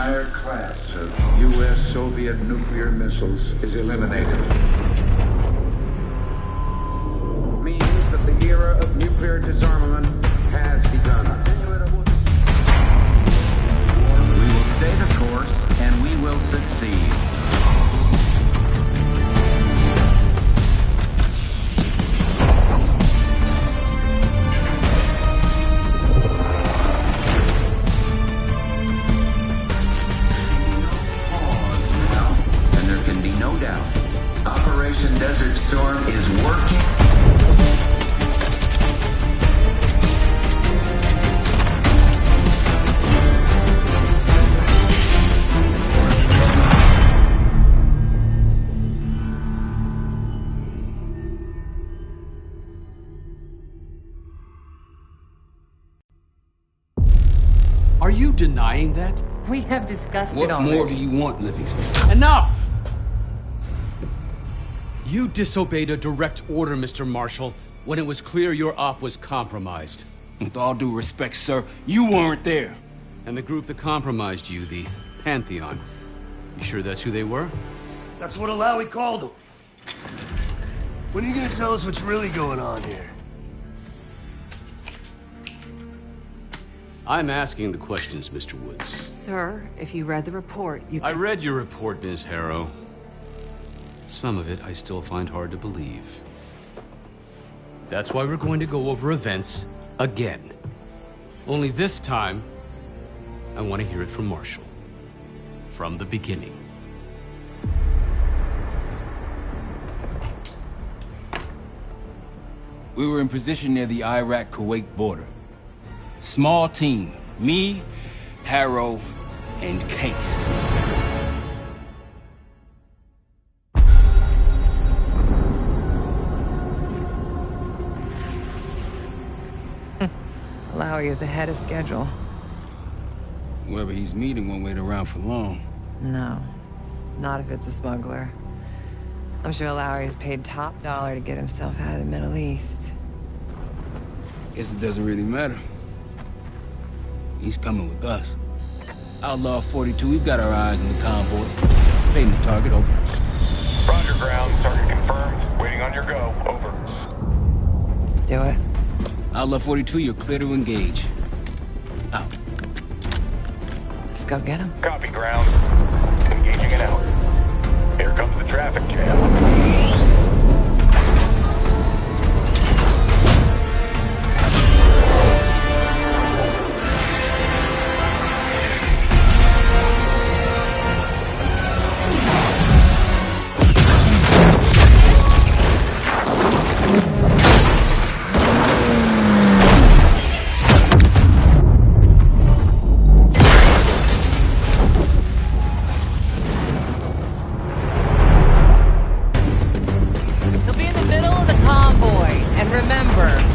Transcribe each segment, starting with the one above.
entire class of U.S.-Soviet nuclear missiles is eliminated. Means that the era of nuclear disarmament has begun. We will stay the course, and we will succeed. And there can be no doubt, Operation Desert Storm is working. Are you denying that? We have discussed it already. What more do you want, Livingston? Enough! You disobeyed a direct order, Mr. Marshall, when it was clear your op was compromised. With all due respect, sir, you weren't there. And the group that compromised you, the Pantheon, you sure that's who they were? That's what Alawi called them. When are you gonna tell us what's really going on here? I'm asking the questions, Mr. Woods. Sir, if you read the report, you I read your report, Ms. Harrow. Some of it I still find hard to believe. That's why we're going to go over events again. Only this time, I want to hear it from Marshall. From the beginning. We were in position near the Iraq-Kuwait border. Small team. Me, Harrow, and Case. Alawi is ahead of schedule. Whoever he's meeting won't wait around for long. No, not if it's a smuggler. I'm sure Alawi is paid top dollar to get himself out of the Middle East. Guess it doesn't really matter. He's coming with us. Outlaw 42, we've got our eyes on the convoy. Fading the target, over. Roger, ground. Target confirmed. Waiting on your go. Over. Do it. Outlaw 42, you're clear to engage. Out. Let's go get him. Copy, ground. Engaging and out. Here comes the traffic jam.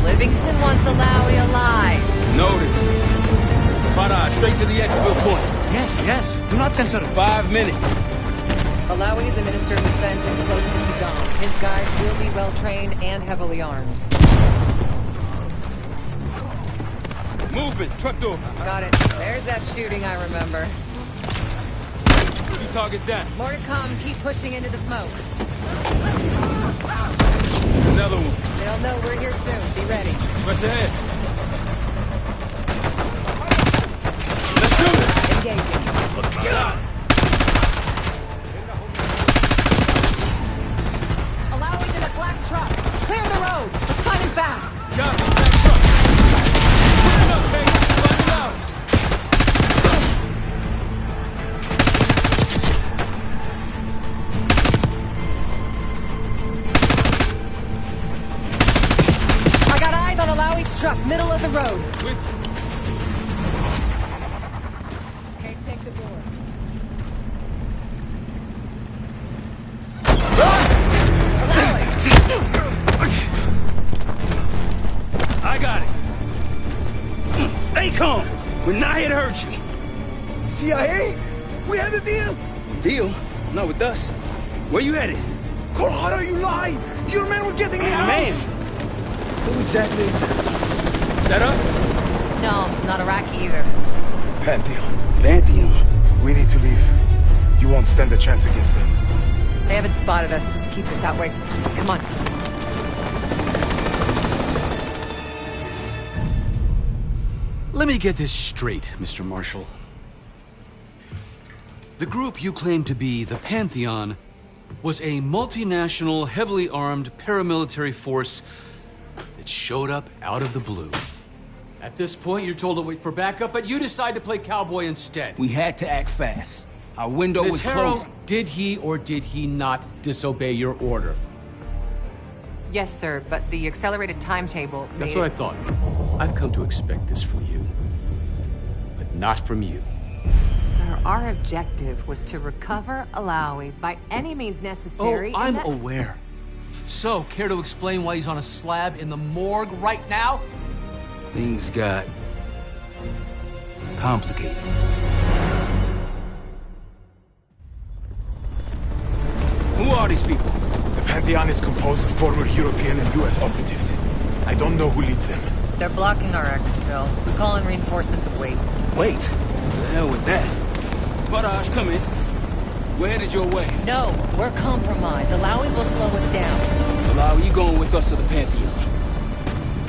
Livingston wants Alawi alive. Noted. Farah, straight to the exfil point. Yes. Do not consider. 5 minutes. Alawi is a minister of defense and close to Saddam. His guys will be well-trained and heavily armed. Movement. Truck doors. Got it. There's that shooting I remember. 2 targets down. More to come. Keep pushing into the smoke. Another one. They'll know we're here soon. Be ready. What's ahead? Let's do it. Engaging. Get out. Alawi's in a black truck. Clear the road. Let's find him fast. Copy. Back truck. Put it up, Kate. Watch it out. I got eyes on Alawi's truck, middle of the road. Okay, take the door. I got it. Stay calm. We're not here to hurt you. CIA? We had a deal? Deal? Not with us. Where you headed? Colorado, you lied! Your man was getting me out! Man! Who exactly? Is that us? No, not Iraqi either. Pantheon. Pantheon. We We need to leave. You won't stand a chance against them. They haven't spotted us. Let's keep it that way. Come on. Let me get this straight, Mr. Marshall. The group you claim to be the Pantheon was a multinational, heavily armed paramilitary force that showed up out of the blue. At this point, you're told to wait for backup, but you decide to play cowboy instead. We had to act fast. Our window was Miss Harrow, closing. did he or did he not disobey your order? Yes, sir, but the accelerated timetable That's what I thought. I've come to expect this from you, but not from you. Sir, our objective was to recover Alawi by any means necessary. Oh, I'm aware. So, care to explain why he's on a slab in the morgue right now? Things got complicated. Who are these people? The Pantheon is composed of former European and US operatives. I don't know who leads them. They're blocking our exfil. We call in reinforcements and wait. Wait. The hell with that. Barrage, come in. We're headed your way. No, we're compromised. Alawi will slow us down. Alawi, you going with us to the Pantheon?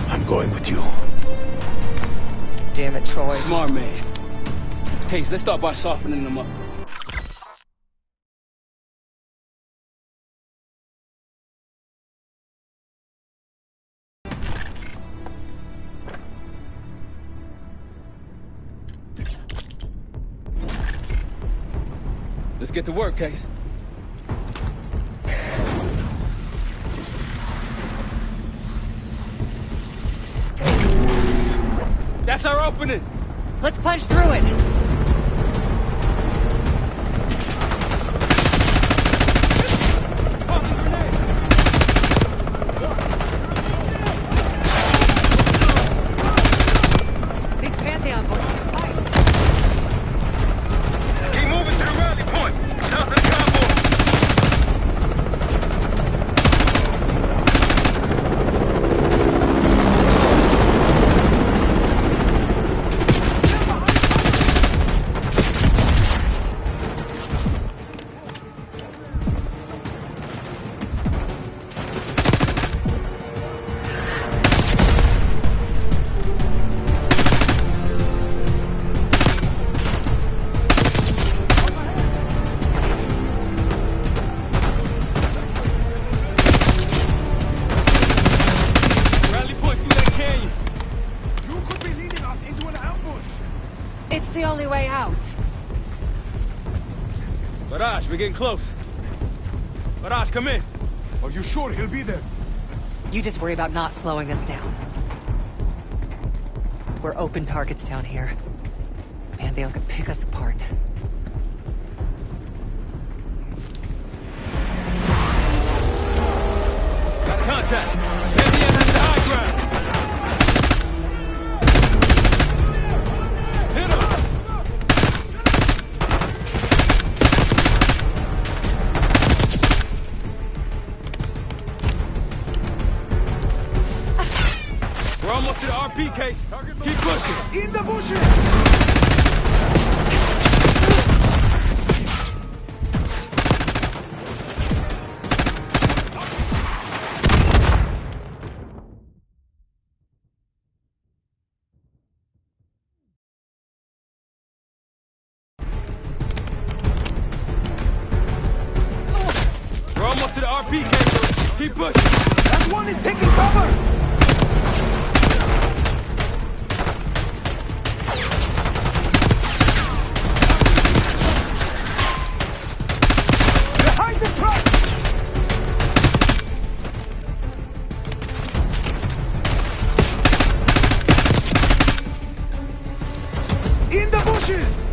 I'm going with you. Damn it, Troy. Smart man. Case, let's start by softening them up. Let's get to work, Case. That's our opening! Let's punch through it! Tossing grenade! These Pantheon boys can fight! Keep moving to the rally point. South of the convoy. Rally point through that canyon! You could be leading us into an ambush! It's the only way out! Barrage, we're getting close. Barrage, come in. Are you sure he'll be there? You just worry about not slowing us down. We're open targets down here. Pantheon could pick us apart. Got contact. Pantheon has the high ground. Hit him! We're almost to the RP case. Keep pushing. In the bushes! We're almost to the RP case. Keep pushing. That one is taking cover! Behind the truck! In the bushes!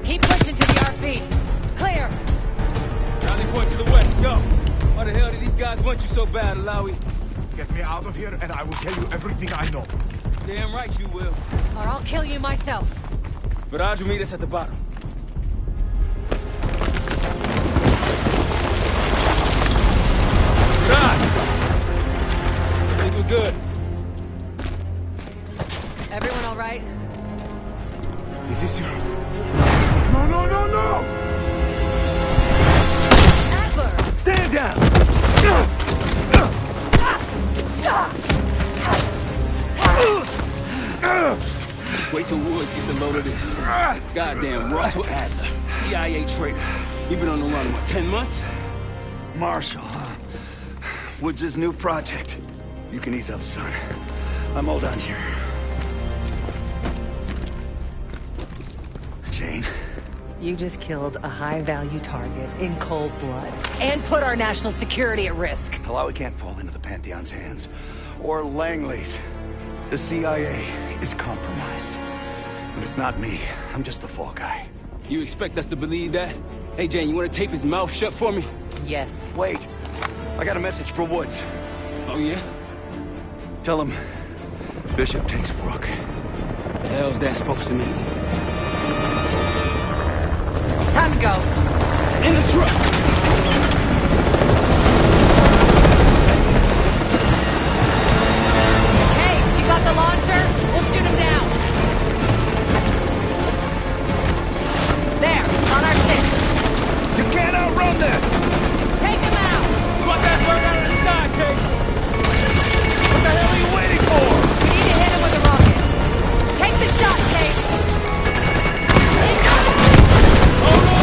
Keep pushing to the RP! Clear! Rally point to the west. Go. Why the hell did these guys want you so bad, Alawi? Get me out of here and I will tell you everything I know. Damn right you will. Or I'll kill you myself. Barrage will meet us at the bottom. Barrage! I think we're good. Everyone all right? Is this your... No, no, no, no! Adler! Stand down! Wait till Woods gets a load of this. Goddamn Russell Adler, CIA traitor. You've been on the run, what, 10 months? Marshall, huh? Woods' new project. You can ease up, son. I'm all done here. Jane? You just killed a high-value target in cold blood and put our national security at risk. Alawi can't fall into the Pantheon's hands. Or Langley's. The CIA is compromised. But it's not me. I'm just the fall guy. You expect us to believe that? Hey, Jane, you want to tape his mouth shut for me? Yes. Wait. I got a message for Woods. Oh, yeah? Tell him Bishop takes Rook. The hell's that supposed to mean? Time to go. In the truck! Case, you got the launcher? We'll shoot him down. There, on our 6. You can't outrun this! Take him out! Swat that bird out of the sky, Case! What the hell are you waiting for? We need to hit him with a rocket. Take the shot, Case! Oh no!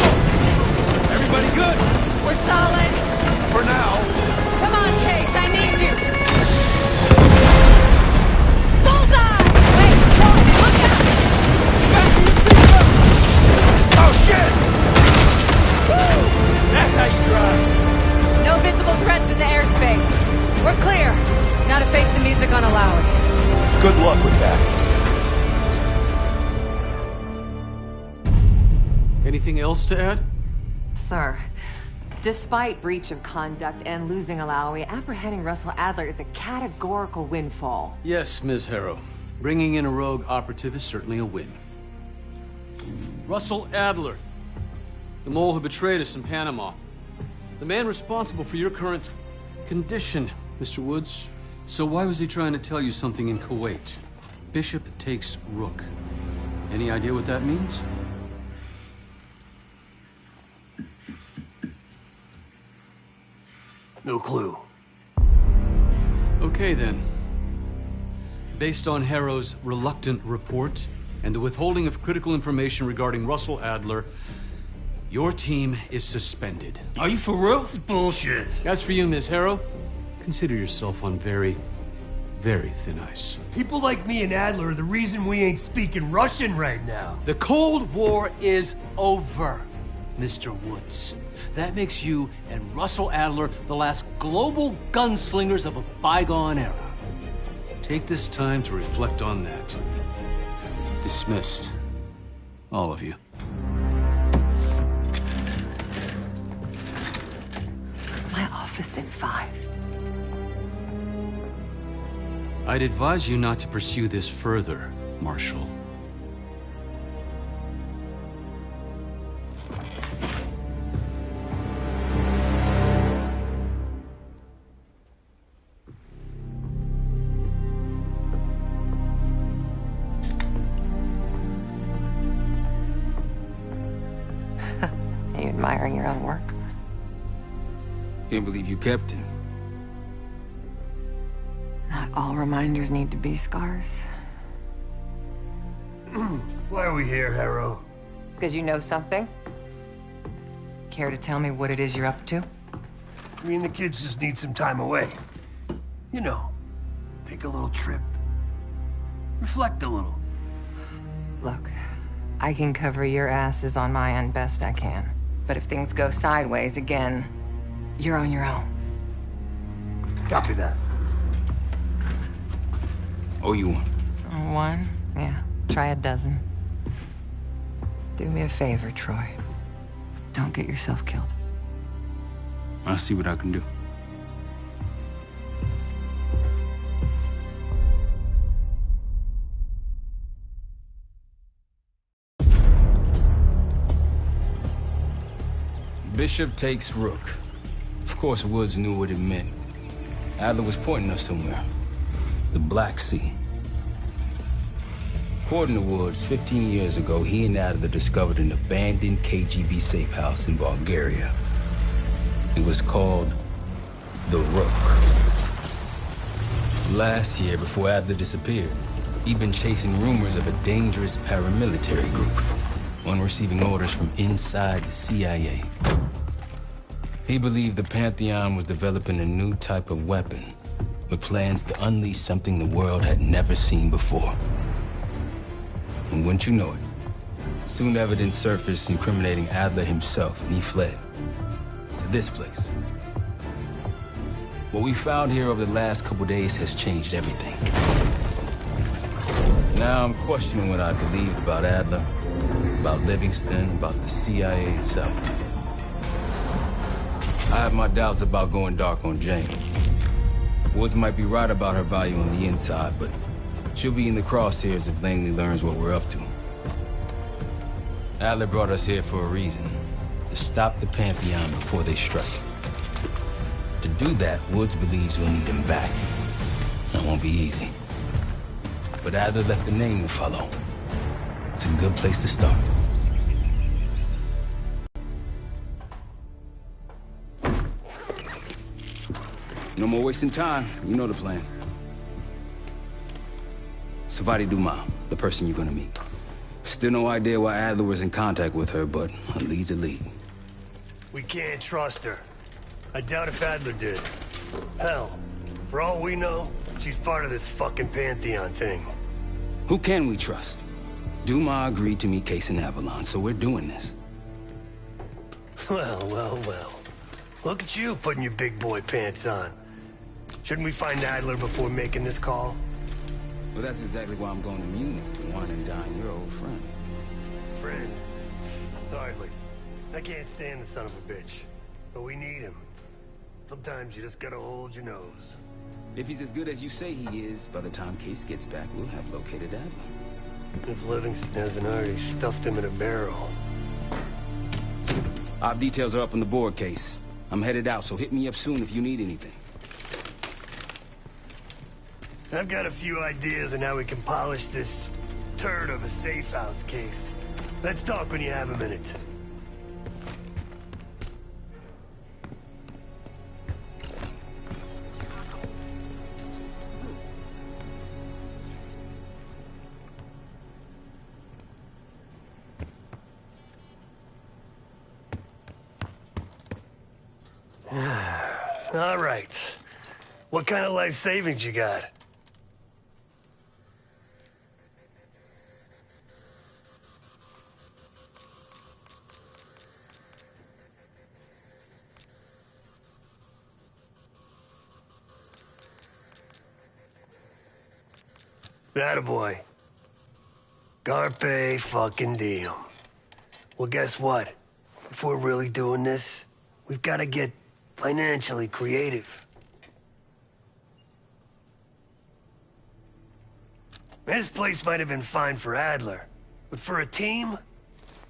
Everybody good? We're solid. For now. Come on, Case, I need you. Bullseye! Wait, Troy, look out! Oh, shit! That's how you drive. No visible threats in the airspace. We're clear. Now to face the music on Alawi. Good luck with that. Anything else to add? Sir, despite breach of conduct and losing Alawi, apprehending Russell Adler is a categorical windfall. Yes, Ms. Harrow. Bringing in a rogue operative is certainly a win. Russell Adler, the mole who betrayed us in Panama. The man responsible for your current condition, Mr. Woods. So why was he trying to tell you something in Kuwait? Bishop takes Rook. Any idea what that means? No clue. Okay, then. Based on Harrow's reluctant report and the withholding of critical information regarding Russell Adler, your team is suspended. Are you for real? This is bullshit. As for you, Ms. Harrow, consider yourself on very, very thin ice. People like me and Adler are the reason we ain't speaking Russian right now. The Cold War is over, Mr. Woods. That makes you and Russell Adler the last global gunslingers of a bygone era. Take this time to reflect on that. Dismissed. All of you. My office in 5. I'd advise you not to pursue this further, Marshal. Are you admiring your own work? Can't believe you kept him. Not all reminders need to be scars. Why are we here, Harrow? Because you know something? Care to tell me what it is you're up to? Me and the kids just need some time away. You know, take a little trip. Reflect a little. Look, I can cover your asses on my end best I can. But if things go sideways again, you're on your own. Copy that. Oh, you won. One? Yeah. Try a dozen. Do me a favor, Troy. Don't get yourself killed. I'll see what I can do. Bishop takes Rook. Of course, Woods knew what it meant. Adler was pointing us somewhere. The Black Sea. According to Woods, 15 years ago, he and Adler discovered an abandoned KGB safe house in Bulgaria. It was called The Rook. Last year, before Adler disappeared, he'd been chasing rumors of a dangerous paramilitary group, one receiving orders from inside the CIA. He believed the Pantheon was developing a new type of weapon, with plans to unleash something the world had never seen before. And wouldn't you know it, soon evidence surfaced incriminating Adler himself, and he fled to this place. What we found here over the last couple days has changed everything. Now I'm questioning what I believed about Adler, about Livingston, about the CIA itself. I have my doubts about going dark on Jane. Woods might be right about her value on the inside, but she'll be in the crosshairs if Langley learns what we're up to. Adler brought us here for a reason. To stop the Pantheon before they strike. To do that, Woods believes we'll need him back. That won't be easy. But Adler left a name to follow. It's a good place to start. No more wasting time. You know the plan. Savati Dumas, the person you're gonna meet. Still no idea why Adler was in contact with her, but a lead's a lead. We can't trust her. I doubt if Adler did. Hell, for all we know, she's part of this fucking Pantheon thing. Who can we trust? Dumas agreed to meet Case in Avalon, so we're doing this. Well, well, well. Look at you putting your big boy pants on. Shouldn't we find Adler before making this call? Well, that's exactly why I'm going to Munich to wine and dine your old friend. Friend? Hardly. I can't stand the son of a bitch. But we need him. Sometimes you just gotta hold your nose. If he's as good as you say he is, by the time Case gets back, we'll have located Adler. If Livingston hasn't already stuffed him in a barrel. Our details are up on the board, Case. I'm headed out, so hit me up soon if you need anything. I've got a few ideas on how we can polish this turd of a safe house case. Let's talk when you have a minute. All right. What kind of life savings you got? Attaboy. Carpe fucking diem. Well, guess what? If we're really doing this, we've got to get financially creative. This place might have been fine for Adler, but for a team,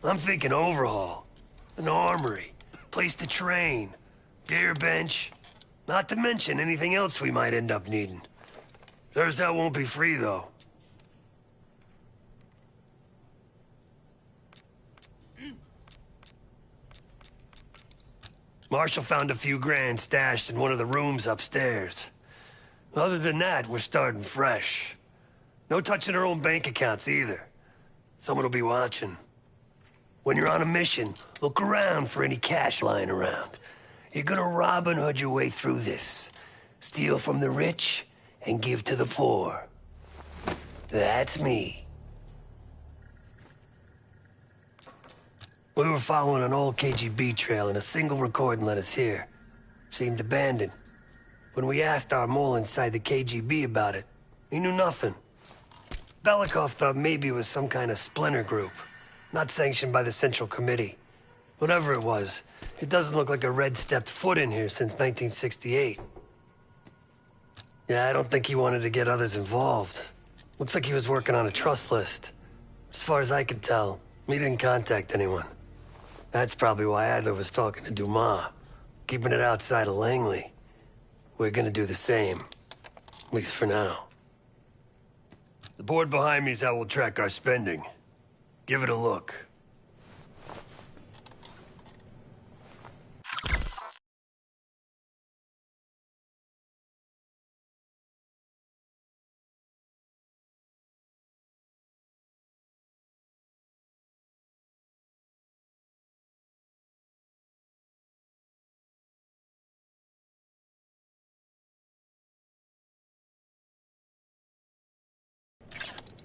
I'm thinking overhaul. An armory, place to train, gear bench, not to mention anything else we might end up needing. There's that won't be free, though. Marshall found a few grand stashed in one of the rooms upstairs. Other than that, we're starting fresh. No touching our own bank accounts either. Someone will be watching. When you're on a mission, look around for any cash lying around. You're gonna Robin Hood your way through this. Steal from the rich and give to the poor. That's me. We were following an old KGB trail and a single recording led us here. Seemed abandoned. When we asked our mole inside the KGB about it, he knew nothing. Belikov thought maybe it was some kind of splinter group, not sanctioned by the Central Committee. Whatever it was, it doesn't look like a red stepped foot in here since 1968. Yeah, I don't think he wanted to get others involved. Looks like he was working on a trust list. As far as I could tell, he didn't contact anyone. That's probably why Adler was talking to Dumas, keeping it outside of board behind me is how we'll track our spending. Give it a look.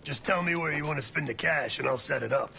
Just tell me where you want to spend the cash and I'll set it up.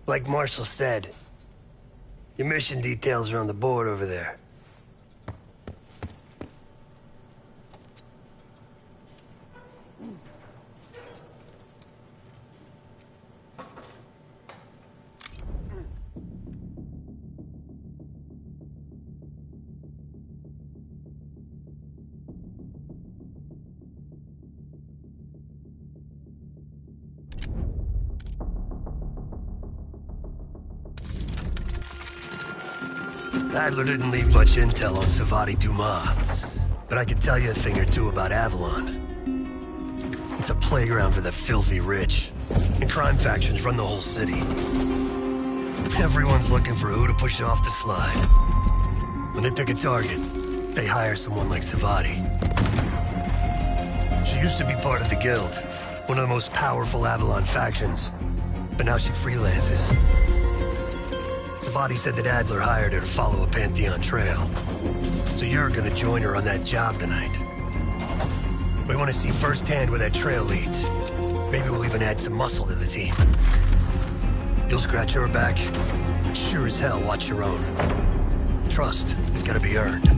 Like Marshall said, your mission details are on the board over there. Adler didn't leave much intel on Savati Dumas, but I can tell you a thing or two about Avalon. It's a playground for the filthy rich, and crime factions run the whole city. Everyone's looking for who to push off the slide. When they pick a target, they hire someone like Savati. She used to be part of the Guild, one of the most powerful Avalon factions, but now she freelances. Savati said that Adler hired her to follow a Pantheon trail. So you're gonna join her on that job tonight. We want to see firsthand where that trail leads. Maybe we'll even add some muscle to the team. You'll scratch her back, but sure as hell watch your own. Trust is gonna be earned.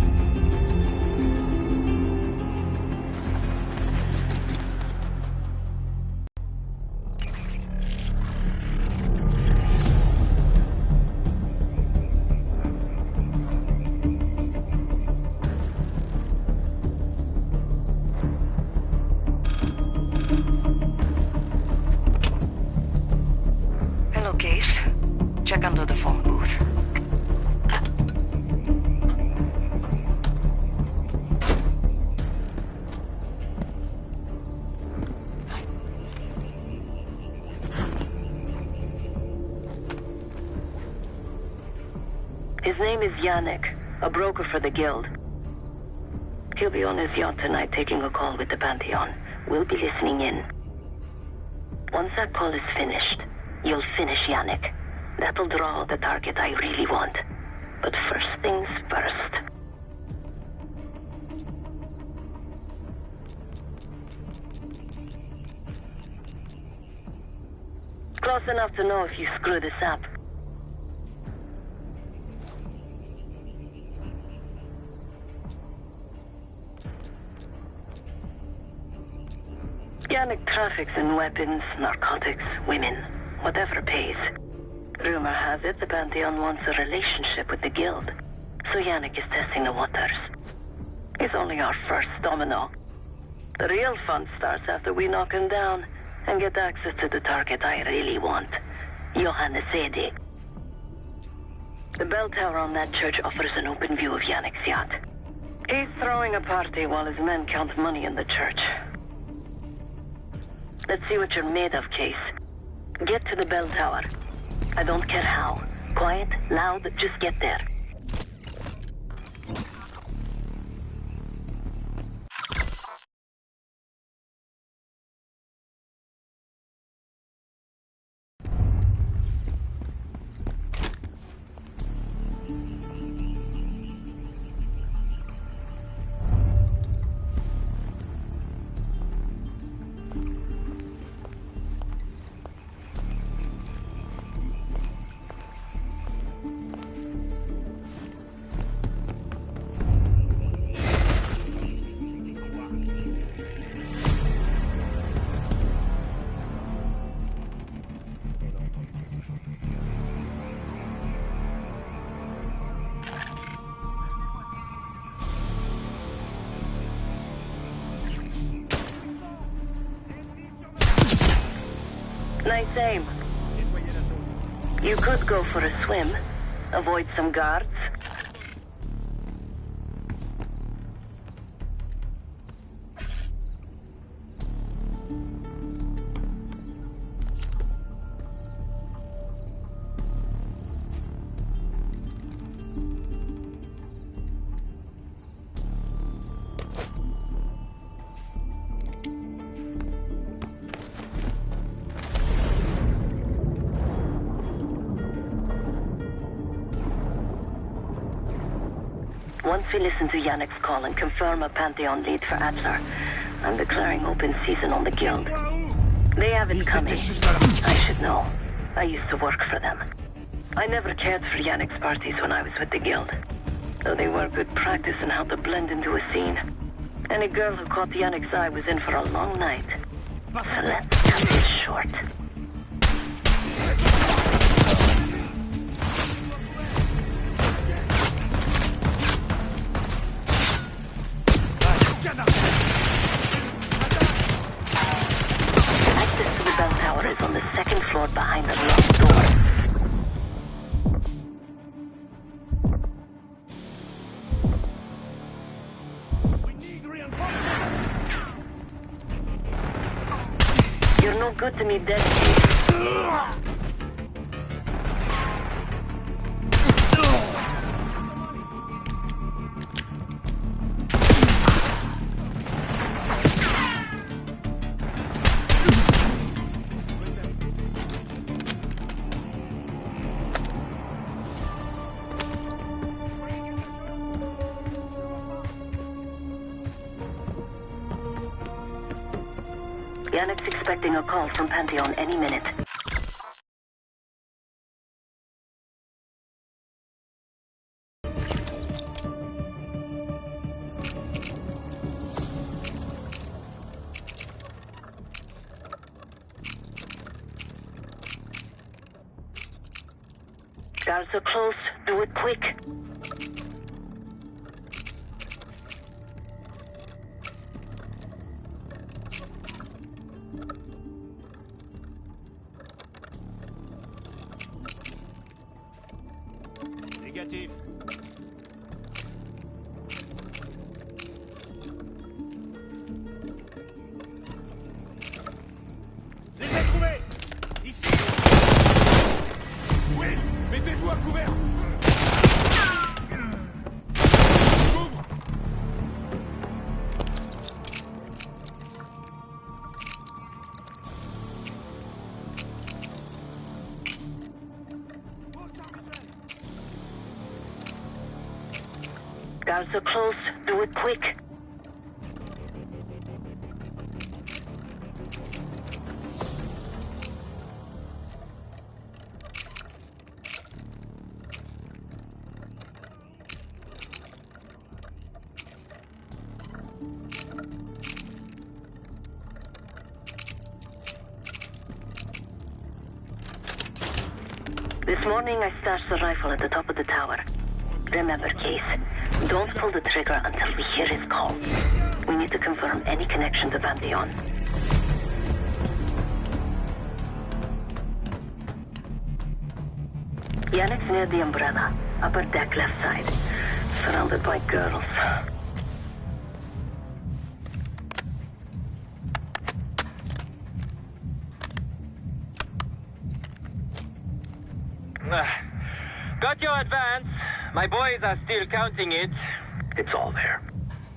Check under the phone booth. His name is Yannick, a broker for the Guild. He'll be on his yacht tonight taking a call with the Pantheon. We'll be listening in. Once that call is finished, you'll finish Yannick. That'll draw the target I really want. But first things first. Close enough to know if you screw this up. Yannick traffics in weapons, narcotics, women, whatever pays. Rumor has it the Pantheon wants a relationship with the Guild, so Yannick is testing the waters. He's only our first domino. The real fun starts after we knock him down and get access to the target I really want, Johannes Edi. The bell tower on that church offers an open view of Yannick's yacht. He's throwing a party while his men count money in the church. Let's see what you're made of, Case. Get to the bell tower. I don't care how. Quiet, loud, just get there. Nice aim. You could go for a swim. Avoid some guards. Once we listen to Yannick's call and confirm a Pantheon lead for Adler, I'm declaring open season on the Guild. They have it coming. I should know. I used to work for them. I never cared for Yannick's parties when I was with the Guild, though they were good practice in how to blend into a scene. Any girl who caught Yannick's eye was in for a long night. So let's cut this short. Access to the bell tower is on the second floor behind the locked door. You're no good to me, dead. Yannick's expecting a call from Pantheon any minute. Guards are close. Do it quick. Négatif. Les ai trouvés! Ici! Oui! Mettez-vous à couvert! J'ouvre! Guards are close. Do it quick. This morning I stashed the rifle at the top of the tower. Remember, Case, don't pull the trigger until we hear his call. We need to confirm any connection to Pantheon. Yannick's near the umbrella, upper deck left side, surrounded by girls. Got your advance. My boys are still counting it. It's all there.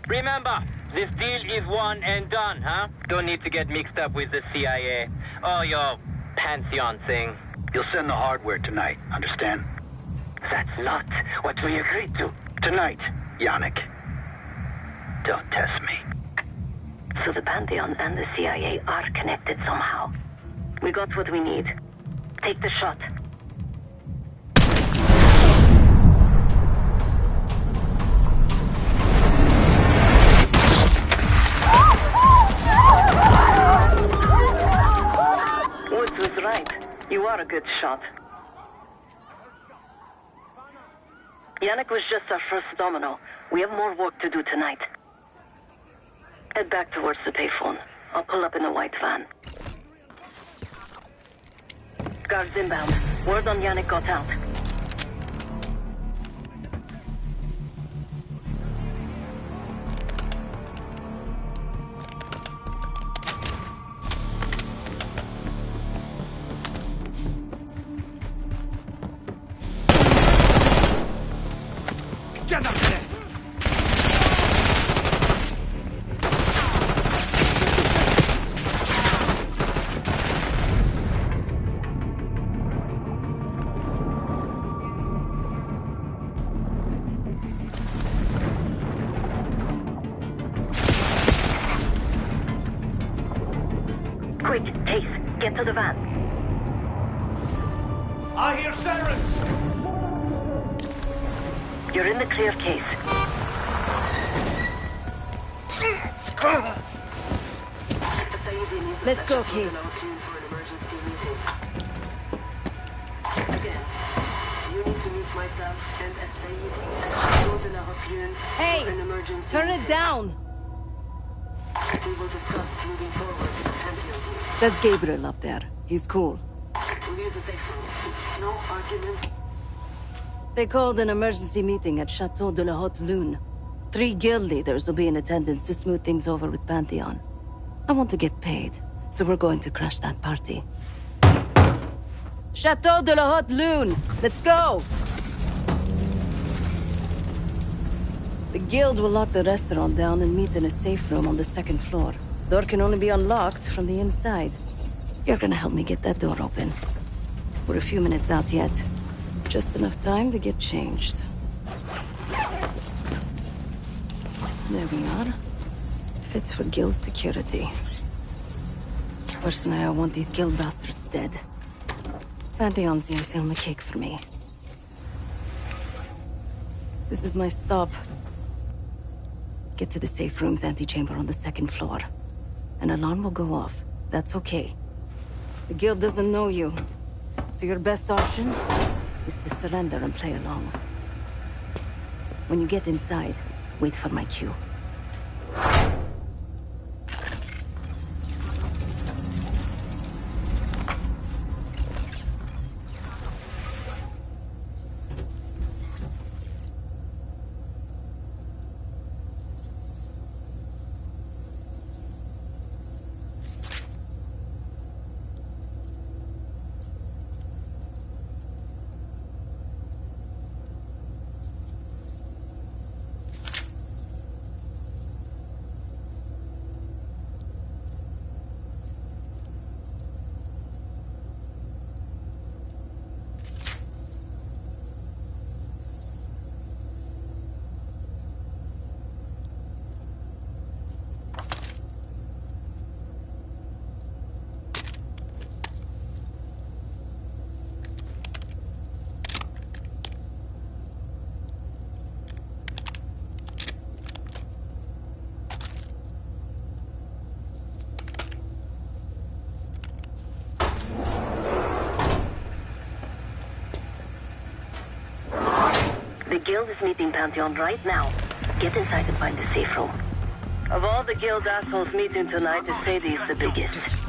Remember, this deal is one and done, huh? Don't need to get mixed up with the CIA or your Pantheon thing. You'll send the hardware tonight, understand? That's not what we agreed to. Tonight, Yannick. Don't test me. So the Pantheon and the CIA are connected somehow. We got what we need. Take the shot. Woods was right. You are a good shot. Yannick was just our first domino. We have more work to do tonight. Head back towards the payphone. I'll pull up in the white van. Guards inbound. Word on Yannick got out. Quick, Chase, get to the van. I hear sirens! You're in the clear, Case. Let's go, Case. Hey! Turn it down! That's Gabriel up there. He's cool. No argument. They called an emergency meeting at Chateau de la Haute Lune. 3 guild leaders will be in attendance to smooth things over with Pantheon. I want to get paid, so we're going to crash that party. Chateau de la Haute Lune! Let's go! The guild will lock the restaurant down and meet in a safe room on the 2nd floor. Door can only be unlocked from the inside. You're gonna help me get that door open. We're a few minutes out yet. Just enough time to get changed. There we are. Fits for guild security. Personally, I want these guild bastards dead. Pantheon's the icing on the cake for me. This is my stop. Get to the safe room's antechamber on the 2nd floor. An alarm will go off. That's okay. The guild doesn't know you, so your best option is to surrender and play along. When you get inside, wait for my cue. The guild is meeting Pantheon right now. Get inside and find the safe room. Of all the guild assholes meeting tonight, Sadie is the biggest.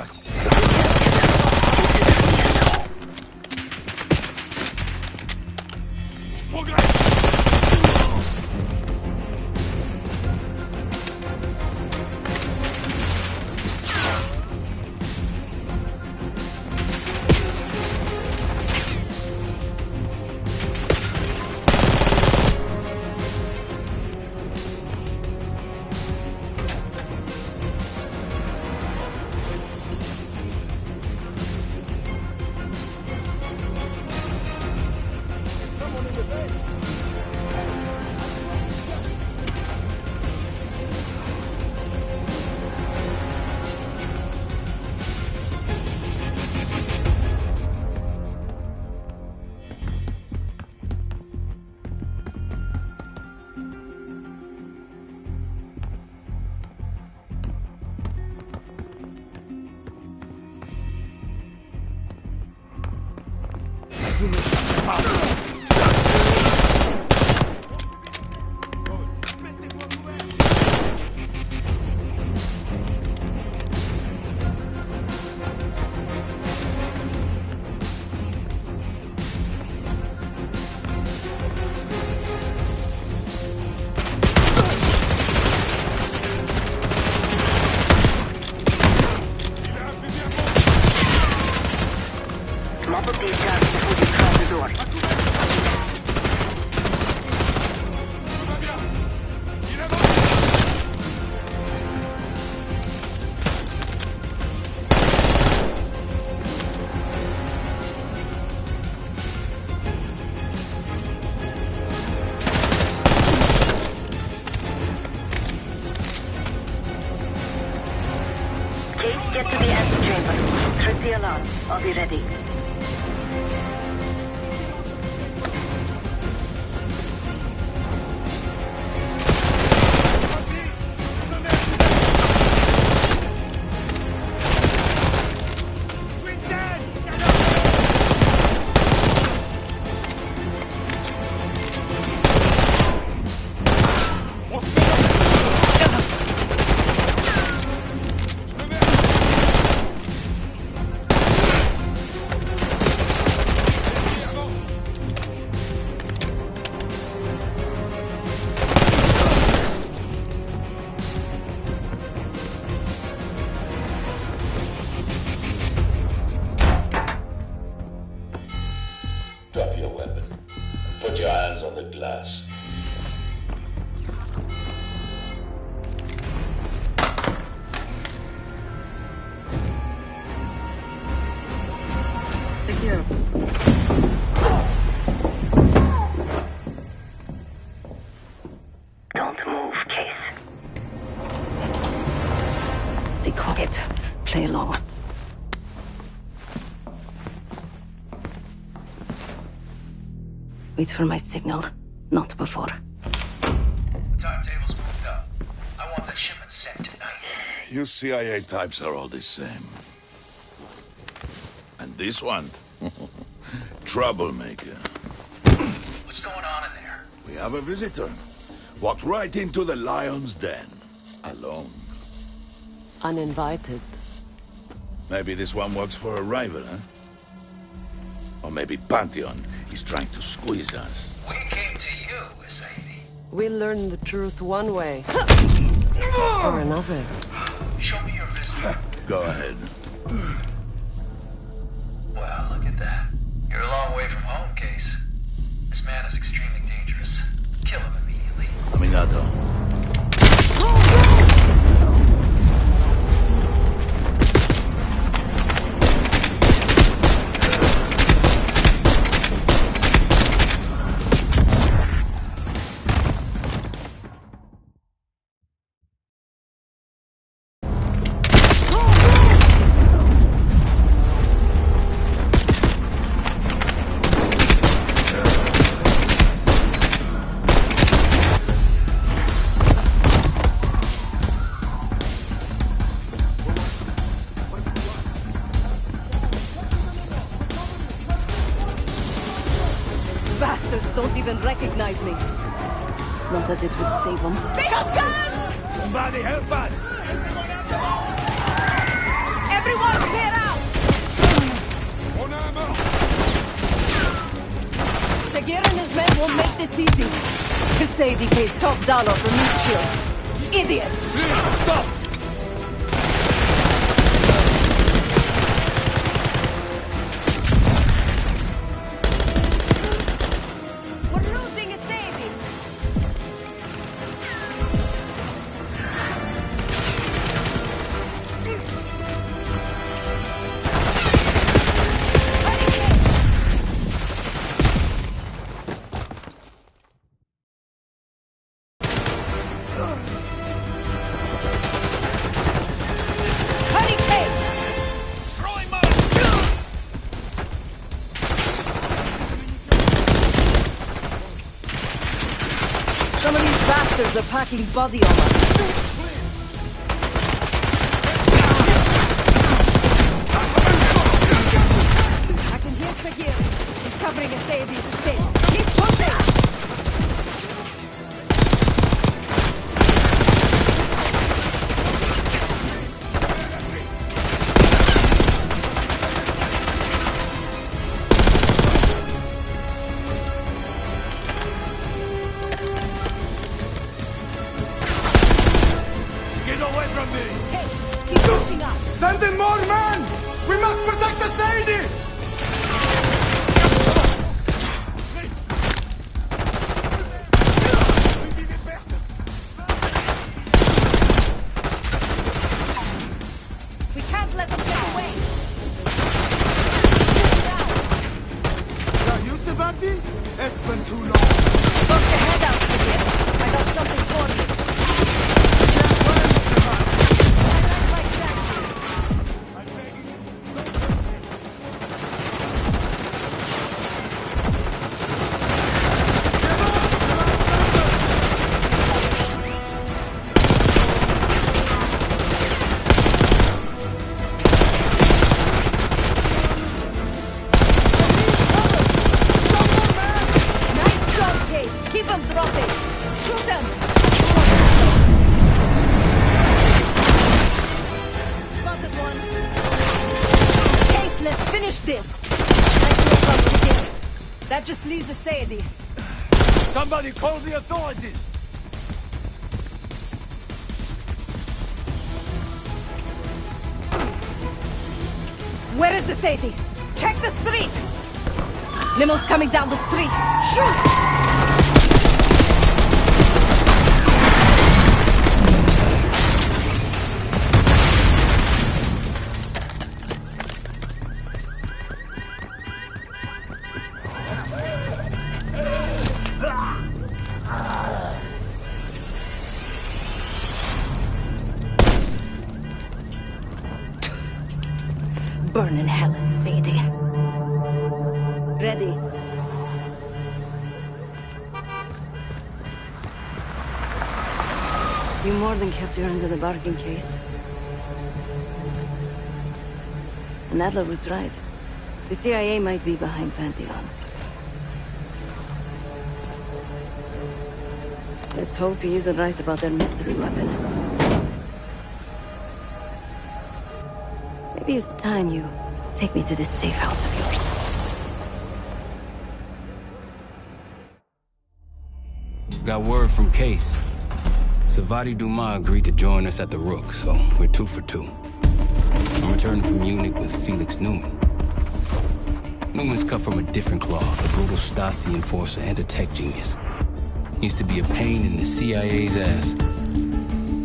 Get to the antechamber. Trip the alarm. I'll be ready. Drop your weapon and put your hands on the glass. Secure. Don't move, Case. Stay quiet. Play along. Wait for my signal, not before. Timetable's moved up. I want the shipment sent tonight. You CIA types are all the same. And this one? Troublemaker. What's going on in there? We have a visitor. Walked right into the lion's den. Alone. Uninvited. Maybe this one works for a rival, huh? Or maybe Pantheon is trying to squeeze us. We came to you, Sadie. We learn the truth one way. Or another. Show me your visitor. Go ahead. Well, look at that. You're a long way from home, Case. This man is extremely dangerous. Kill him immediately. Caminato. Bastards don't even recognize me. Not that it would save them. They have guns! Somebody help us! Everyone clear out! Seguir and his men will make this easy. Sadie pays top dollar for meat shields. Idiots! Please, stop! We're losing a Sadie! Some of these bastards are packing body armor. I can hear Sagir. He's covering a Sadie's escape. Keep pushing! Get away from me! Hey, keep pushing up! Send in more men! We must protect the Sadie! We can't let them get away! Are you Sabati? It's been too long. Poke your head out, Sagir. I got something for you. just leave the Sadie. Somebody call the authorities! Where is the Sadie? Check the street! Limo's coming down the street! Shoot! Burn in hell, Sadie. Ready. You more than kept your end of the bargain, Case. And Adler was right. The CIA might be behind Pantheon. Let's hope he isn't right about their mystery weapon. Maybe it's time you take me to this safe house of yours. Got word from Case. Savati Dumas agreed to join us at the Rook, so we're 2 for 2. I'm returning from Munich with Felix Newman. Newman's cut from a different cloth, a brutal Stasi enforcer and a tech genius. He used to be a pain in the CIA's ass.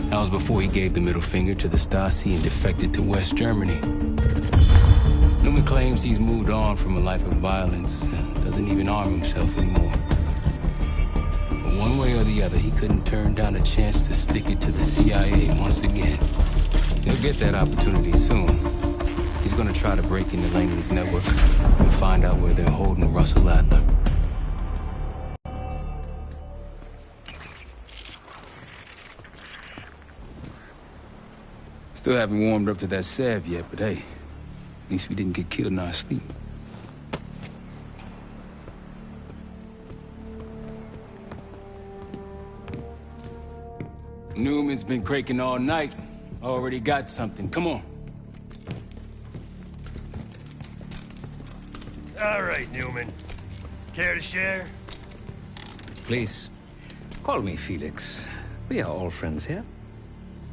That was before he gave the middle finger to the Stasi and defected to West Germany. Newman claims he's moved on from a life of violence and doesn't even arm himself anymore. But one way or the other, he couldn't turn down a chance to stick it to the CIA once again. He'll get that opportunity soon. He's gonna try to break into Langley's network and find out where they're holding Russell Adler. Still haven't warmed up to that salve yet, but hey, at least we didn't get killed in our sleep. Newman's been cranking all night. Already got something. Come on. All right, Newman. Care to share? Please, call me Felix. We are all friends here.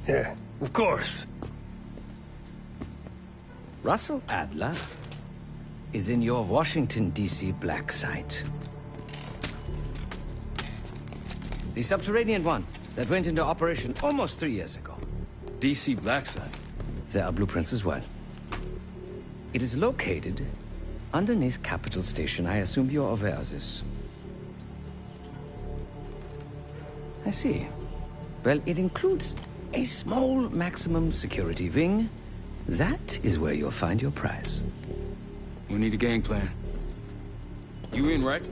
Yeah, of course. Russell Adler is in your Washington, D.C. black site. The subterranean one that went into operation almost 3 years ago. D.C. black site? There are blueprints as well. It is located underneath Capitol Station. I assume you're aware of this. I see. Well, it includes a small maximum security wing. That is where you'll find your prize. We need a game plan. You in, right?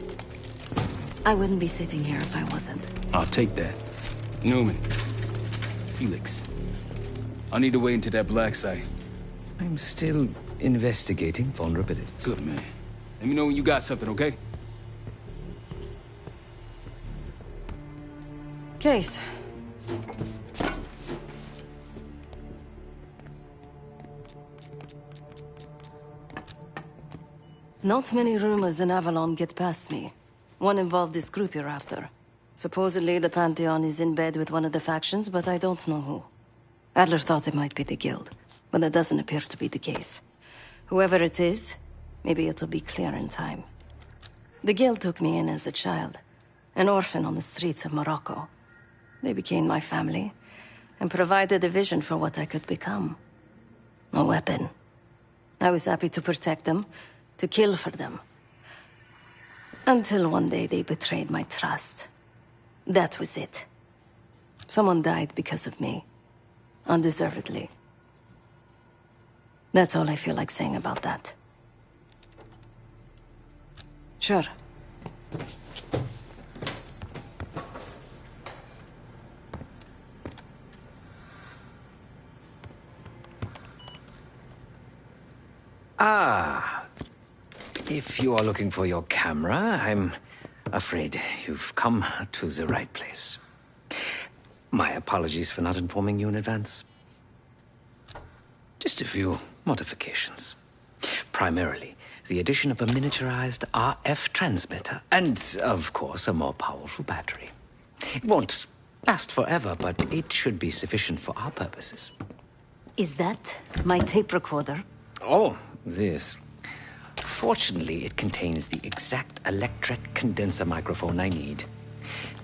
I wouldn't be sitting here if I wasn't. I'll take that. Newman. Felix. I need to wait into that black site. I'm still investigating vulnerabilities. Good, man. Let me know when you got something, okay? Case. Not many rumors in Avalon get past me. One involved this group you're after. Supposedly, the Pantheon is in bed with one of the factions, but I don't know who. Adler thought it might be the Guild, but that doesn't appear to be the case. Whoever it is, maybe it'll be clear in time. The Guild took me in as a child, an orphan on the streets of Morocco. They became my family, and provided a vision for what I could become. A weapon. I was happy to protect them, to kill for them. Until one day they betrayed my trust. That was it. Someone died because of me. Undeservedly. That's all I feel like saying about that. Sure. Ah. If you are looking for your camera, I'm afraid you've come to the right place. My apologies for not informing you in advance. Just a few modifications. Primarily, the addition of a miniaturized RF transmitter, and, of course, a more powerful battery. It won't last forever, but it should be sufficient for our purposes. Is that my tape recorder? Oh, this. Fortunately, it contains the exact electric condenser microphone I need.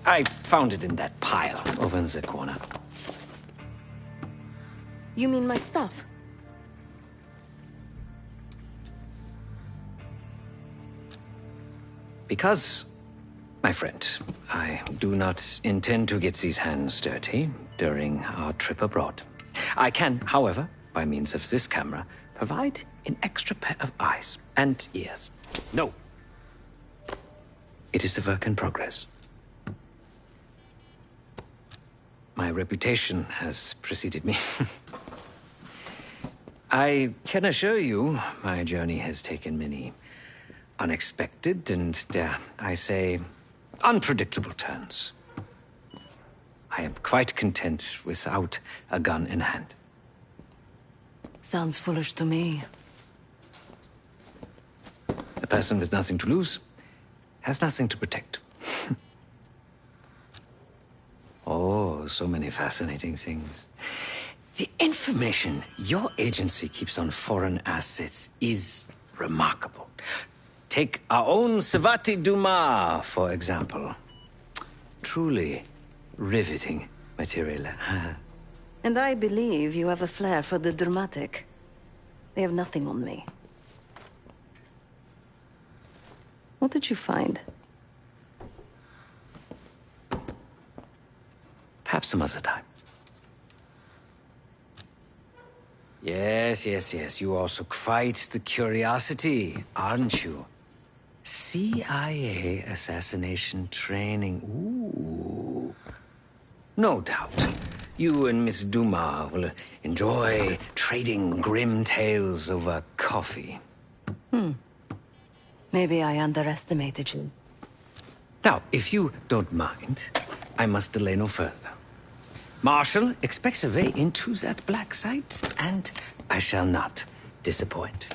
I found it in that pile over in the corner. You mean my stuff? Because, my friend, I do not intend to get these hands dirty during our trip abroad. I can, however, by means of this camera, provide an extra pair of eyes and ears. No. It is a work in progress. My reputation has preceded me. I can assure you, my journey has taken many unexpected and, dare I say, unpredictable turns. I am quite content without a gun in hand. Sounds foolish to me. The person with nothing to lose has nothing to protect. Oh, so many fascinating things. The information your agency keeps on foreign assets is remarkable. Take our own Savati Dumas, for example. Truly riveting material. And I believe you have a flair for the dramatic. They have nothing on me. What did you find? Perhaps some other time. Yes. You also quite the curiosity, aren't you? CIA assassination training. Ooh. No doubt. You and Miss Dumas will enjoy trading grim tales over coffee. Maybe I underestimated you. Now, if you don't mind, I must delay no further. Marshall expects a way into that black site, and I shall not disappoint.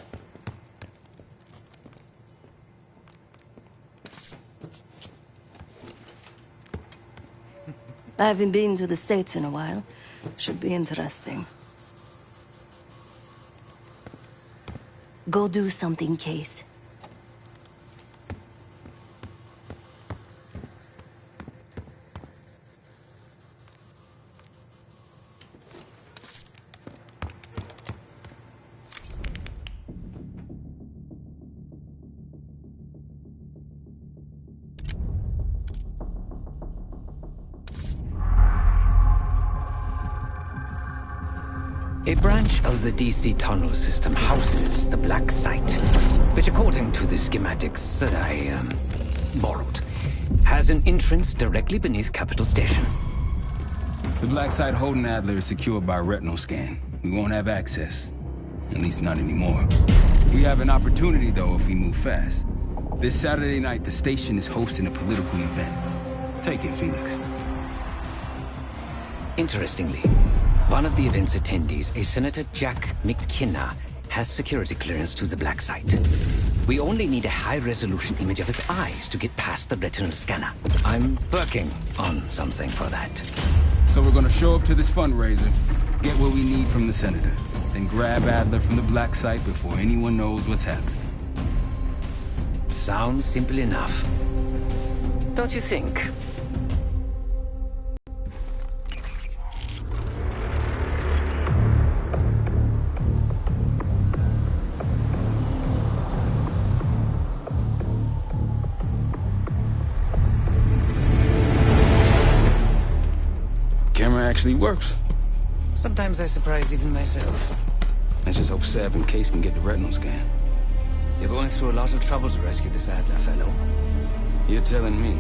I haven't been to the States in a while. Should be interesting. Go do something, Case. A branch of the DC tunnel system houses the black site, which according to the schematics that I, borrowed, has an entrance directly beneath Capital Station. The black site holding Adler is secured by retinal scan. We won't have access. At least not anymore. We have an opportunity, though, if we move fast. This Saturday night, the station is hosting a political event. Take it, Felix. Interestingly, one of the event's attendees, a Senator Jack McKenna, has security clearance to the black site. We only need a high-resolution image of his eyes to get past the retinal scanner. I'm working on something for that. So we're gonna show up to this fundraiser, get what we need from the Senator, then grab Adler from the black site before anyone knows what's happened. Sounds simple enough. Don't you think? Camera actually works. Sometimes I surprise even myself. Let's just hope Sav and Case can get the retinal scan. You're going through a lot of trouble to rescue this Adler fellow. You're telling me.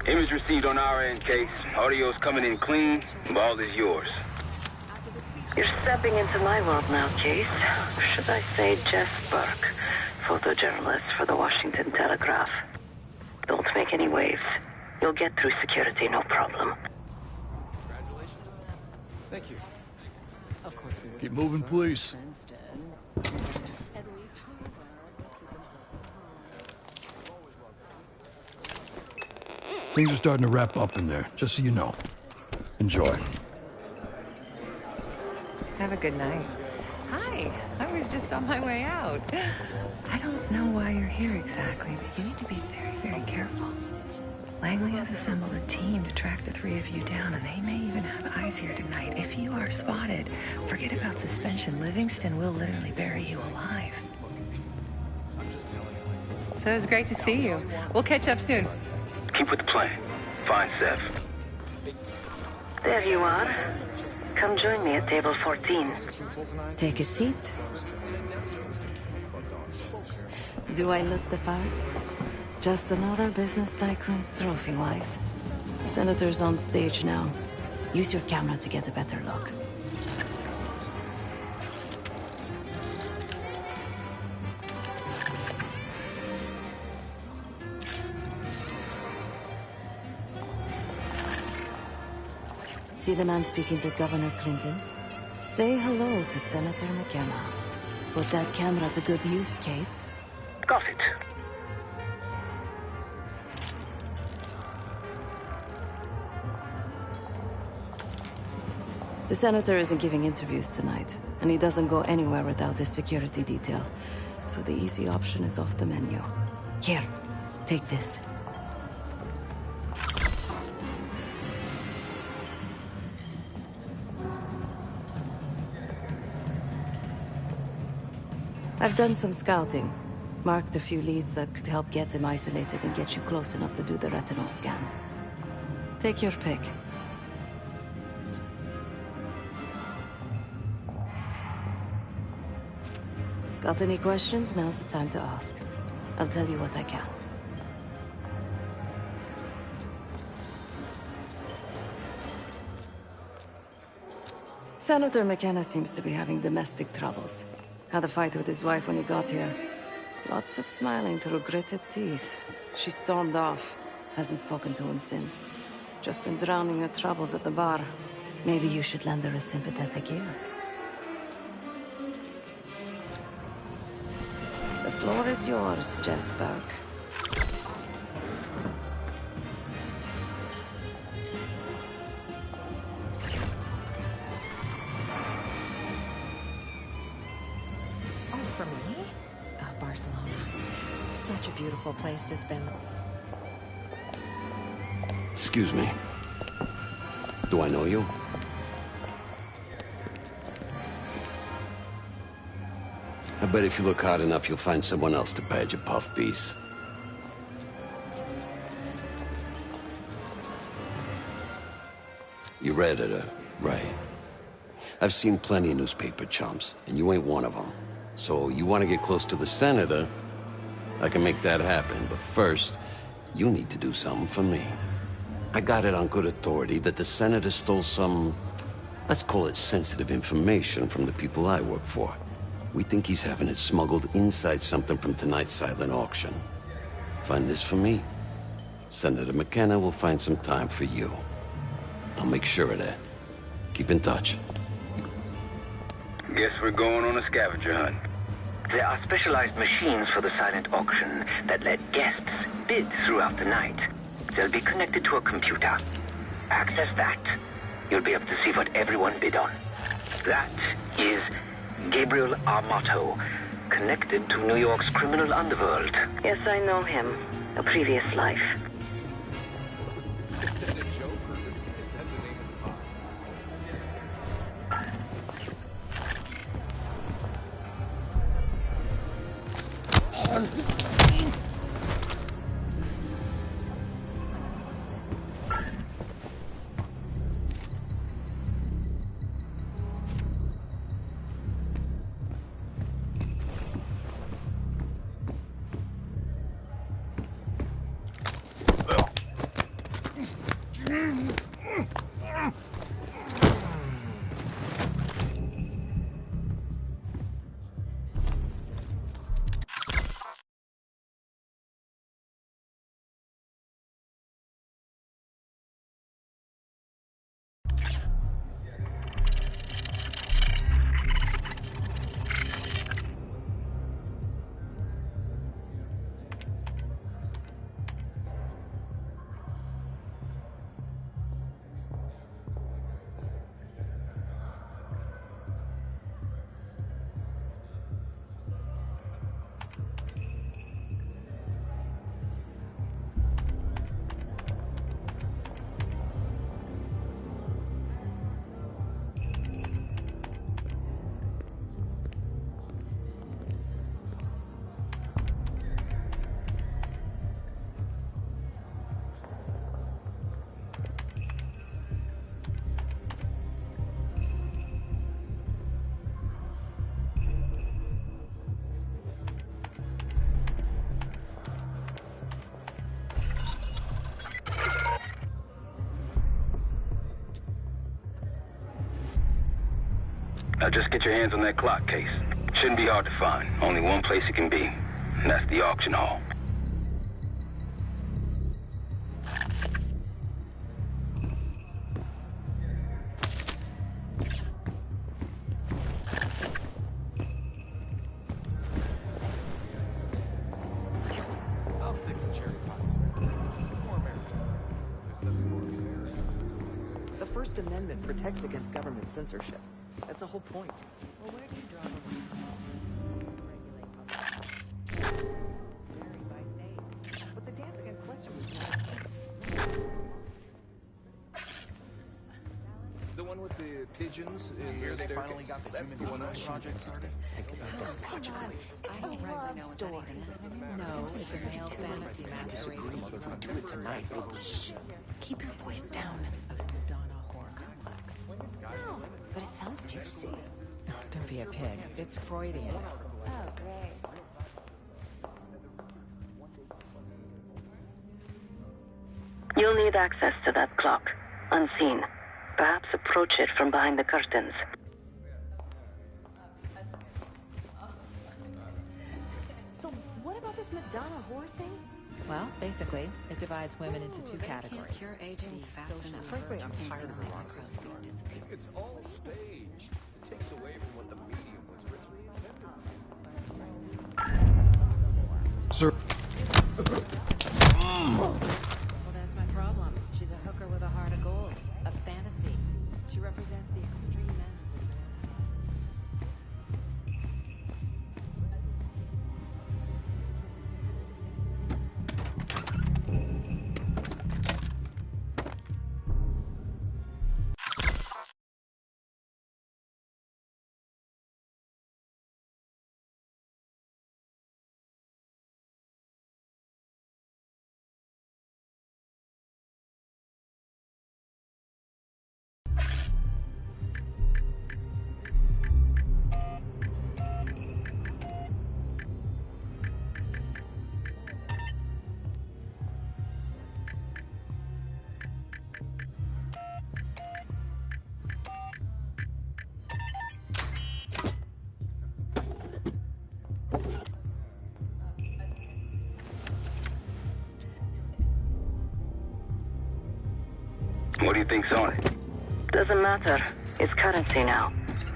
Image received on our end, Case. Audio's coming in clean. Ball is yours. You're stepping into my world now, Case. Should I say Jess Burke, photojournalist for the Washington Telegraph. Don't make any waves. You'll get through security, no problem. Thank you. Of course we would. Keep moving, please. Things are starting to wrap up in there, just so you know. Enjoy. Have a good night. Hi, I was just on my way out. I don't know why you're here exactly, but you need to be very, very careful. Langley has assembled a team to track the three of you down, and they may even have eyes here tonight. If you are spotted, forget about suspension. Livingston will literally bury you alive. So it's great to see you. We'll catch up soon. Keep with the plan. Find Seth. There you are. Come join me at table 14. Take a seat. Do I look the part? Just another business tycoon's trophy wife. Senator's on stage now. Use your camera to get a better look. See the man speaking to Governor Clinton? Say hello to Senator McKenna. Put that camera to good use, Case. Got it. The senator isn't giving interviews tonight, and he doesn't go anywhere without his security detail. So the easy option is off the menu. Here, take this. I've done some scouting. Marked a few leads that could help get him isolated and get you close enough to do the retinal scan. Take your pick. Got any questions? Now's the time to ask. I'll tell you what I can. Senator McKenna seems to be having domestic troubles. Had a fight with his wife when he got here. Lots of smiling through gritted teeth. She stormed off. Hasn't spoken to him since. Just been drowning her troubles at the bar. Maybe you should lend her a sympathetic ear. The floor is yours, Jess Burke. Oh, for me? Barcelona. Such a beautiful place to spend. Excuse me. Do I know you? I bet if you look hard enough, you'll find someone else to badge a puff piece. You read it, right? I've seen plenty of newspaper chumps, and you ain't one of them. So you want to get close to the senator? I can make that happen, but first, you need to do something for me. I got it on good authority that the senator stole some, let's call it sensitive information from the people I work for. We think he's having it smuggled inside something from tonight's silent auction. Find this for me? Senator McKenna will find some time for you. I'll make sure of that. Keep in touch. Guess we're going on a scavenger hunt. There are specialized machines for the silent auction that let guests bid throughout the night. They'll be connected to a computer. Access that. You'll be able to see what everyone bid on. That is Gabriel Armato, connected to New York's criminal underworld. Yes, I know him. A previous life. Is that a joke, or is that the name of the Now just get your hands on that clock case. Shouldn't be hard to find. Only one place it can be, and that's the auction hall. I'll stick with cherry pie. More American. There's nothing more American. The First Amendment protects against government censorship. That's the whole point. Well, where do you draw the line? Vary by state. But the dancing in question was The one with the pigeons in Here the they staircase? finally got the That's human the one genome I project started. It's a love story. No, it's a male fantasy masquerade. Some other gonna do it tonight. Shh. Keep your voice down. Madonna horror complex. No, but it sounds juicy. Oh, don't be a pig. It's Freudian. Oh, great. You'll need access to that clock, unseen. Perhaps approach it from behind the curtains. So, what about this Madonna horror thing? Well, basically, it divides women into two categories. Cure aging fast enough. Frankly, I'm tired of Veronica's story. It's all staged. It takes away from what the medium was originally intended. Sir. Well, that's my problem. She's a hooker with a heart of gold. A fantasy. She represents the extreme end. What do you think's on it? Doesn't matter. It's currency now.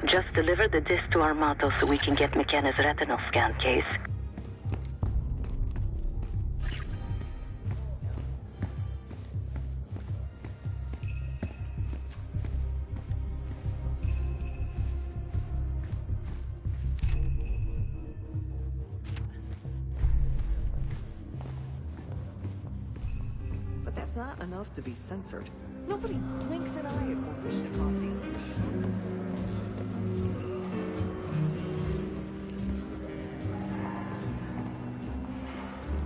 Just deliver the disc to Armato so we can get McKenna's retinal scan case. But that's not enough to be censored. Nobody blinks an eye at Orishnikov dealing.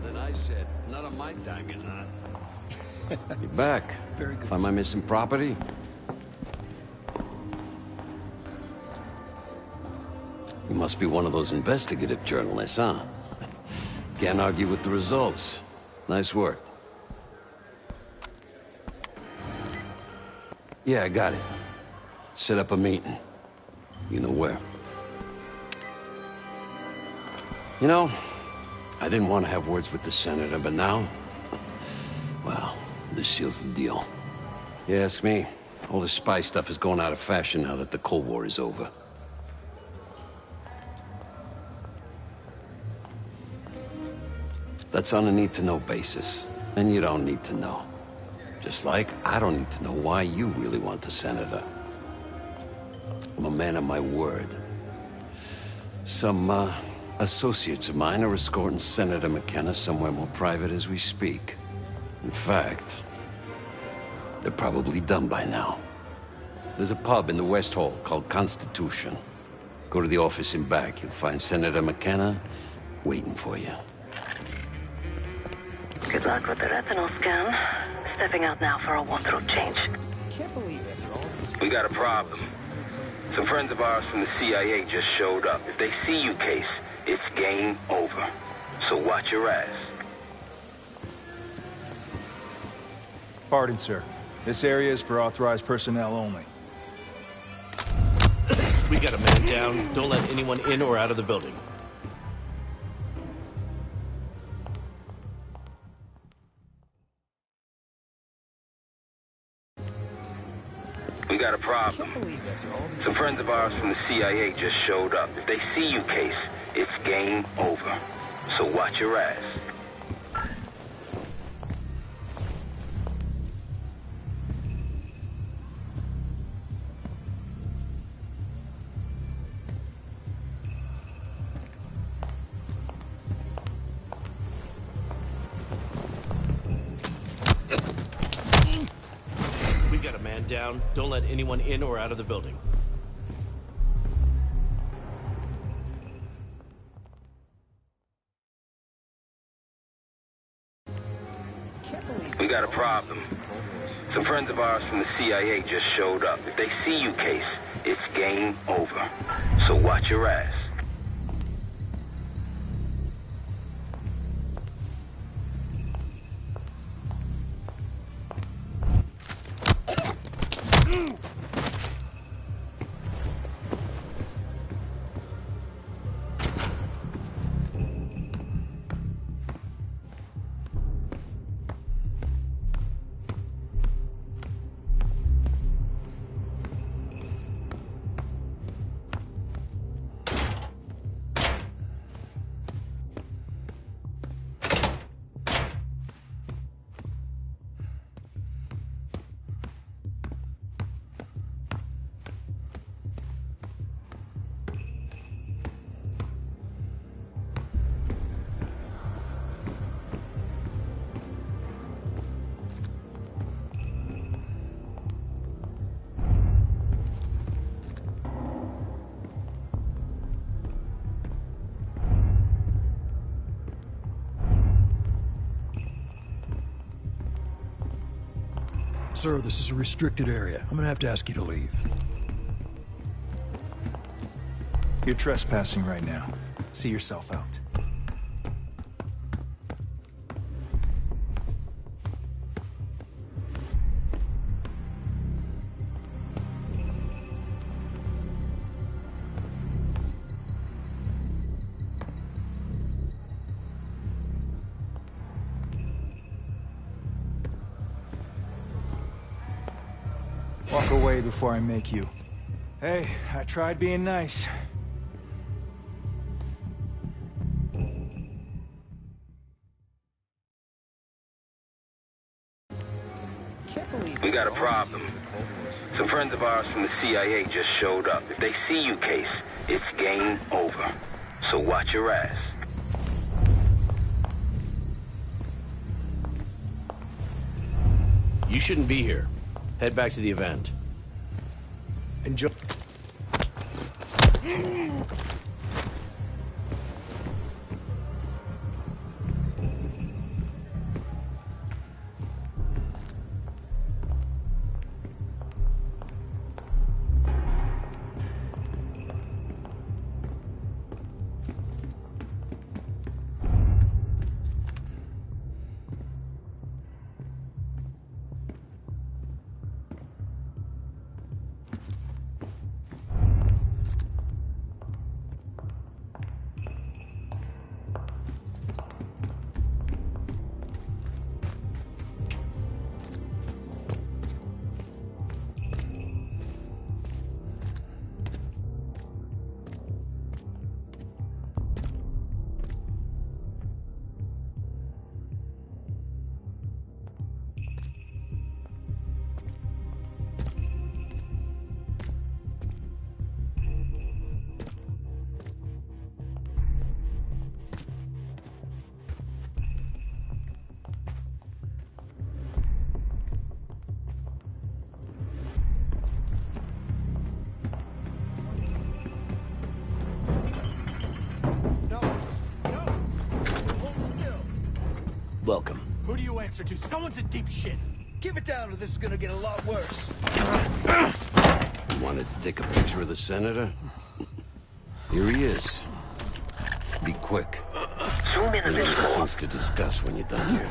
Then I said, not on my time, you're not. You're back. Very good. Find my missing property? You must be one of those investigative journalists, huh? Can't argue with the results. Nice work. Yeah, I got it. Set up a meeting. You know where. You know, I didn't want to have words with the senator, but now... well, this seals the deal. You ask me, all the spy stuff is going out of fashion now that the Cold War is over. That's on a need-to-know basis, and you don't need to know. Just like I don't need to know why you really want the senator. I'm a man of my word. Some, associates of mine are escorting Senator McKenna somewhere more private as we speak. In fact, they're probably done by now. There's a pub in the West Hall called Constitution. Go to the office in back. You'll find Senator McKenna waiting for you. Good luck with the retinal scan. Stepping out now for a wardrobe change. Can't believe it. All this... We got a problem. Some friends of ours from the CIA just showed up. If they see you, Case, it's game over. So watch your ass. Pardon, sir. This area is for authorized personnel only. We got got a man down. Don't let anyone in or out of the building. We got a problem. Some friends of ours from the CIA just showed up. If they see you, Case, it's game over. So watch your ass. We got a man down. Don't let anyone in or out of the building. We got a problem. Some friends of ours from the CIA just showed up. If they see you, Case, it's game over. So watch your ass. Sir, this is a restricted area. I'm gonna have to ask you to leave. You're trespassing right now. See yourself out. Walk away before I make you. Hey, I tried being nice. We got a problem. Some friends of ours from the CIA just showed up. If they see you, Case, it's game over. So watch your ass. You shouldn't be here. Head back to the event. Enjoy. Welcome. Who do you answer to? Someone's in deep shit. Give it down or this is gonna get a lot worse. You wanted to take a picture of the senator? Here he is. Be quick. There's things to discuss when you're done here.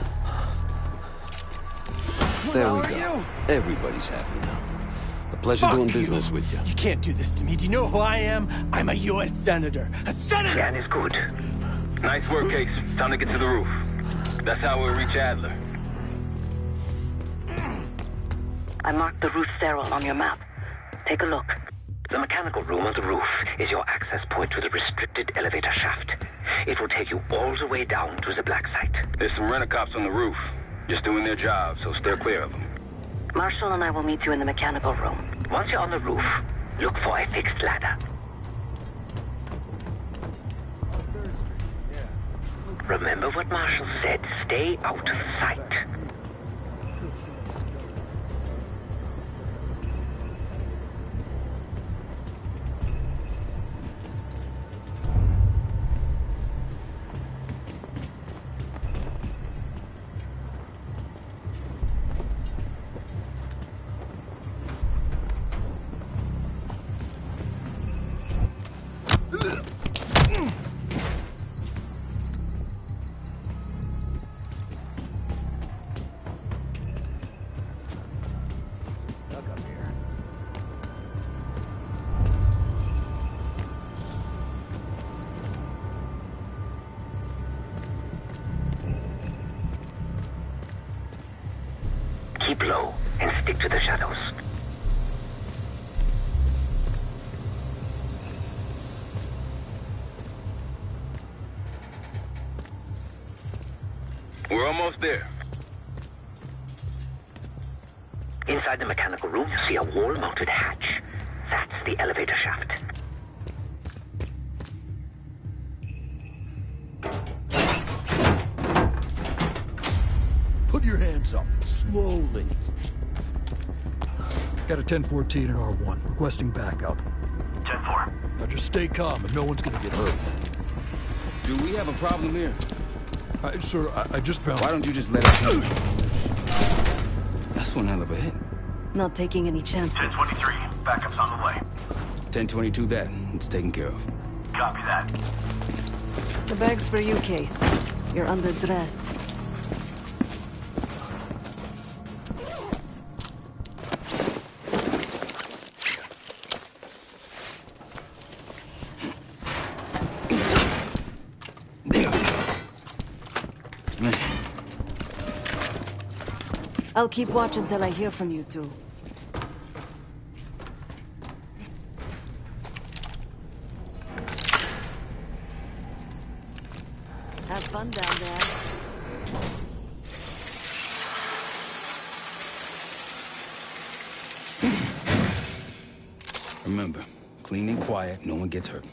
There we go. Everybody's happy now. A pleasure doing business with you. You can't do this to me. Do you know who I am? I'm a U.S. Senator. A senator! Jan is good. Nice work, Case. Time to get to the roof. That's how we'll reach Adler. I marked the roof sterile on your map. Take a look. The mechanical room on the roof is your access point to the restricted elevator shaft. It will take you all the way down to the black site. There's some rent-a-cops on the roof. Just doing their job, so steer clear of them. Marshall and I will meet you in the mechanical room. Once you're on the roof, look for a fixed ladder. Remember what Marshall said. Stay out of sight. Keep low and stick to the shadows. We're almost there. Inside the mechanical room, you see a wall-mounted hatch. That's the elevator shaft. Put your hands up, slowly. Got a 1014 in R1, requesting backup. 10-4. Now just stay calm and no one's gonna get hurt. Do we have a problem here? Sir, I just found... Why don't you just let us know? That's one hell of a hit. Not taking any chances. 10-23. Backup's on the way. 1022 that. It's taken care of. Copy that. The bag's for you, Case. You're underdressed. I'll keep watch until I hear from you two. Have fun down there. Remember, clean and quiet, no one gets hurt.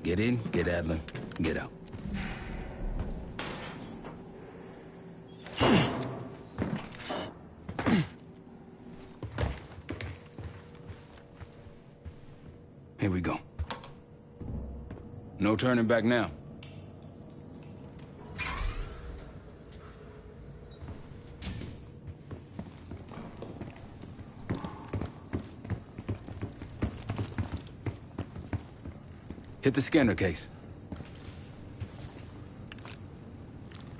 Get in, get Adler, get out. Here we go. No turning back now. Hit the scanner, Case.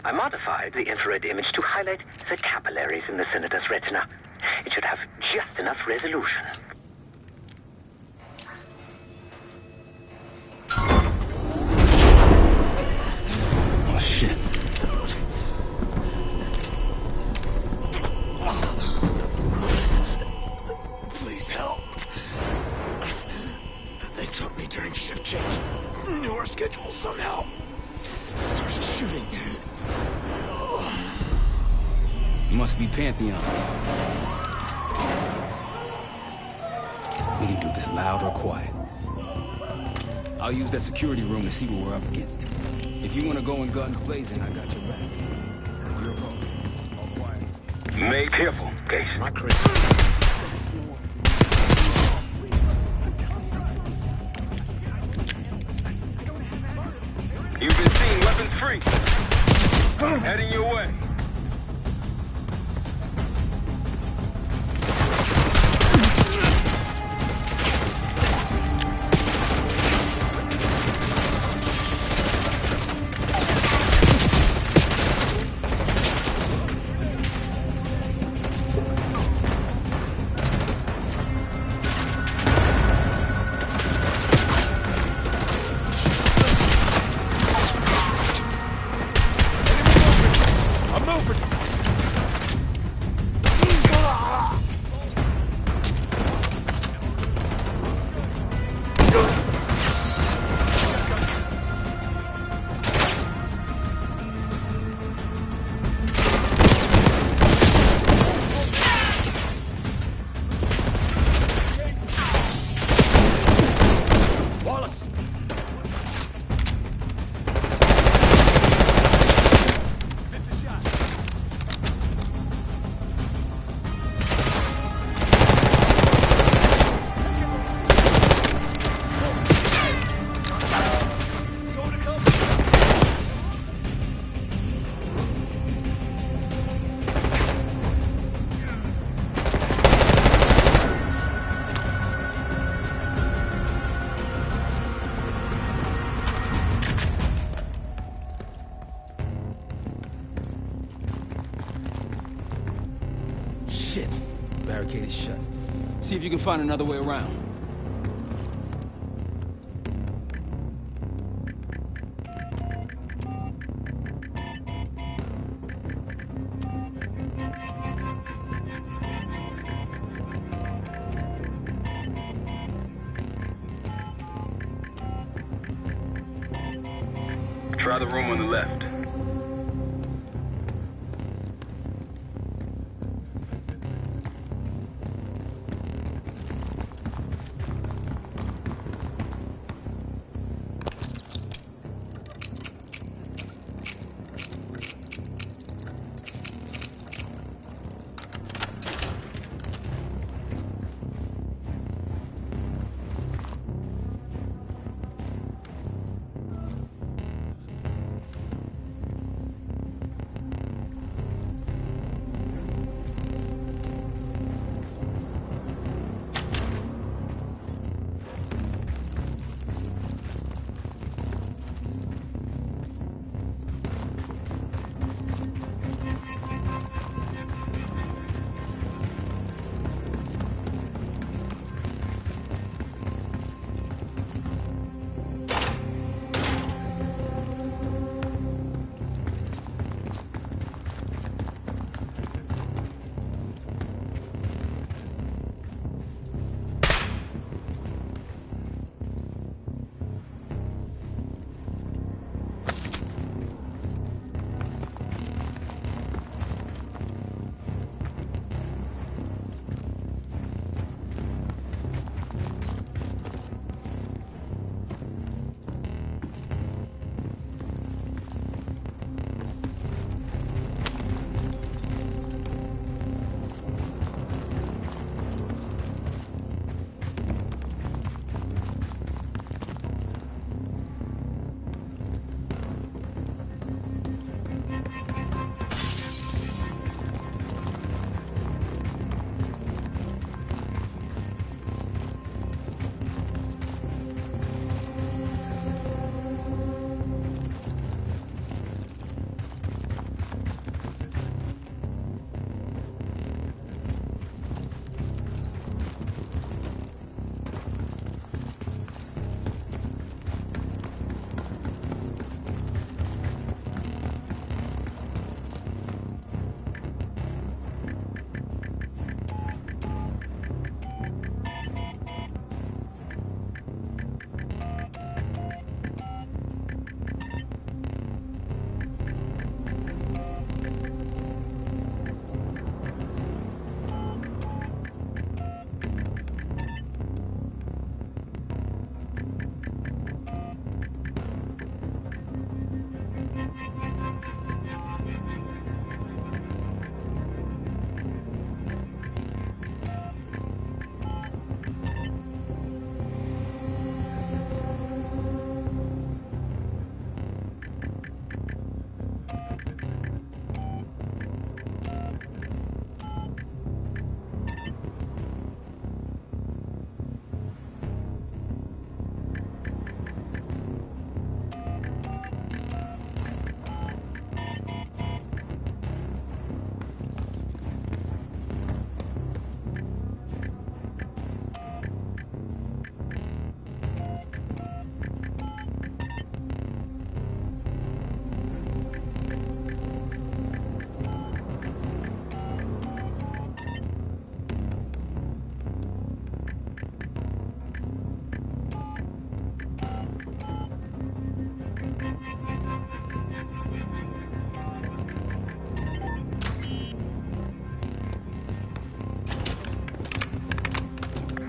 I modified the infrared image to highlight the capillaries in the Senator's retina. It should have just enough resolution. Oh, shit. Please help. They took me during shift change. Knew our schedule somehow. Started shooting. Must be Pantheon. We can do this loud or quiet. I'll use that security room to see what we're up against. If you want to go in guns blazing, I got your back. Your call. All quiet. Be careful, Case. Not crazy. You've been seen, weapons free. Heading your way. Shit. Barricade is shut. See if you can find another way around. Try the room on the left.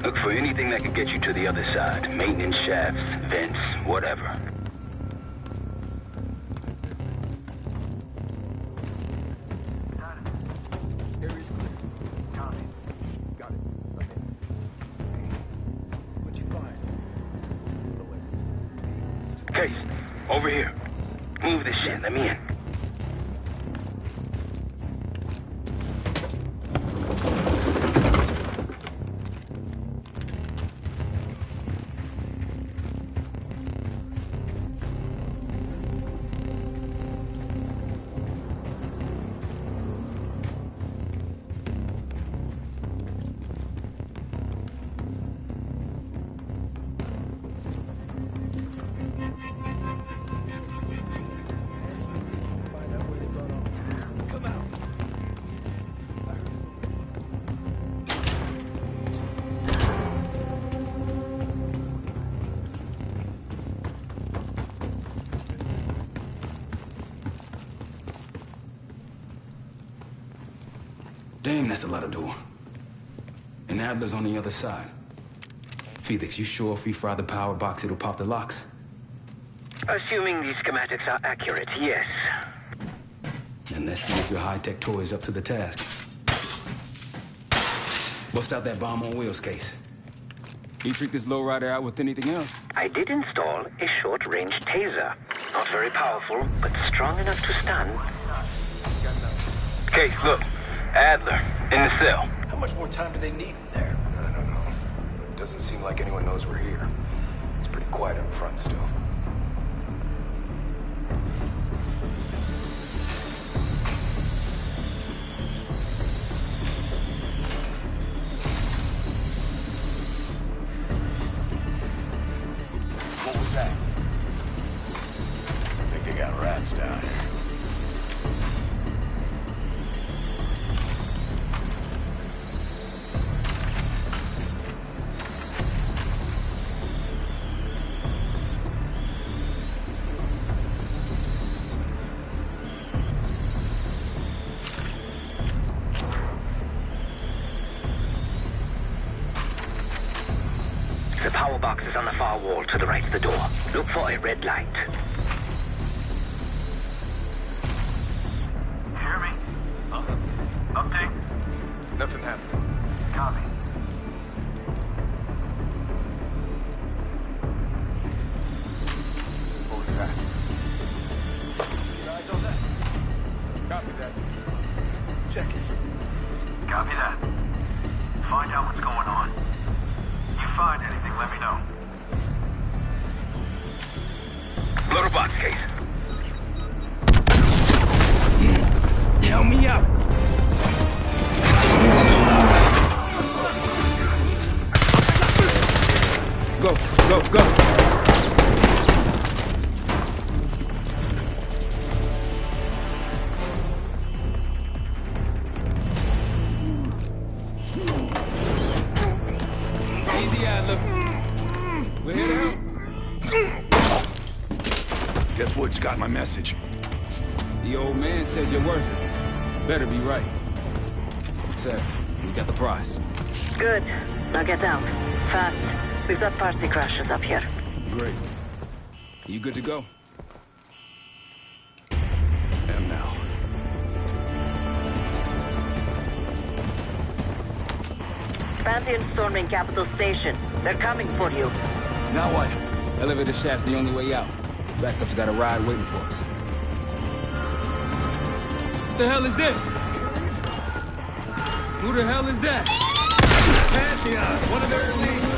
Look for anything that could get you to the other side. Maintenance shafts, vents, whatever. Case, over here. Move this shit, let me in. Damn, that's a lot of door. And Adler's on the other side. Felix, you sure if we fry the power box, it'll pop the locks? Assuming these schematics are accurate, yes. And let's see if your high-tech toy is up to the task. Bust out that bomb on wheels case. You trick this lowrider out with anything else? I did install a short-range taser. Not very powerful, but strong enough to stun. Case, look. Adler, in the cell. How much more time do they need in there? I don't know. It doesn't seem like anyone knows we're here. It's pretty quiet up front still. What was that? I think they got rats down here. The power box is on the far wall to the right of the door. Look for a red light. Hear me? Update? Nothing happened. Copy. What was that? Your eyes on that? Copy that. Check it. Copy that. Find out what's going on. If you find anything, let me know. Loader box, Case. Help me out! Go, go, go! Easy, Adler. We're here to help. Guess Wood's got my message. The old man says you're worth it. Better be right. Seth, we got the prize. Good. Now get down. Fast. We've got party crashes up here. Great. You good to go? Am now. Pantheon storming Capital Station. They're coming for you. Now what? Elevator shaft's the only way out. Backup's got a ride waiting for us. What the hell is this? Who the hell is that? Pantheon, one of their elites.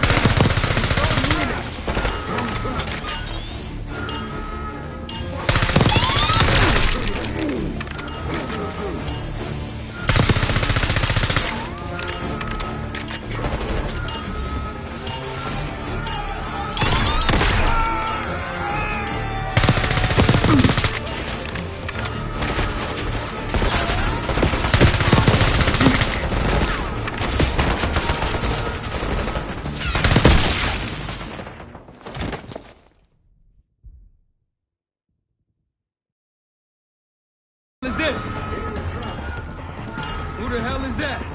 What is this? Who the hell is that?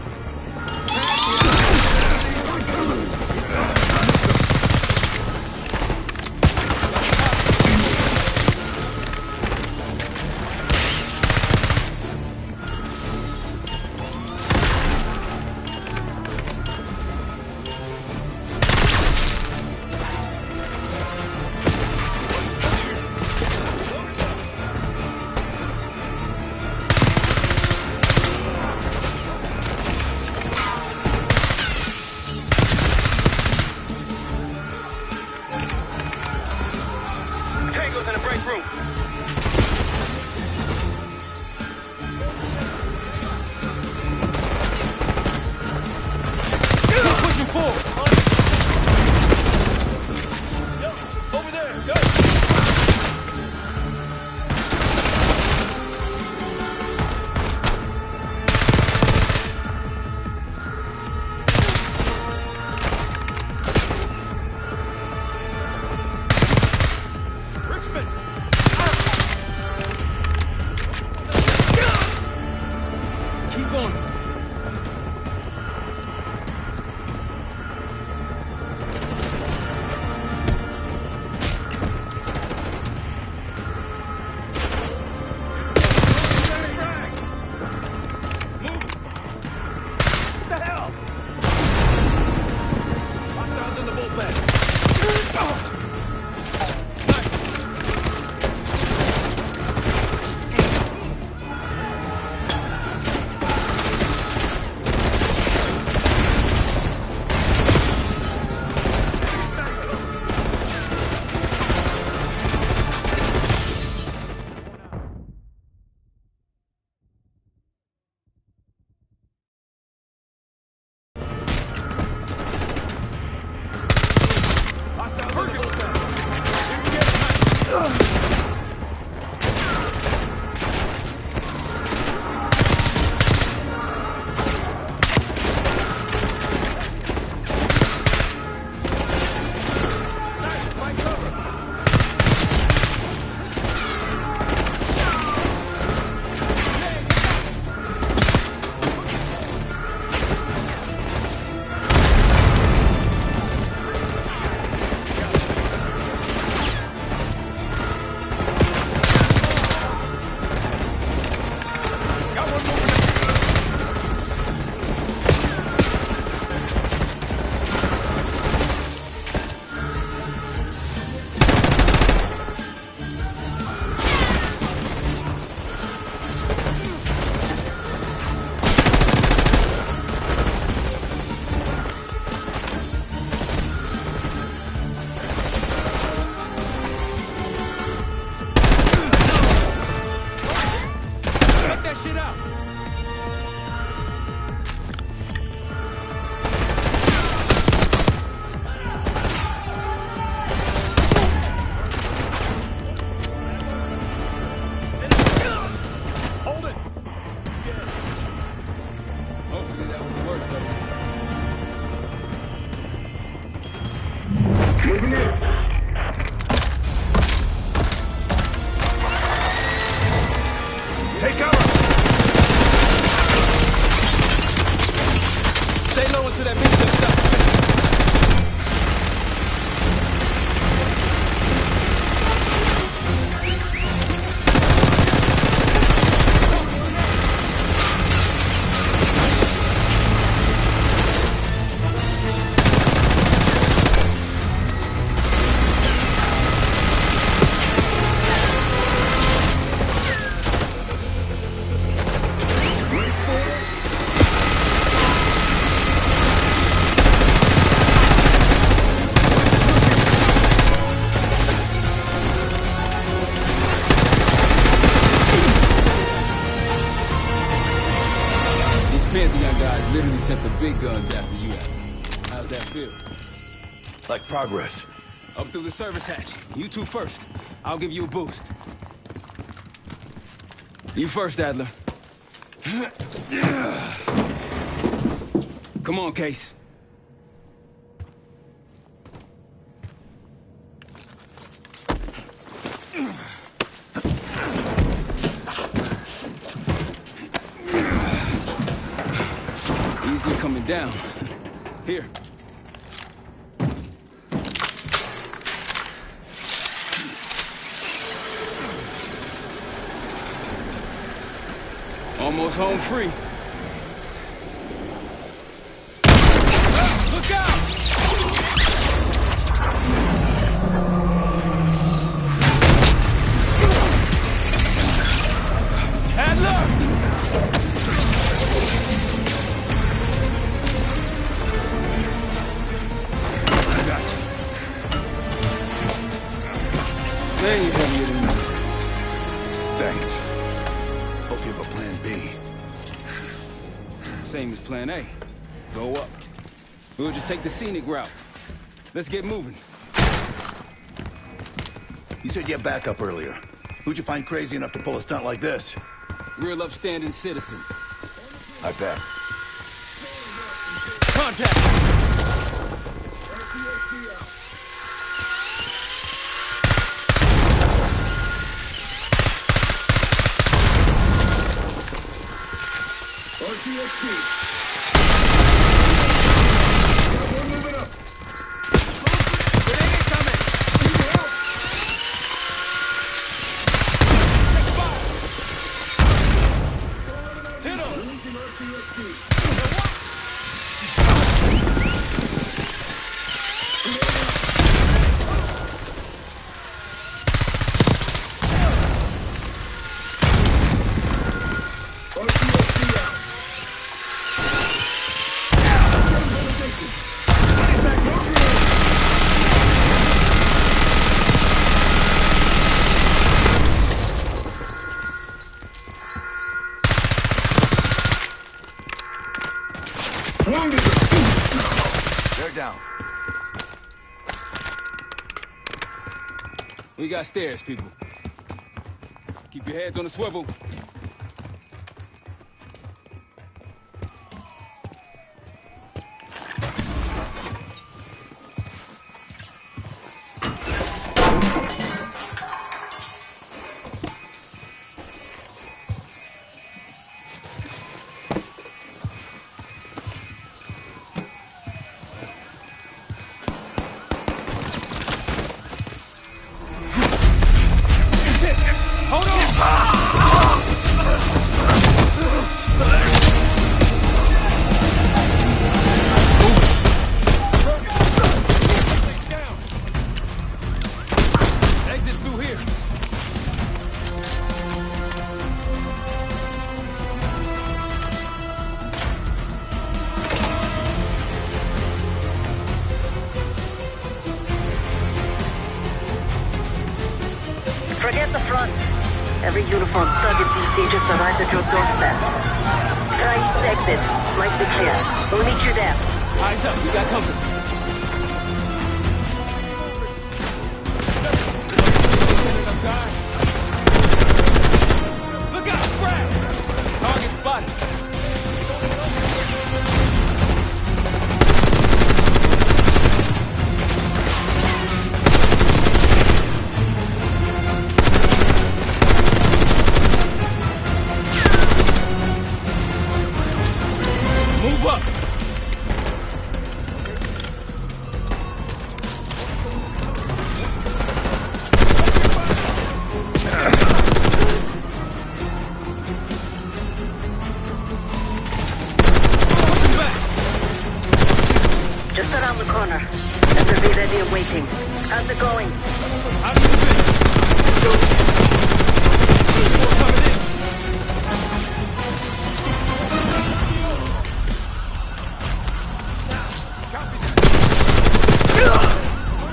now. Hold it! Hopefully that was the worst of it. Take cover! Stay low until that beat gets up. Pantheon guys literally sent the big guns after you. How's that feel? Like progress. Up through the service hatch. You two first. I'll give you a boost. You first, Adler. Come on, Case. Easy coming down. Here. Almost home free. Look out! Adler! Man, you're heavier than me. Thanks. Hope you have a plan B. Same as plan A. Go up. We'll just take the scenic route. Let's get moving. You said you had backup earlier. Who'd you find crazy enough to pull a stunt like this? Real upstanding citizens. I bet. Contact! They're down. We got stairs, people. Keep your heads on the swivel. Hold on! Every uniformed thug at these agents arrives at your doorstep. Try east exit. Might be clear. We'll meet you there. Eyes up, we got company. Look out, Frag! Target spotted. Move up! Just around the corner. And we'll be ready and waiting. How's it going? How do you do?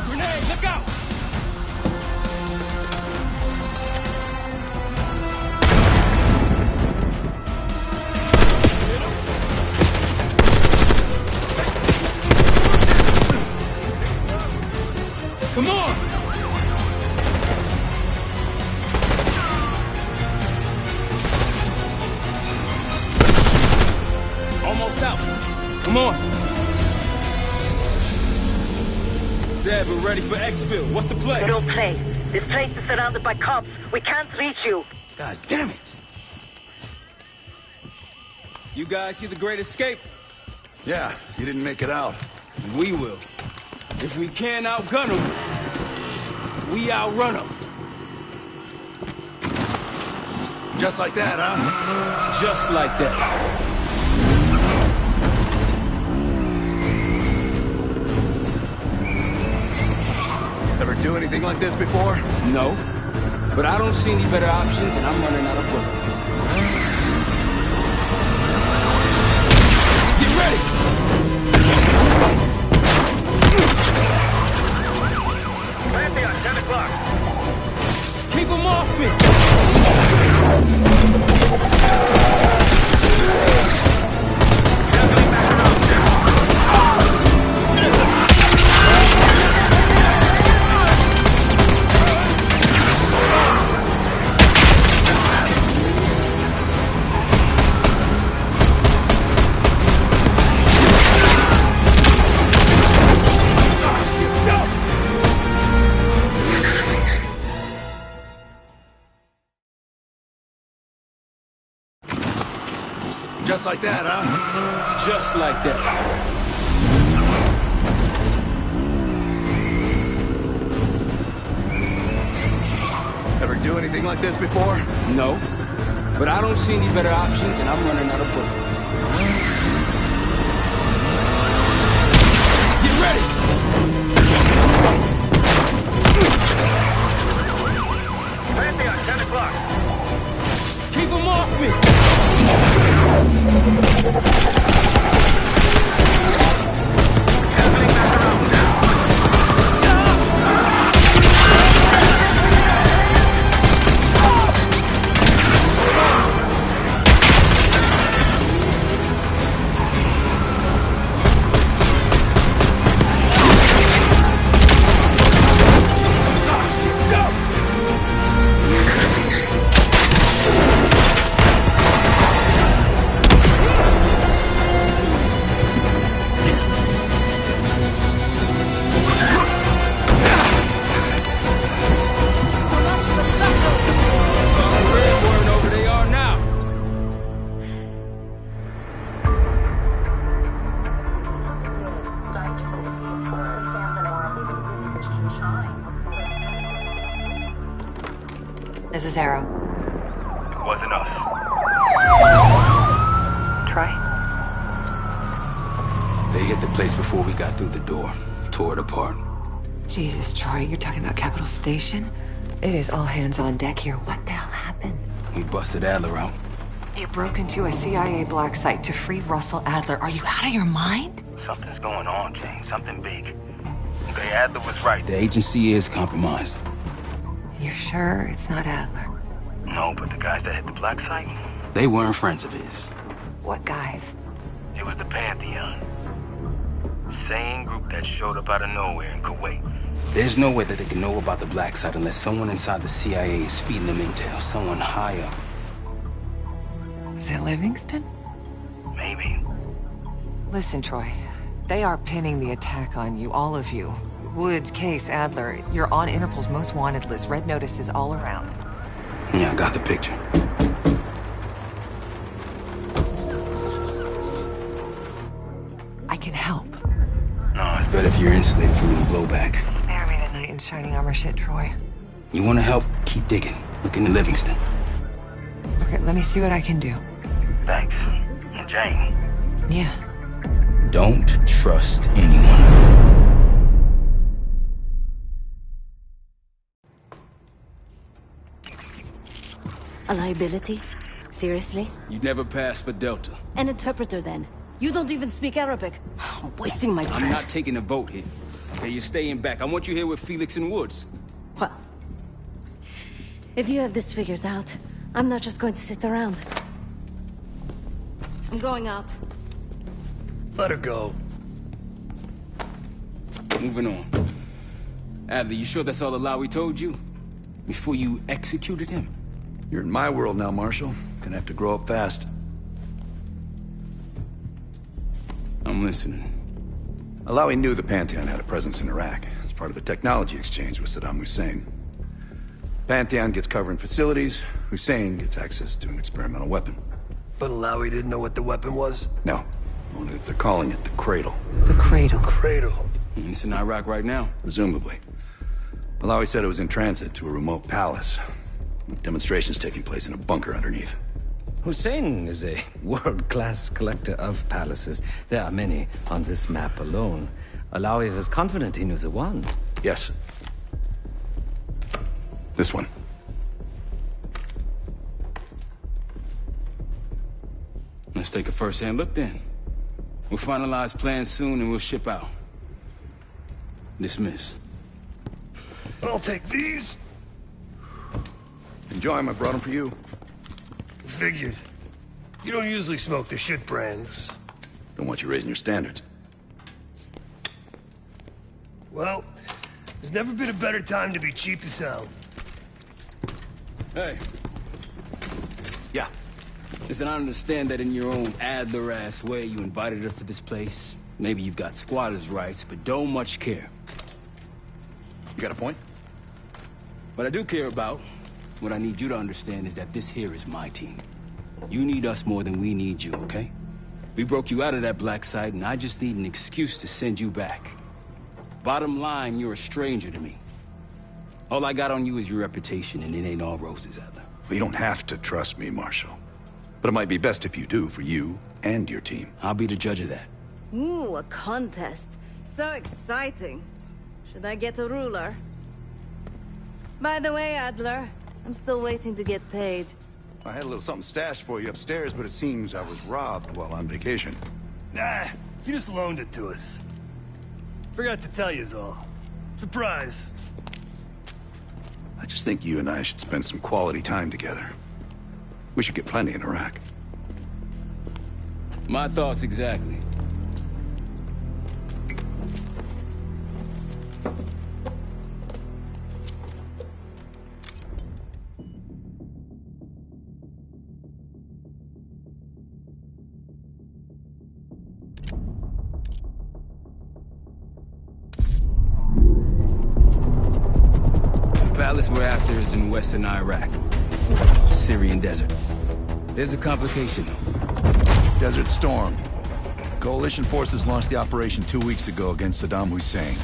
Grenade, look out! Come on! Almost out. Come on. Zed, we're ready for exfil. What's the play? No play. This place is surrounded by cops. We can't reach you. God damn it! You guys see the Great Escape? Yeah, you didn't make it out. We will. If we can't outgun them, we outrun them. Just like that, huh? Just like that. Ever do anything like this before? No. But I don't see any better options, and I'm running out of bullets. Get ready! Pantheon, 10 o'clock. Keep them off me! Just like that, huh? Just like that. Ever do anything like this before? No. But I don't see any better options, and I'm running out of bullets. Get ready! Pantheon, 10 o'clock. Keep them off me! This is Arrow. It wasn't us. Troy? They hit the place before we got through the door. Tore it apart. Jesus, Troy, you're talking about Capital Station? It is all hands on deck here. What the hell happened? We busted Adler out. You broke into a CIA black site to free Russell Adler. Are you out of your mind? Something's going on, Jane. Something big. Okay, Adler was right. The agency is compromised. You're sure it's not Adler? No, but the guys that hit the black site? They weren't friends of his. What guys? It was the Pantheon. Same group that showed up out of nowhere in Kuwait. There's no way that they can know about the black site unless someone inside the CIA is feeding them intel. Someone high up. Is it Livingston? Maybe. Listen, Troy. They are pinning the attack on you, all of you. Woods, Case, Adler. You're on Interpol's most wanted list. Red notices all around. Yeah, I got the picture. I can help. No, it's better if you're insulated from any blowback. Spare me tonight in shining armor shit, Troy. You want to help? Keep digging. Look into Livingston. Okay, let me see what I can do. Thanks. And Jane. Yeah. Don't trust anyone. A liability? Seriously? You'd never pass for Delta. An interpreter, then. You don't even speak Arabic. I'm wasting my breath. I'm not taking a vote here. Okay, you're staying back. I want you here with Felix and Woods. Well, if you have this figured out, I'm not just going to sit around. I'm going out. Let her go. Moving on. Adler, you sure that's all Alawi told you? Before you executed him? You're in my world now, Marshal. Gonna have to grow up fast. I'm listening. Alawi knew the Pantheon had a presence in Iraq. It's part of a technology exchange with Saddam Hussein. Pantheon gets cover in facilities. Hussein gets access to an experimental weapon. But Alawi didn't know what the weapon was? No. Only that they're calling it the Cradle. The Cradle. Cradle. It's in Iraq right now? Presumably. Alawi said it was in transit to a remote palace. Demonstrations taking place in a bunker underneath. Hussein is a world-class collector of palaces. There are many on this map alone. Alawi was confident he knew the one. Yes. This one. Let's take a first-hand look then. We'll finalize plans soon and we'll ship out. Dismiss. I'll take these. Enjoy them. I brought them for you. Figured. You don't usually smoke the shit brands. Don't want you raising your standards. Well, there's never been a better time to be cheap as hell. Hey. Yeah. Listen, I understand that in your own Adler-ass way you invited us to this place. Maybe you've got squatters' rights, but don't much care. You got a point? What I do care about, what I need you to understand is that this here is my team. You need us more than we need you, okay? We broke you out of that black site, and I just need an excuse to send you back. Bottom line, you're a stranger to me. All I got on you is your reputation, and it ain't all roses, Adler. Well, you don't have to trust me, Marshal. But it might be best if you do, for you and your team. I'll be the judge of that. Ooh, a contest. So exciting. Should I get a ruler? By the way, Adler, I'm still waiting to get paid. I had a little something stashed for you upstairs, but it seems I was robbed while on vacation. Nah, he just loaned it to us. Forgot to tell yous all. Surprise. I just think you and I should spend some quality time together. We should get plenty in Iraq. My thoughts exactly. The palace we're after is in western Iraq. Syrian desert. There's a complication, though. Desert Storm. Coalition forces launched the operation 2 weeks ago against Saddam Hussein.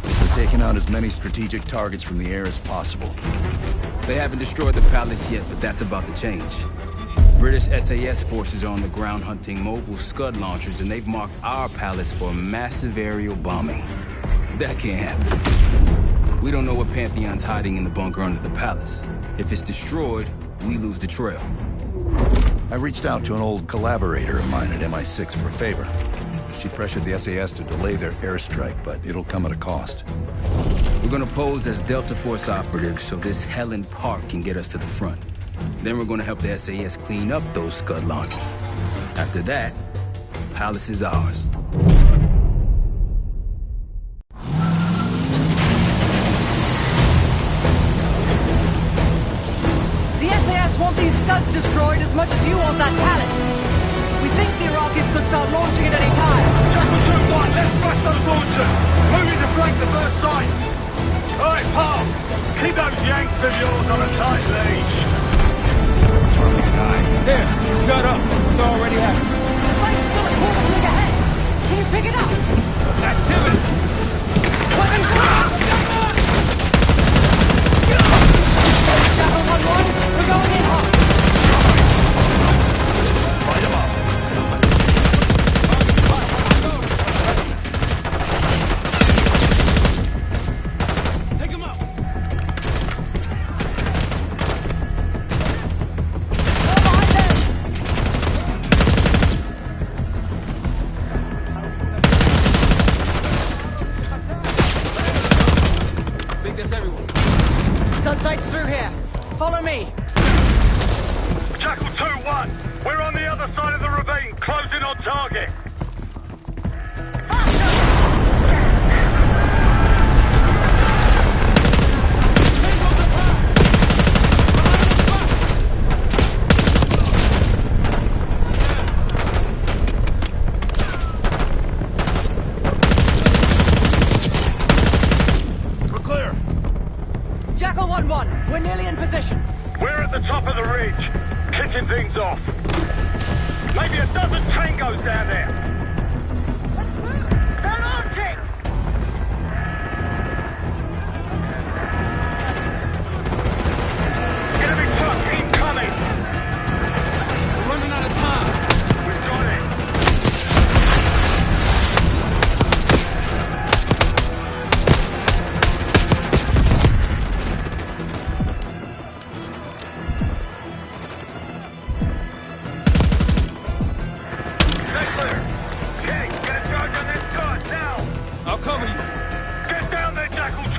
They're taking out as many strategic targets from the air as possible. They haven't destroyed the palace yet, but that's about to change. British SAS forces are on the ground hunting mobile Scud launchers, and they've marked our palace for a massive aerial bombing. That can't happen. We don't know what Pantheon's hiding in the bunker under the palace. If it's destroyed, we lose the trail. I reached out to an old collaborator of mine at MI6 for a favor. She pressured the SAS to delay their airstrike, but it'll come at a cost. We're gonna pose as Delta Force operatives so this Helen Park can get us to the front. Then we're gonna help the SAS clean up those Scud launchers. After that, Palace is ours. The SAS want these Scuds destroyed as much as you want that palace. We think the Iraqis could start launching at any time. Jackal 2-1, let's smash those launchers! Moving to flank the first site! Alright, pal! Keep those Yanks of yours on a tight leash! There, Scud up. It's already happening. The site's still a quarter click ahead. Can you pick it up? Activity! Weapons up! Jackal 1-1, we're going in hot. Light them up. Take him out! I think that's everyone. Scud sights through here. Follow me. Jackal 2-1, we're on the other side of the ravine, closing on target. We're clear. Jackal 1-1, we're nearly in position. We're at the top of the ridge, kicking things off. Maybe a dozen tangos down there. They're launching! Enemy truck incoming! We're running out of time. We've got it. Stay clear. Okay, get a charge on this gun now. I'll cover you. Get down there, Jackal 2!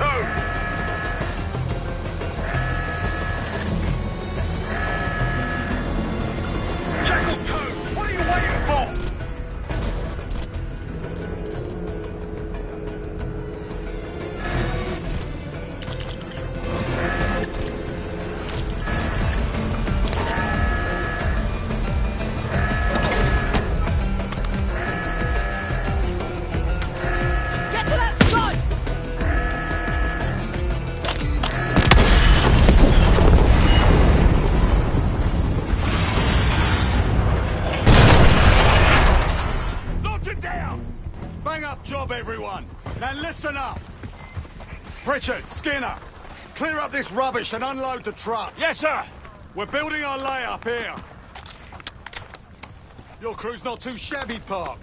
Jackal 2, what are you waiting for? Get to that Scud! Launch it down! Bang up job, everyone. Now listen up. Pritchard, Skinner, clear up this rubbish and unload the truck. Yes, sir. We're building our layup here. Your crew's not too shabby, Park.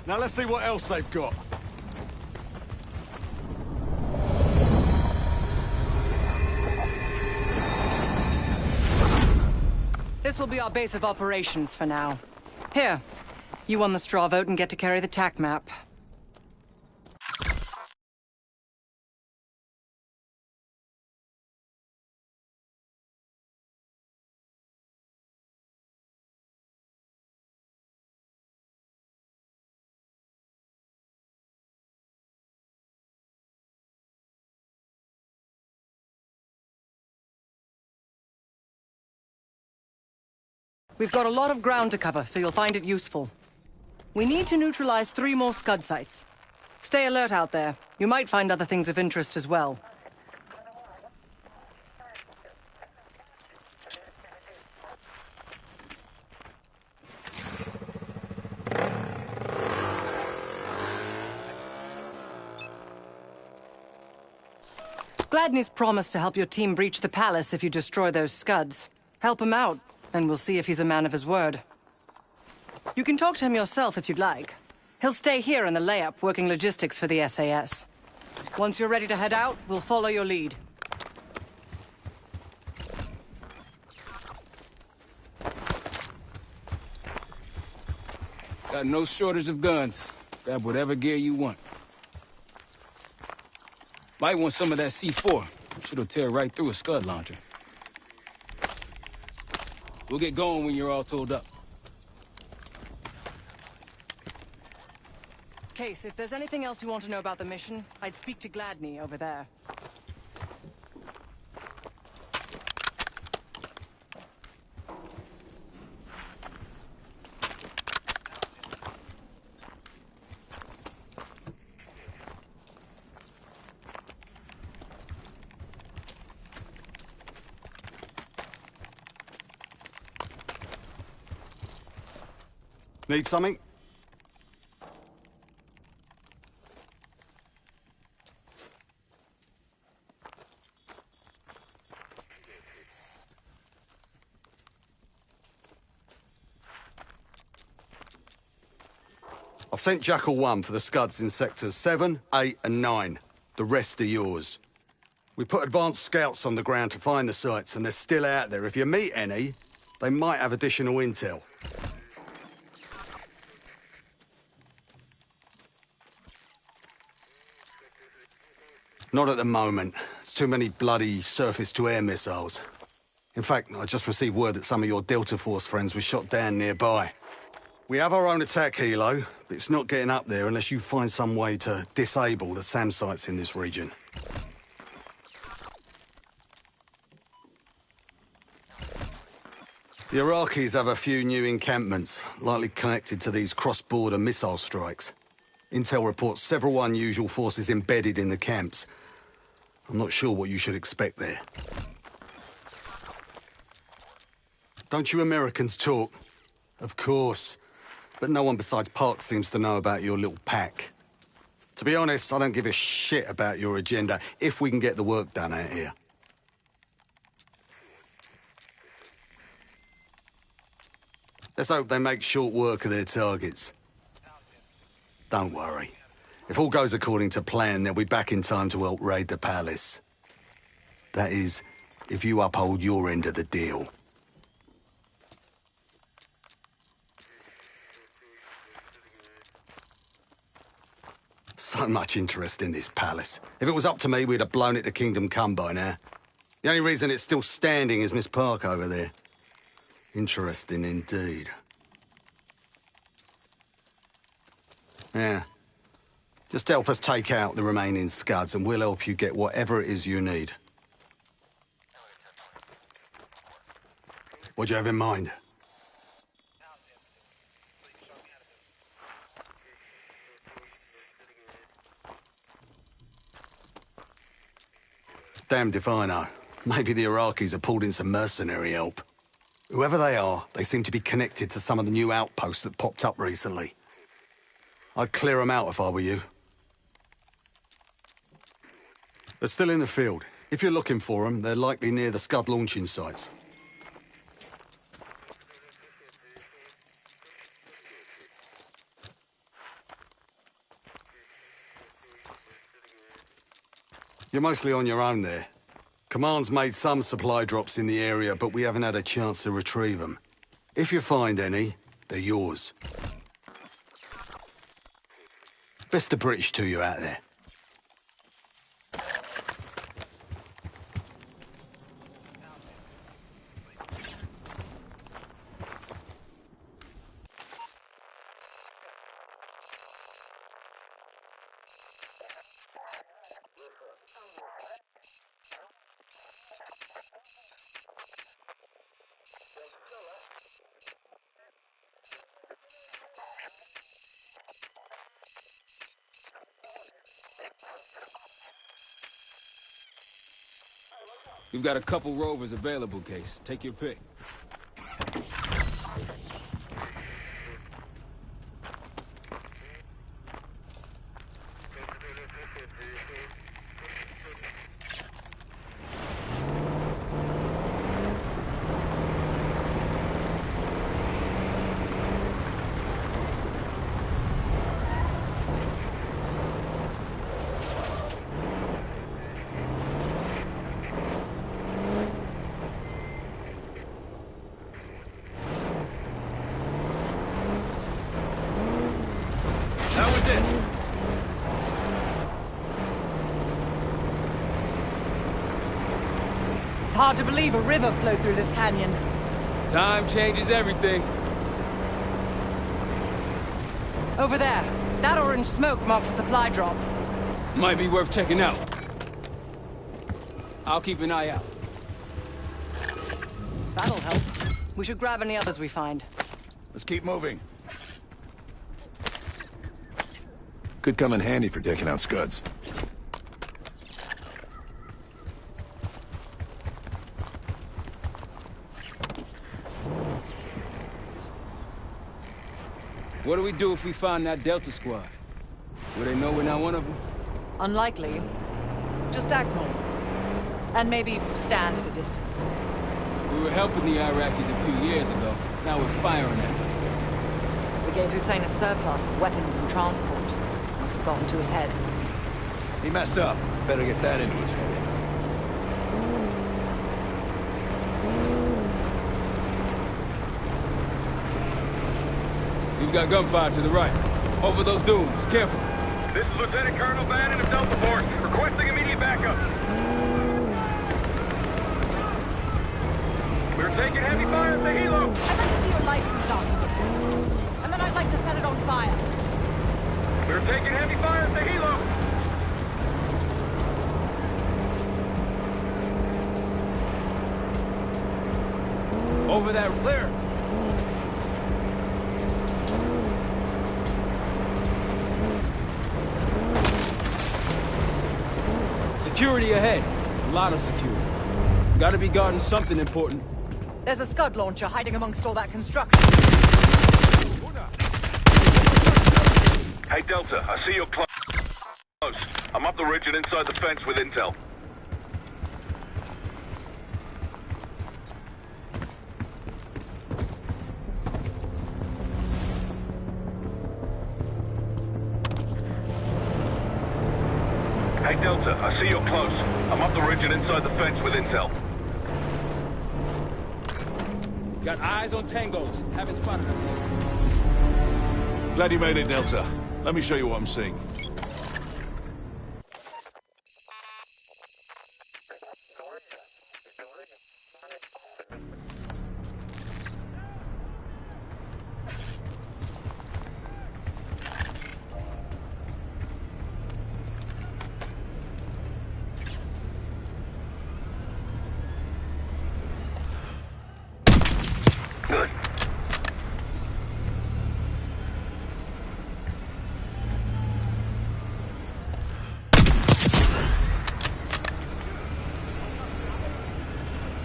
Now let's see what else they've got. This will be our base of operations for now. Here, you won the straw vote and get to carry the TAC map. We've got a lot of ground to cover, so you'll find it useful. We need to neutralize 3 more Scud sites. Stay alert out there. You might find other things of interest as well. Gladney's promised to help your team breach the palace if you destroy those Scuds. Help him out, and we'll see if he's a man of his word. You can talk to him yourself if you'd like. He'll stay here in the layup, working logistics for the SAS. Once you're ready to head out, we'll follow your lead. Got no shortage of guns. Grab whatever gear you want. Might want some of that C4. Shit'll tear right through a Scud launcher. We'll get going when you're all tooled up. Case, if there's anything else you want to know about the mission, I'd speak to Gladney over there. Need something? I've sent Jackal 1 for the Scuds in sectors 7, 8 and 9. The rest are yours. We put advanced scouts on the ground to find the sites, and they're still out there. If you meet any, they might have additional intel. Not at the moment. It's too many bloody surface-to-air missiles. In fact, I just received word that some of your Delta Force friends were shot down nearby. We have our own attack helo, but it's not getting up there unless you find some way to disable the SAM sites in this region. The Iraqis have a few new encampments, likely connected to these cross-border missile strikes. Intel reports several unusual forces embedded in the camps. I'm not sure what you should expect there. Don't you Americans talk? Of course. But no one besides Park seems to know about your little pack. To be honest, I don't give a shit about your agenda if we can get the work done out here. Let's hope they make short work of their targets. Don't worry. If all goes according to plan, they'll be back in time to help raid the palace. That is, if you uphold your end of the deal. So much interest in this palace. If it was up to me, we'd have blown it to Kingdom Come by now. The only reason it's still standing is Miss Park over there. Interesting indeed. Yeah. Just help us take out the remaining Scuds and we'll help you get whatever it is you need. What do you have in mind? Damned if I know. Maybe the Iraqis have pulled in some mercenary help. Whoever they are, they seem to be connected to some of the new outposts that popped up recently. I'd clear them out if I were you. They're still in the field. If you're looking for them, they're likely near the Scud launching sites. You're mostly on your own there. Command's made some supply drops in the area, but we haven't had a chance to retrieve them. If you find any, they're yours. Best of British to you out there. We've got a couple rovers available, Case. Take your pick. It's hard to believe a river flowed through this canyon. Time changes everything. Over there. That orange smoke marks a supply drop. Might be worth checking out. I'll keep an eye out. That'll help. We should grab any others we find. Let's keep moving. Could come in handy for taking out scuds. What do we do if we find that Delta squad? Will they know we're not one of them? Unlikely. Just act normal. And maybe stand at a distance. We were helping the Iraqis a few years ago. Now we're firing at them. We gave Hussein a surplus of weapons and transport. Must have gotten to his head. He messed up. Better get that into his head. We've got gunfire to the right. Over those dunes. Careful. This is Lieutenant Colonel Bannon of Delta Force, requesting immediate backup. We're taking heavy fire at the helo. I'd like to see your license afterwards. And then I'd like to set it on fire. We're taking heavy fire at the helo. Over that clear. Security ahead. A lot of security. Gotta be guarding something important. There's a Scud launcher hiding amongst all that construction. Hey, Delta, I see you're close. I'm up the ridge and inside the fence with intel. Hey, Delta, I see you're close. I'm up the ridge and inside the fence with intel. Got eyes on tangos. Haven't spotted us. Glad you made it, Delta. Let me show you what I'm seeing. Good.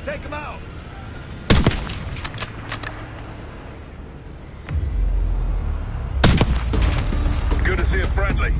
Take him out! Good to see a friendly.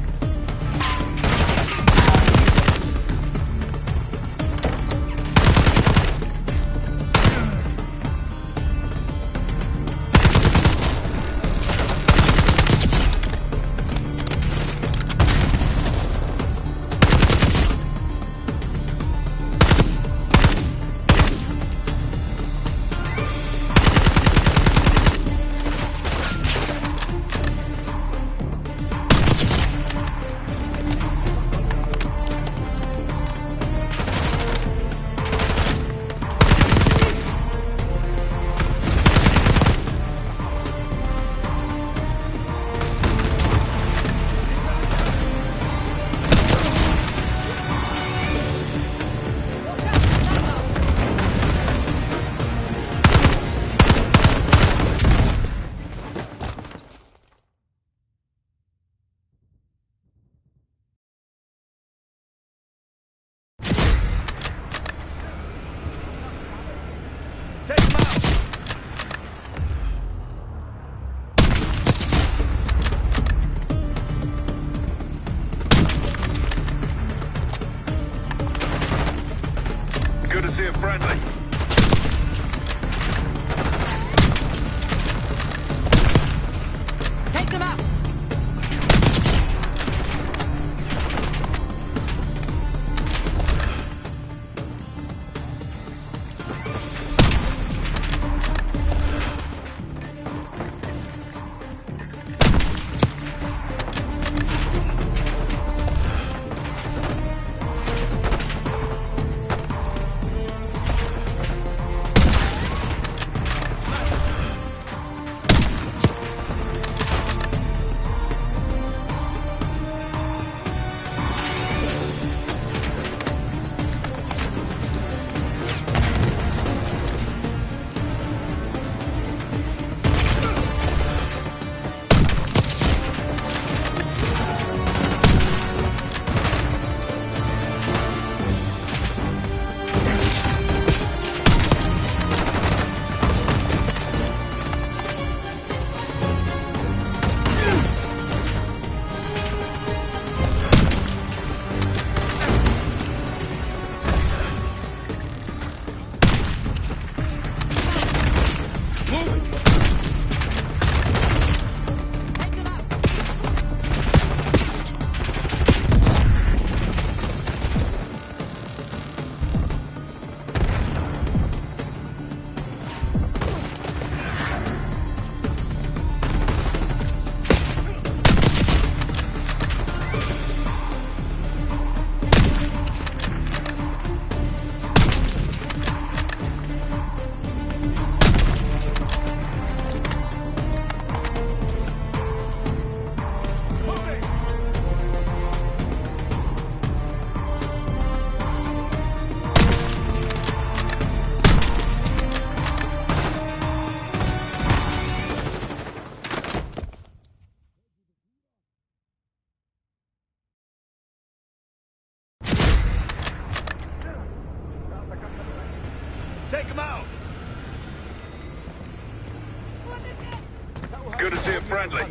Good to see a friendly.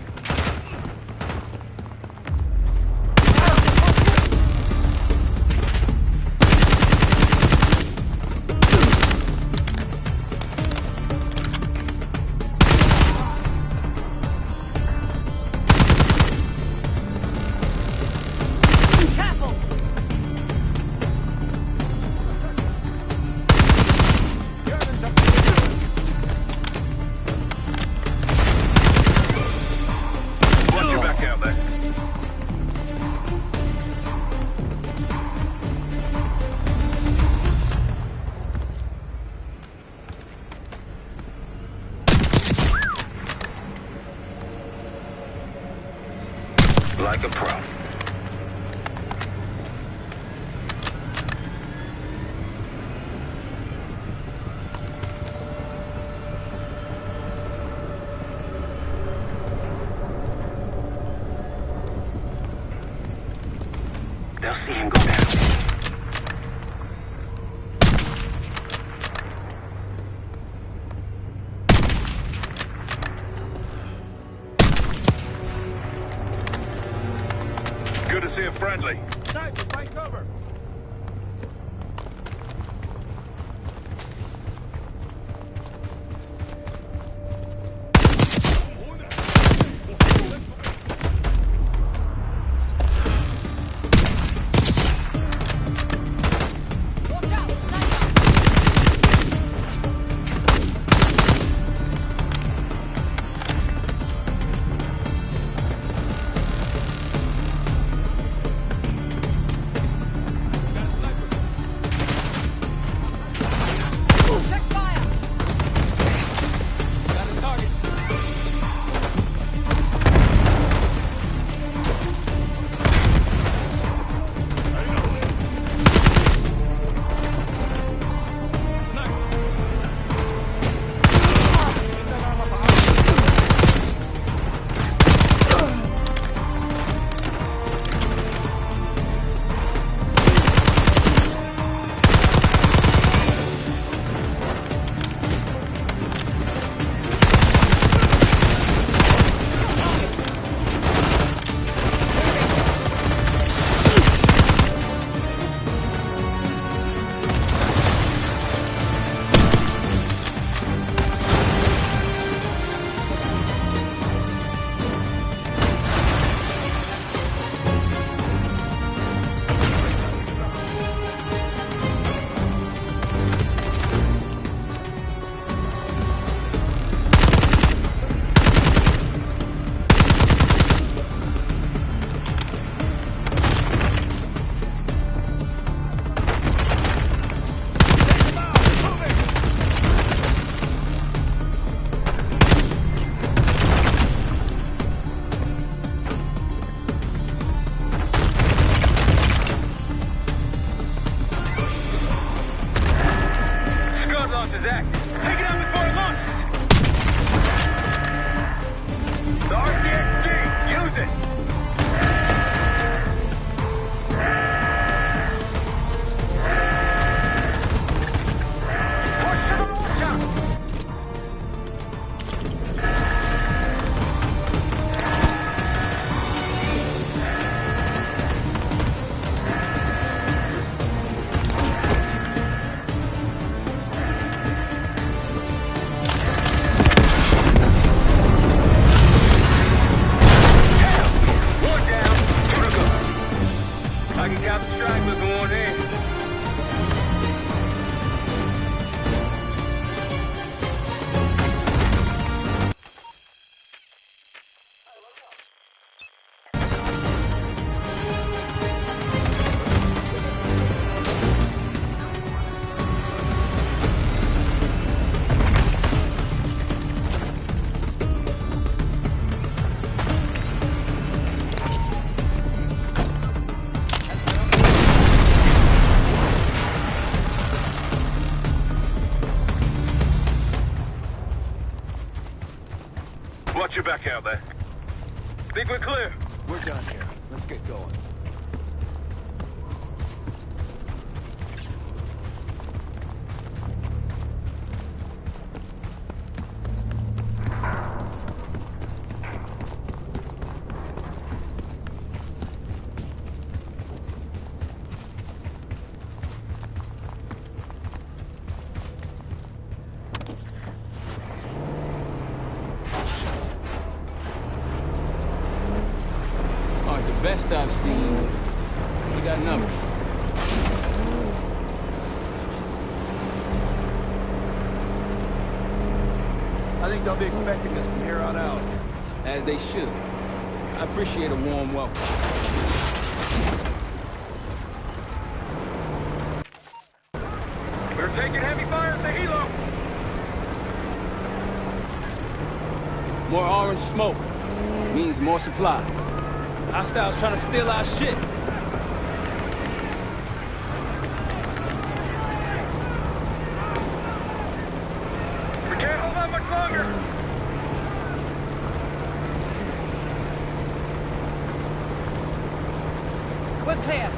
Like a pro. They'll see him go down. Good to see a friendly. Sniper, find cover. Watch your back out there. Think we're clear? We're done here. Let's get going. best I've seen, but we got numbers. I think they'll be expecting us from here on out. As they should. I appreciate a warm welcome. We're taking heavy fire at the helo. More orange smoke means more supplies. Hostiles trying to steal our shit. We can't hold on much longer. We're clear.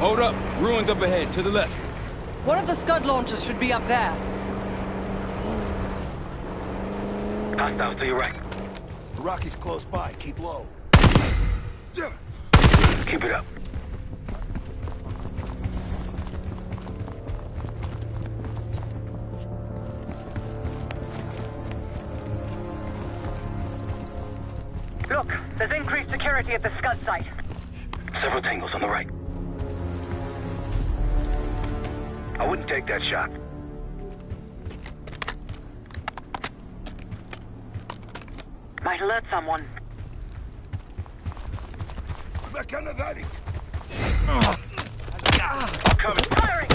Hold up. Ruins up ahead, to the left. One of the Scud launchers should be up there. Hostiles to your right. The Rocky's close by. Keep low. Keep it up. Look, there's increased security at the Scud site. Several tangles on the right. I wouldn't take that shot. Might alert someone. I'm coming. Firing!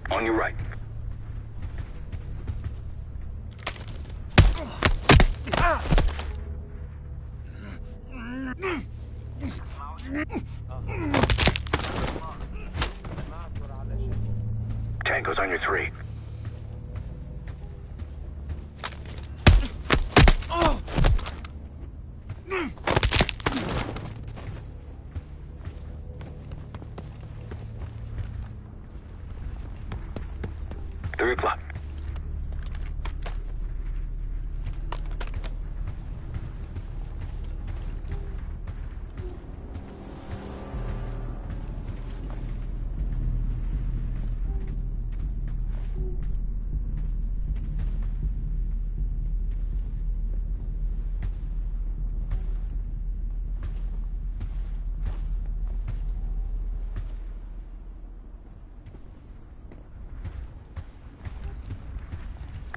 On your right. Tango's on your three. Three o'clock.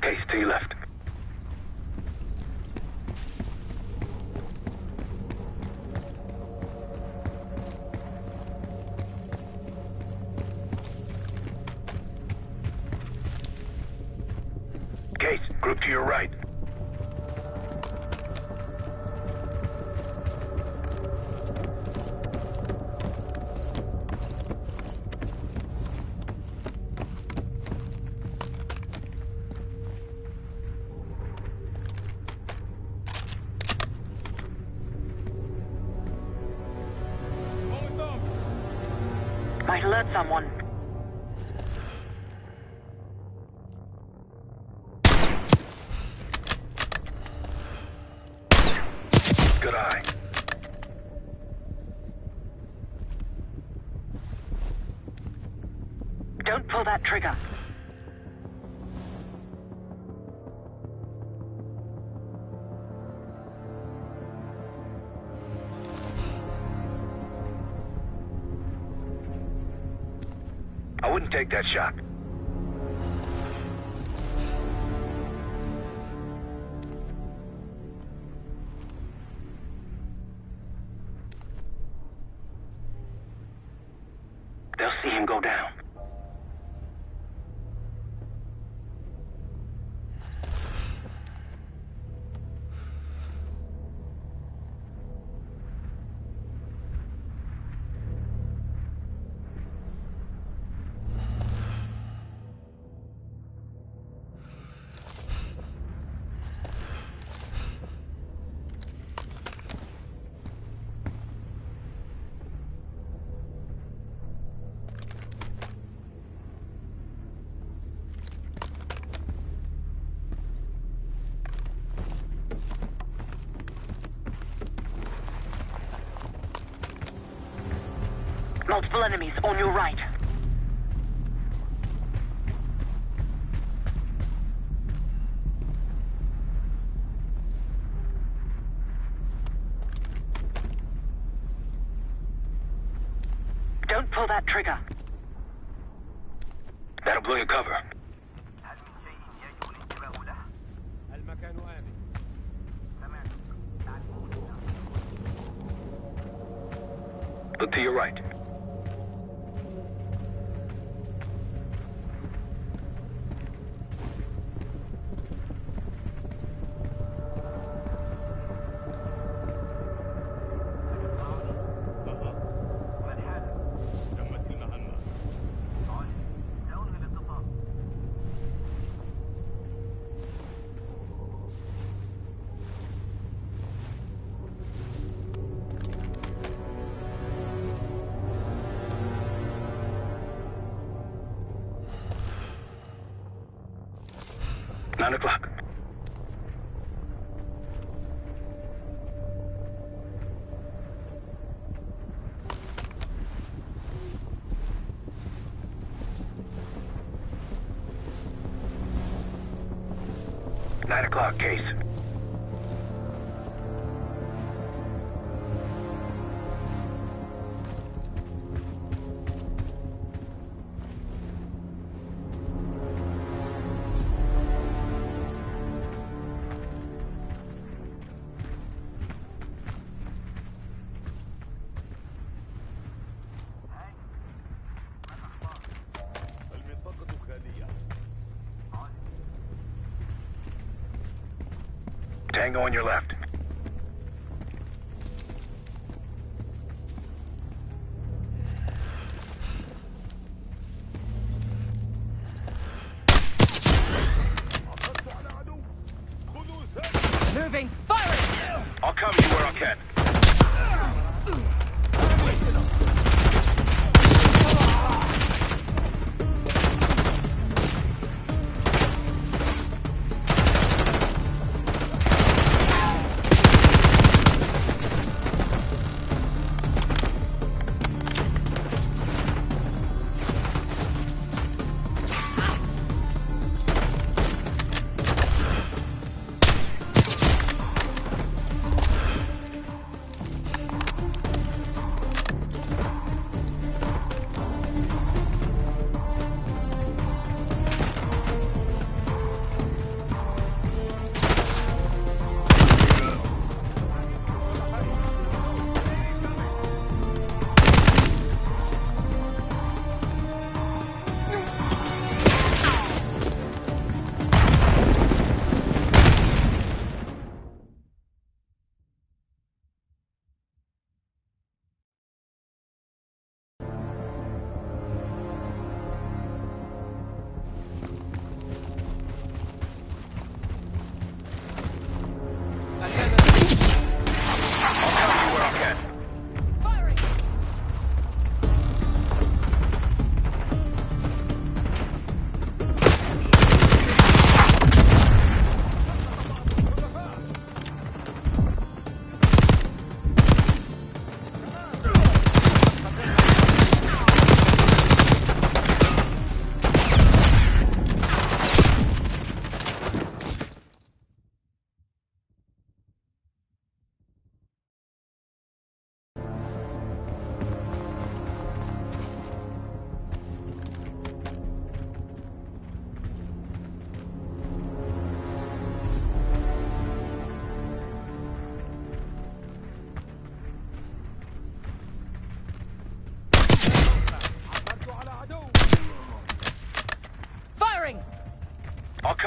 Case to your left. Case, group to your right. might alert someone. Good eye. Don't pull that trigger. I wouldn't take that shot. They'll see him go down. Multiple enemies on your right. Don't pull that trigger. That'll blow your cover. Look to your right. Nine o'clock. Nine o'clock, Case. Tango on your left. Moving! Fire! I'll cover you where I can.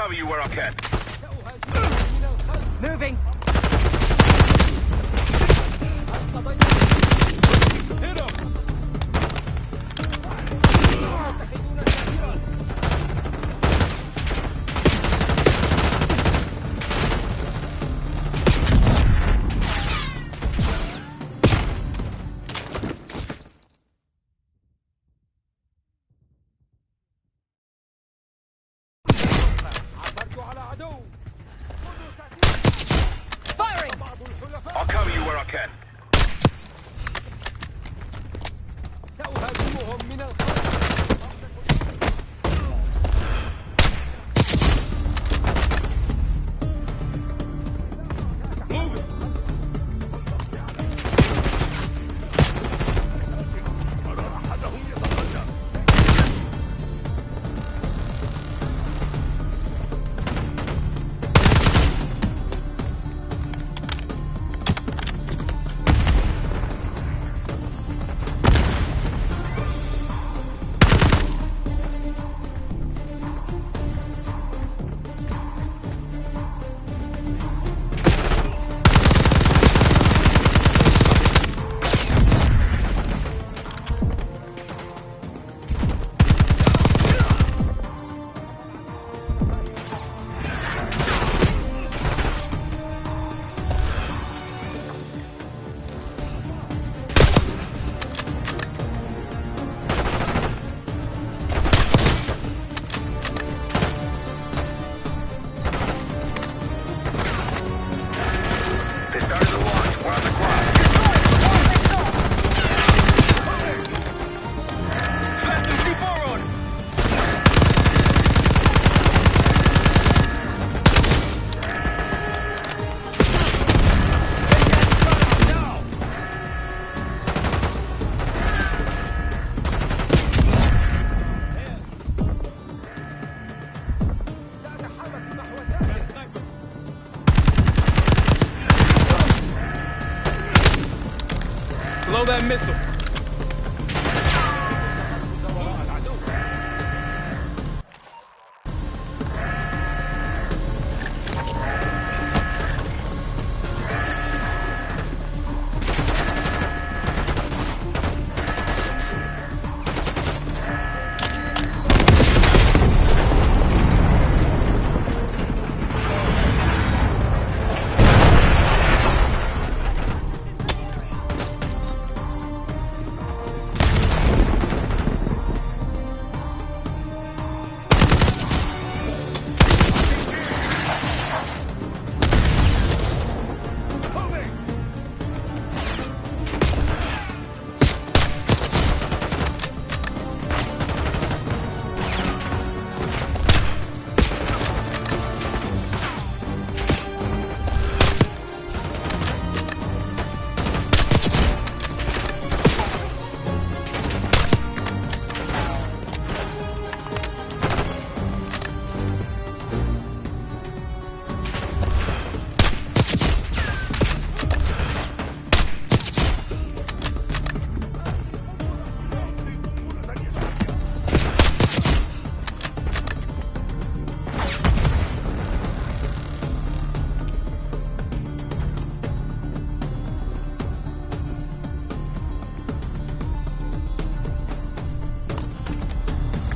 cover you where I can. Moving. Hit him! Firing! I'll cover you where I can. سأهاجمهم من الخلف. Blow that missile.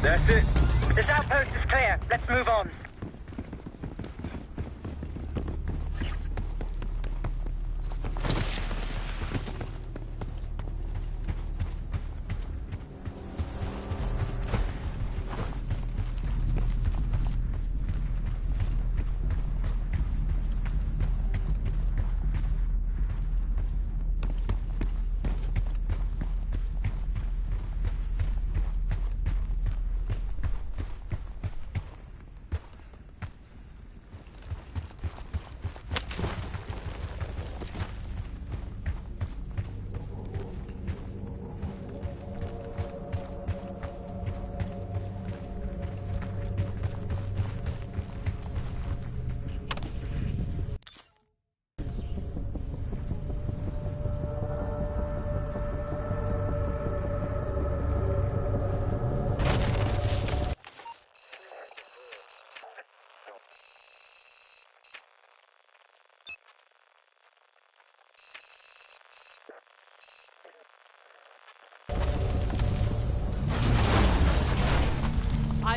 That's it. This outpost is clear. Let's move on.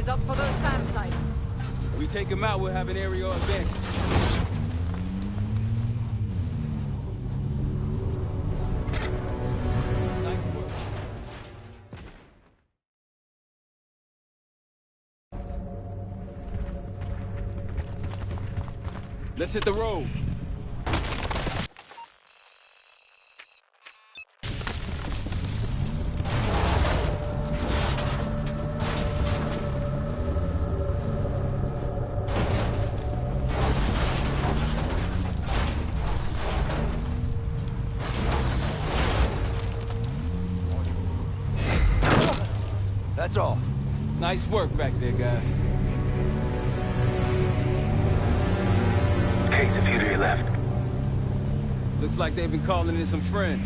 Eyes up for those SAM sites. We take him out, we'll have an aerial advantage. Let's hit the road. That's all. Nice work back there, guys. Case a few to your left. Looks like they've been calling in some friends.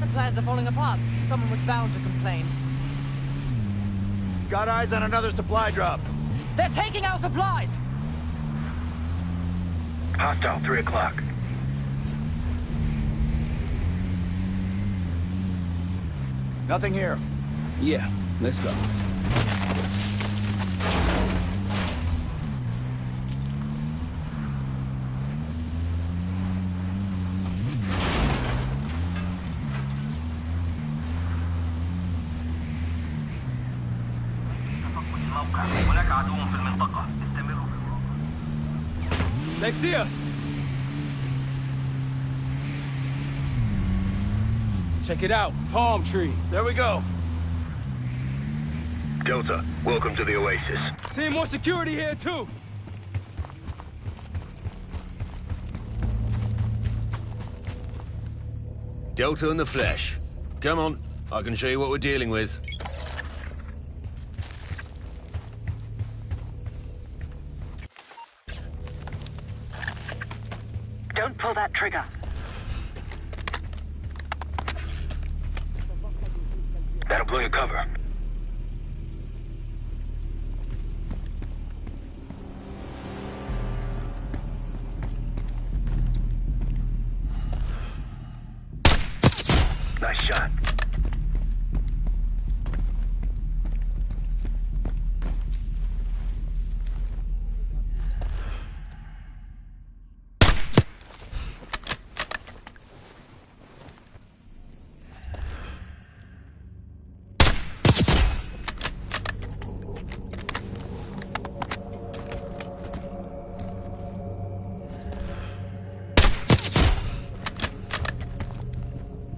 The plans are falling apart. Someone was bound to complain. Got eyes on another supply drop. They're taking our supplies! Hostile, 3 o'clock. Nothing here. Yeah, let's go. They see us! Check it out, palm tree. There we go. Delta, welcome to the Oasis. Seeing more security here, too. Delta in the flesh. Come on, I can show you what we're dealing with. Don't pull that trigger. That'll blow your cover. Nice shot.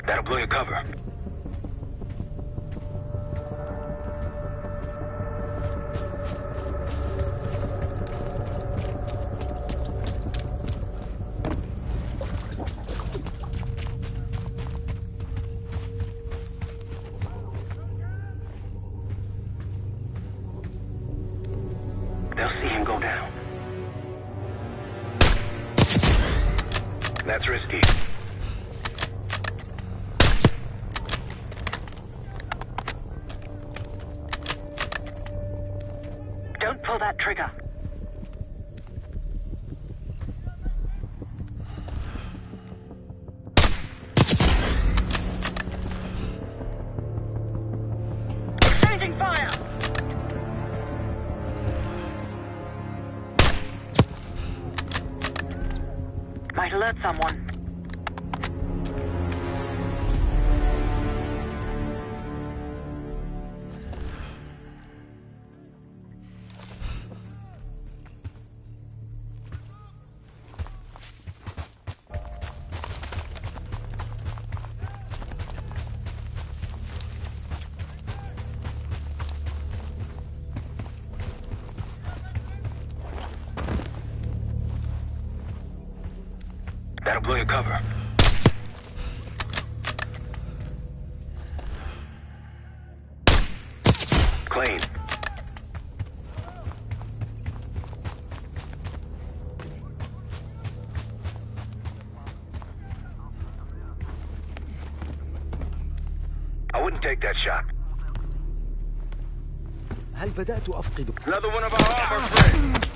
That'll blow your cover. They'll see him go down. That's risky. Don't pull that trigger. Exchanging fire! Might alert someone. That'll blow your cover. Clean. I wouldn't take that shot. هل بدأت أفقد؟ Another one of our armor friends.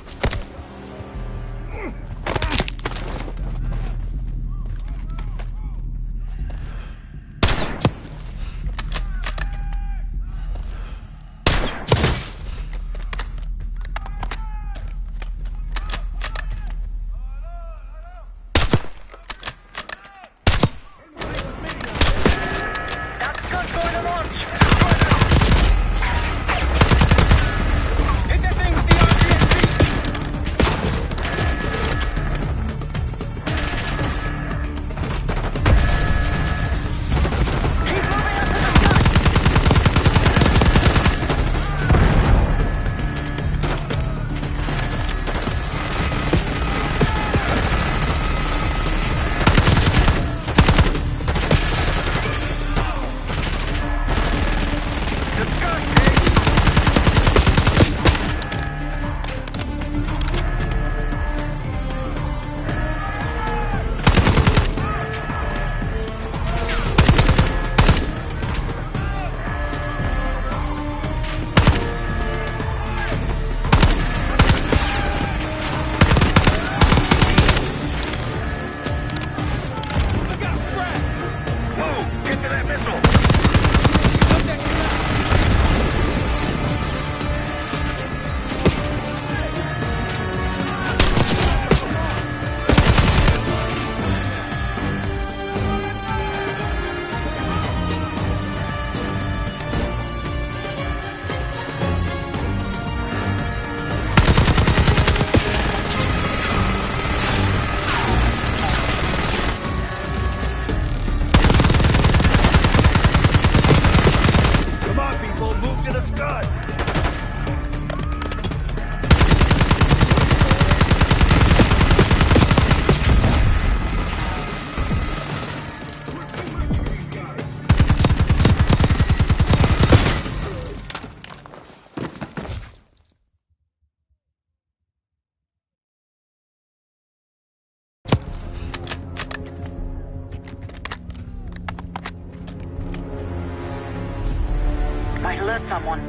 alert someone.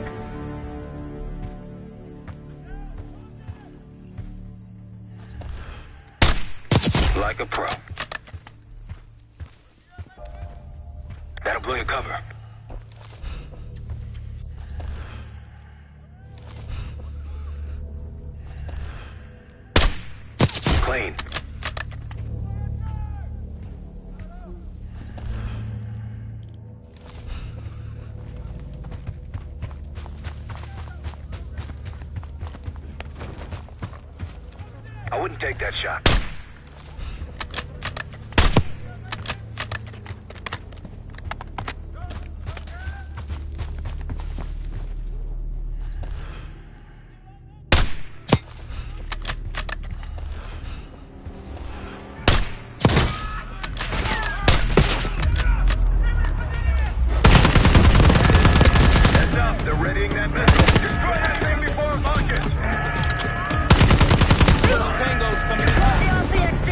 Like a pro. That'll blow your cover. Clean. I wouldn't take that shot. Heads up, they're readying that missile. Destroy that thing before it launches. Tango's coming The RCXD!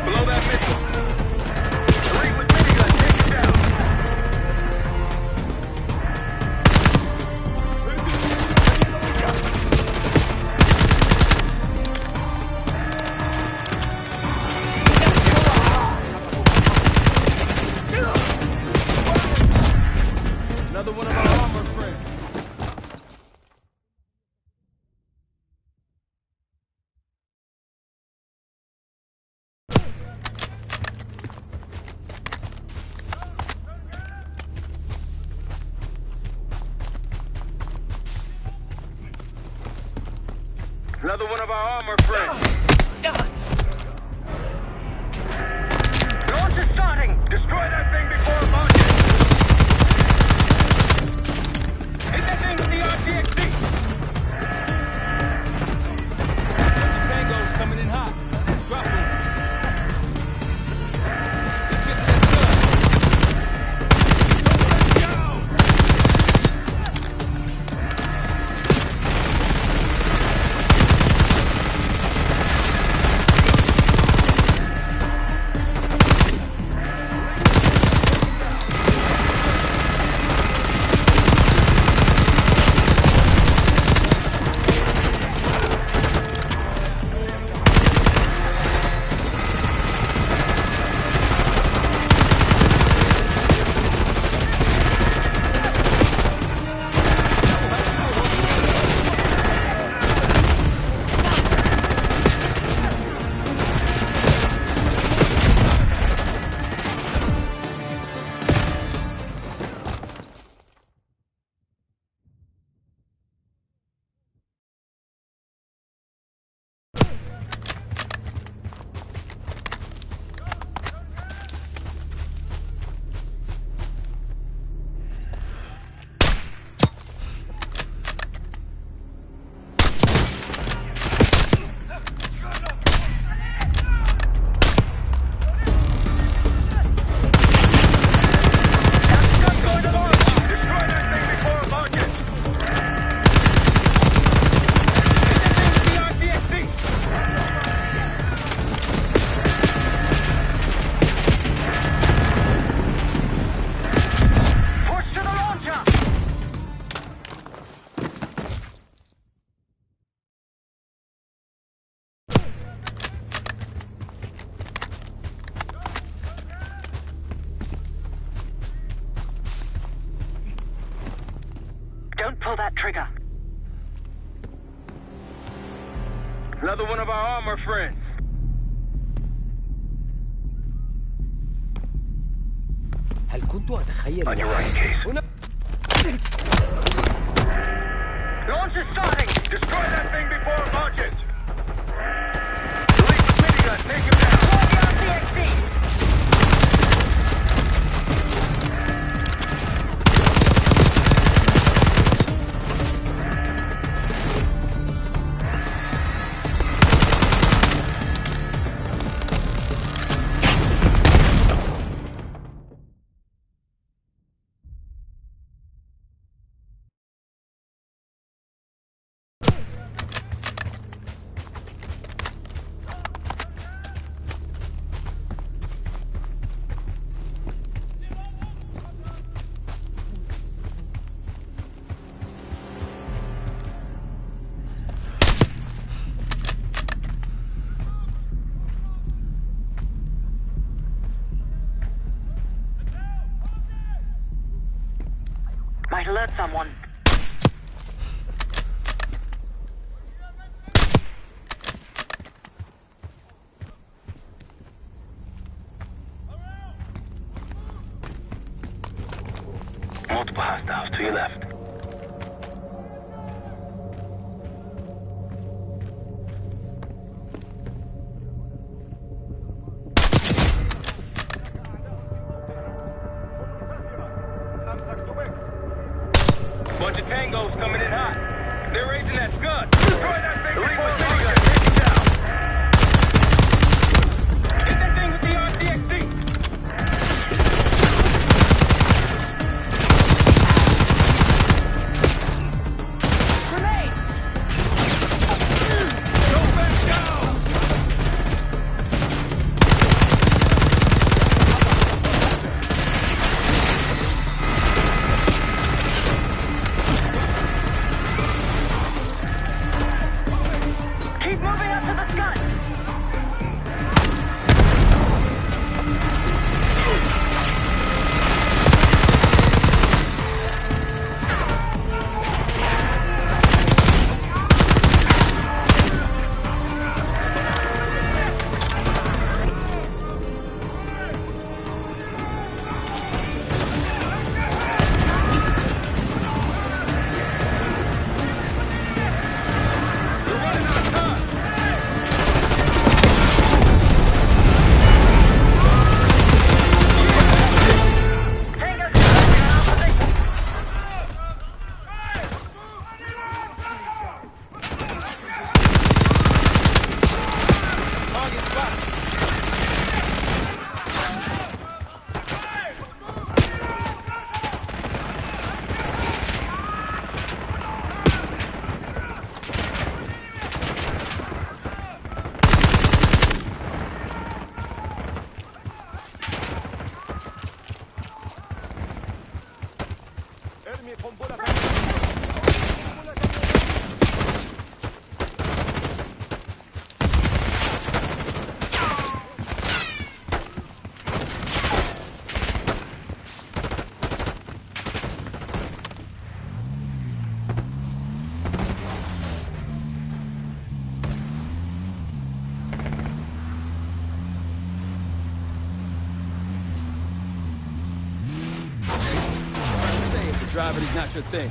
Below that missile. Three with minigun, take it down. Another one of our armor friends. Another one of our armor friends. Launch is starting! Destroy that thing before it launches. Hit that thing with the RCXD. Tango's coming in hot. Drop him. Let's get to that gun. Don't pull that trigger. Another one of our armor friends. هل كنت أتخيل On your right, Case. Launch is starting! Destroy that thing before it launches. Release the minigun, take him down. Deploy the RCXD! Might alert someone. Multiple hostiles to your left. Bunch of tangos coming in hot. They're raising that scud. Destroy that thing before minigun. Take him down. Get that thing with the RCXD. Keep moving up to the scud. Gravity's not your thing.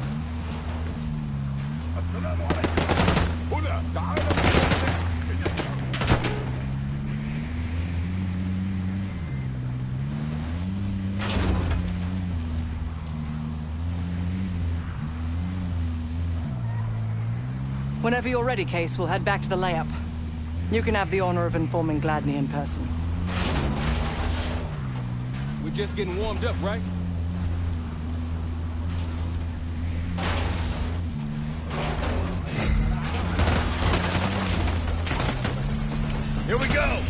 Whenever you're ready, Case, we'll head back to the layup. You can have the honor of informing Gladney in person. We're just getting warmed up, right? Here we go!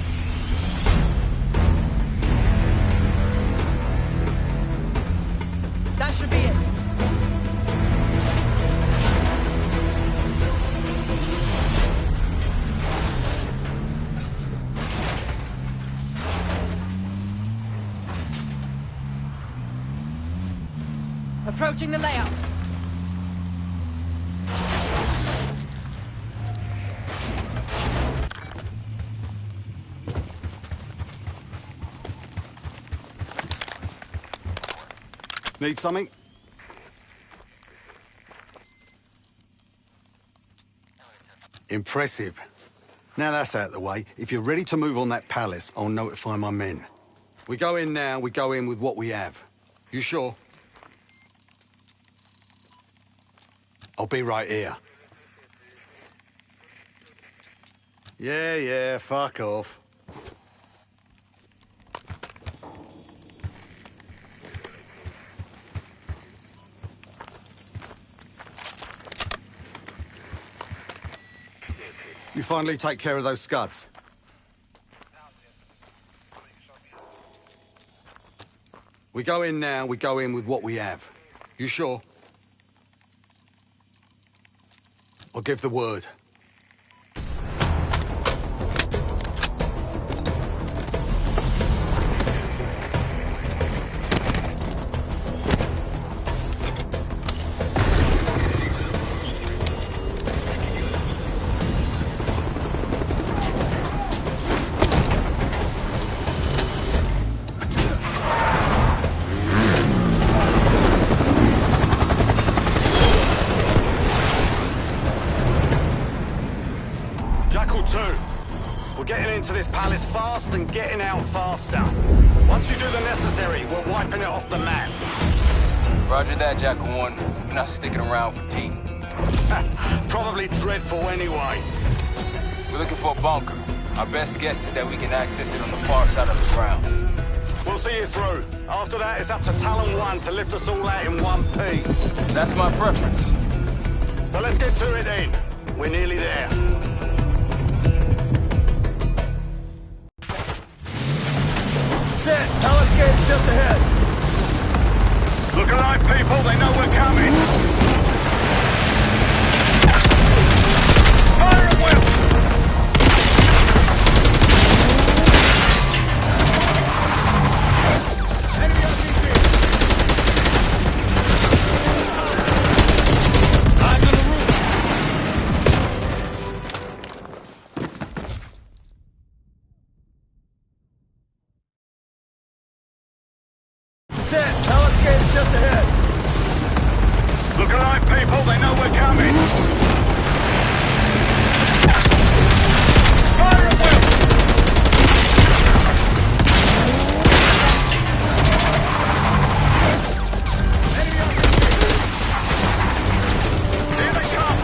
That should be it. Approaching the layout. Need something? Impressive. Now that's out of the way, if you're ready to move on that palace, I'll notify my men. We go in now, we go in with what we have. You sure? I'll be right here. Yeah, fuck off. You finally take care of those scuds. We go in now, we go in with what we have. You sure? I'll give the word. fast and getting out faster. Once you do the necessary, we're wiping it off the map. Roger that, Jackal 1. We're not sticking around for tea. Probably dreadful anyway. We're looking for a bunker. Our best guess is that we can access it on the far side of the grounds. We'll see you through. After that, it's up to Talon 1 to lift us all out in one piece. That's my preference. So let's get to it then. We're nearly there. Set! Palace gate's just ahead! Look alive, people. They know we're coming. Fire at will! Set! Palace gate's just ahead! Look alive, people. They know we're coming. Fire at will! Here they come!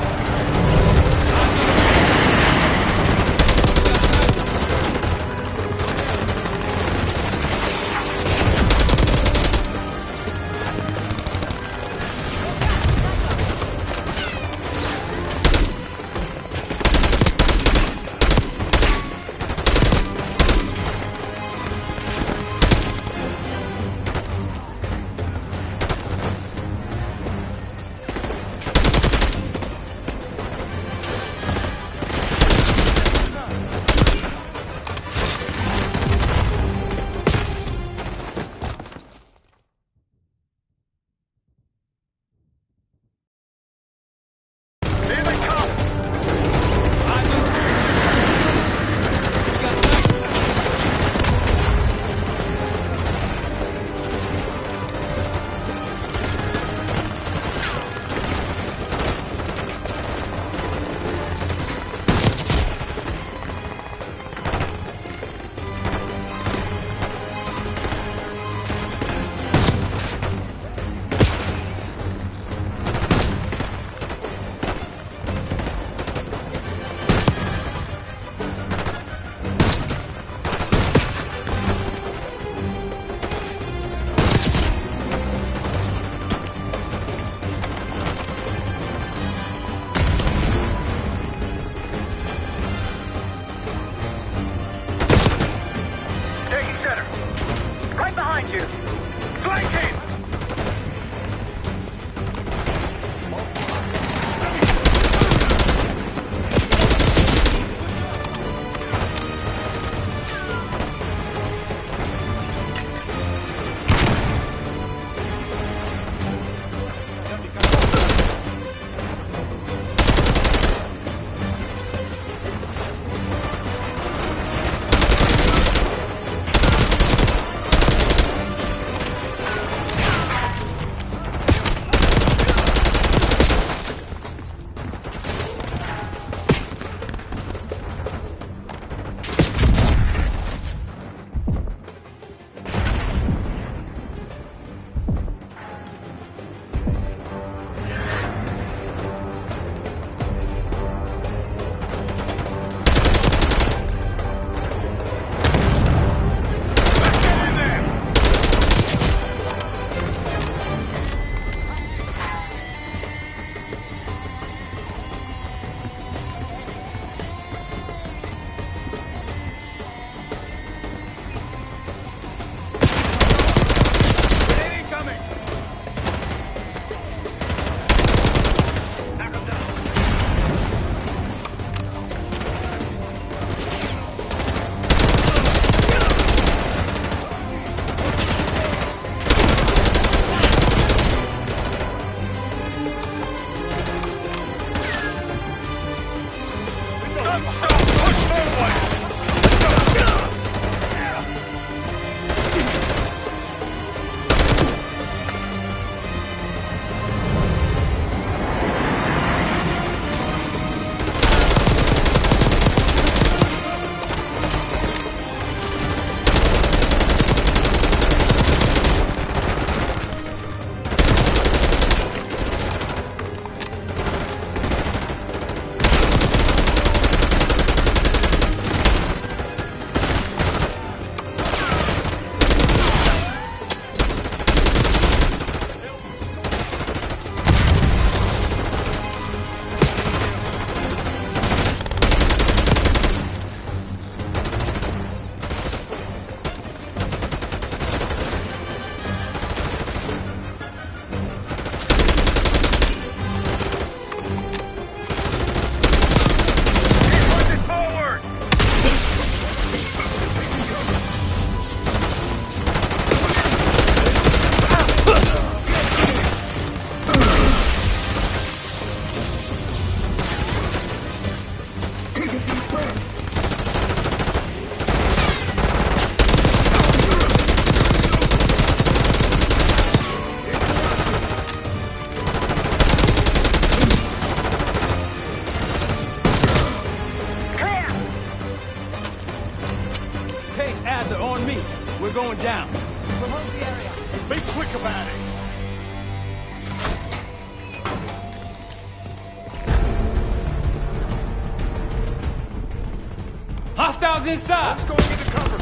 Hostiles inside! Let's go into cover.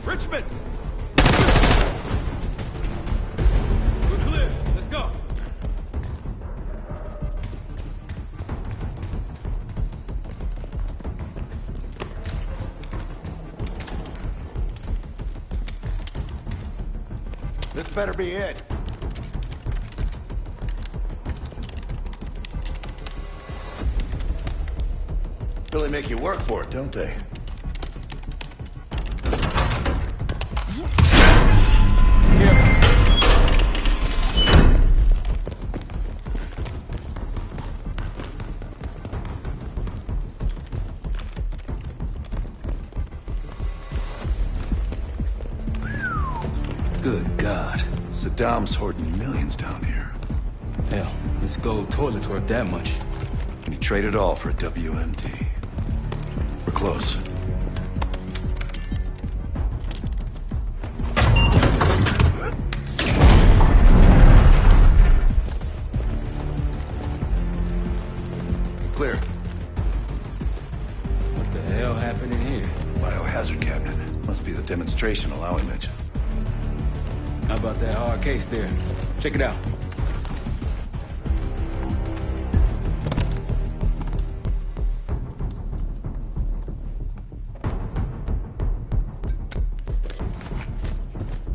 Richmond! We're clear. Let's go. This better be it. Really make you work for it, don't they? Good God. Saddam's hoarding millions down here. Hell, this gold toilet's worth that much. And he traded all for a WMD. We're close. Clear. What the hell happened in here? Biohazard cabinet. Must be the demonstration Alawi mentioned. How about that hard case there? Check it out.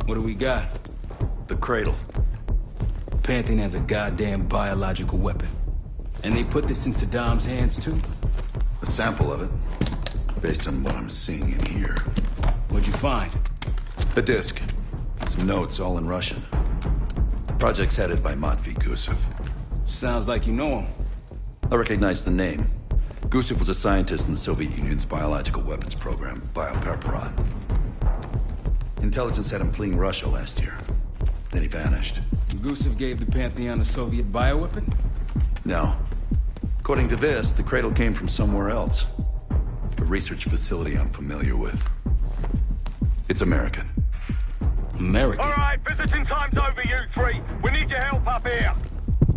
What do we got? The cradle. Pantheon has a goddamn biological weapon. And they put this in Saddam's hands too? A sample of it. Based on what I'm seeing in here. What'd you find? A disc. Some notes, all in Russian. The project's headed by Matvey Gusev. Sounds like you know him. I recognize the name. Gusev was a scientist in the Soviet Union's biological weapons program, Biopreparat. Intelligence had him fleeing Russia last year. Then he vanished. Gusev gave the Pantheon a Soviet bioweapon? No. According to this, the cradle came from somewhere else. A research facility I'm familiar with. It's American. American? All right, visiting time's over, you three. We need your help up here. Head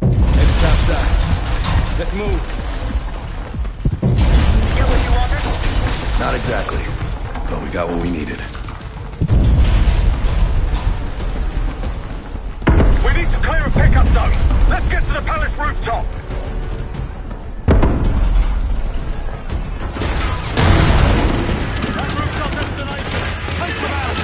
to top side. Let's move. Get what you wanted? Not exactly. But we got what we needed. We need to clear a pickup zone. Let's get to the palace rooftop. That roof's our destination. Take them out.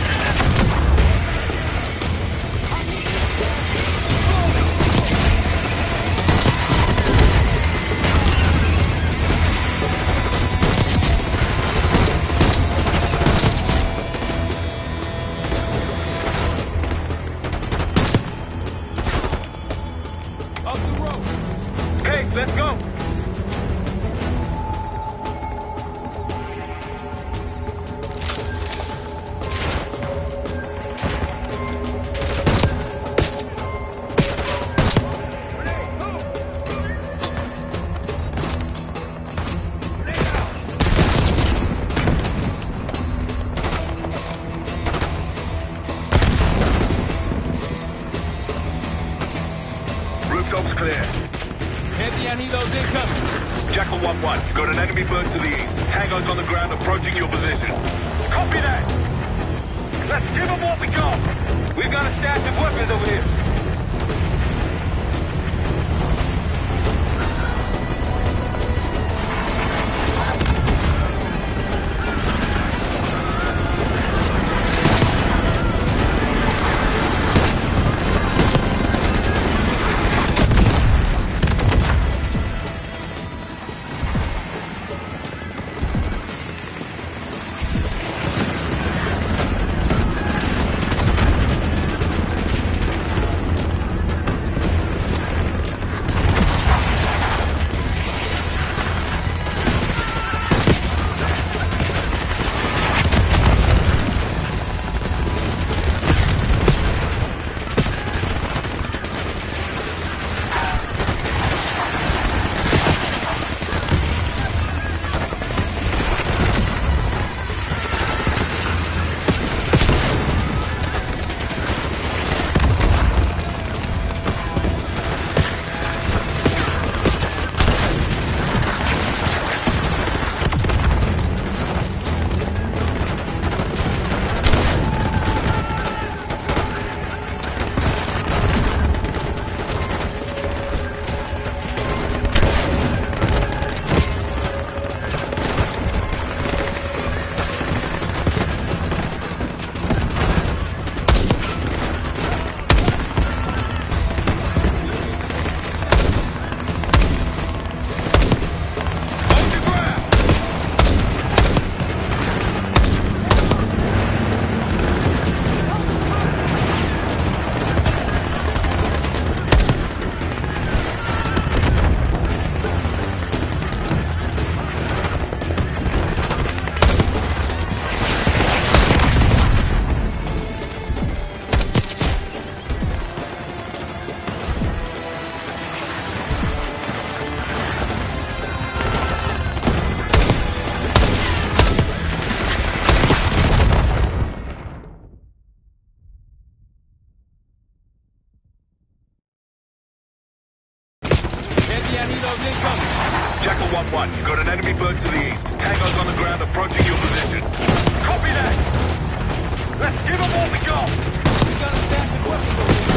Let's go! Rooftops clear. Pantheon helos incoming. Jackal 1-1, you've got an enemy bird to the east. Tango's on the ground approaching your position. Copy that! Let's give them what we got! We've got a stash of weapons over here. Annihilos incoming. Jackal 1-1, you've got an enemy bird to the east. Tango's on the ground approaching your position. Copy that! Let's give them all we got! We got a stash of weapons over here.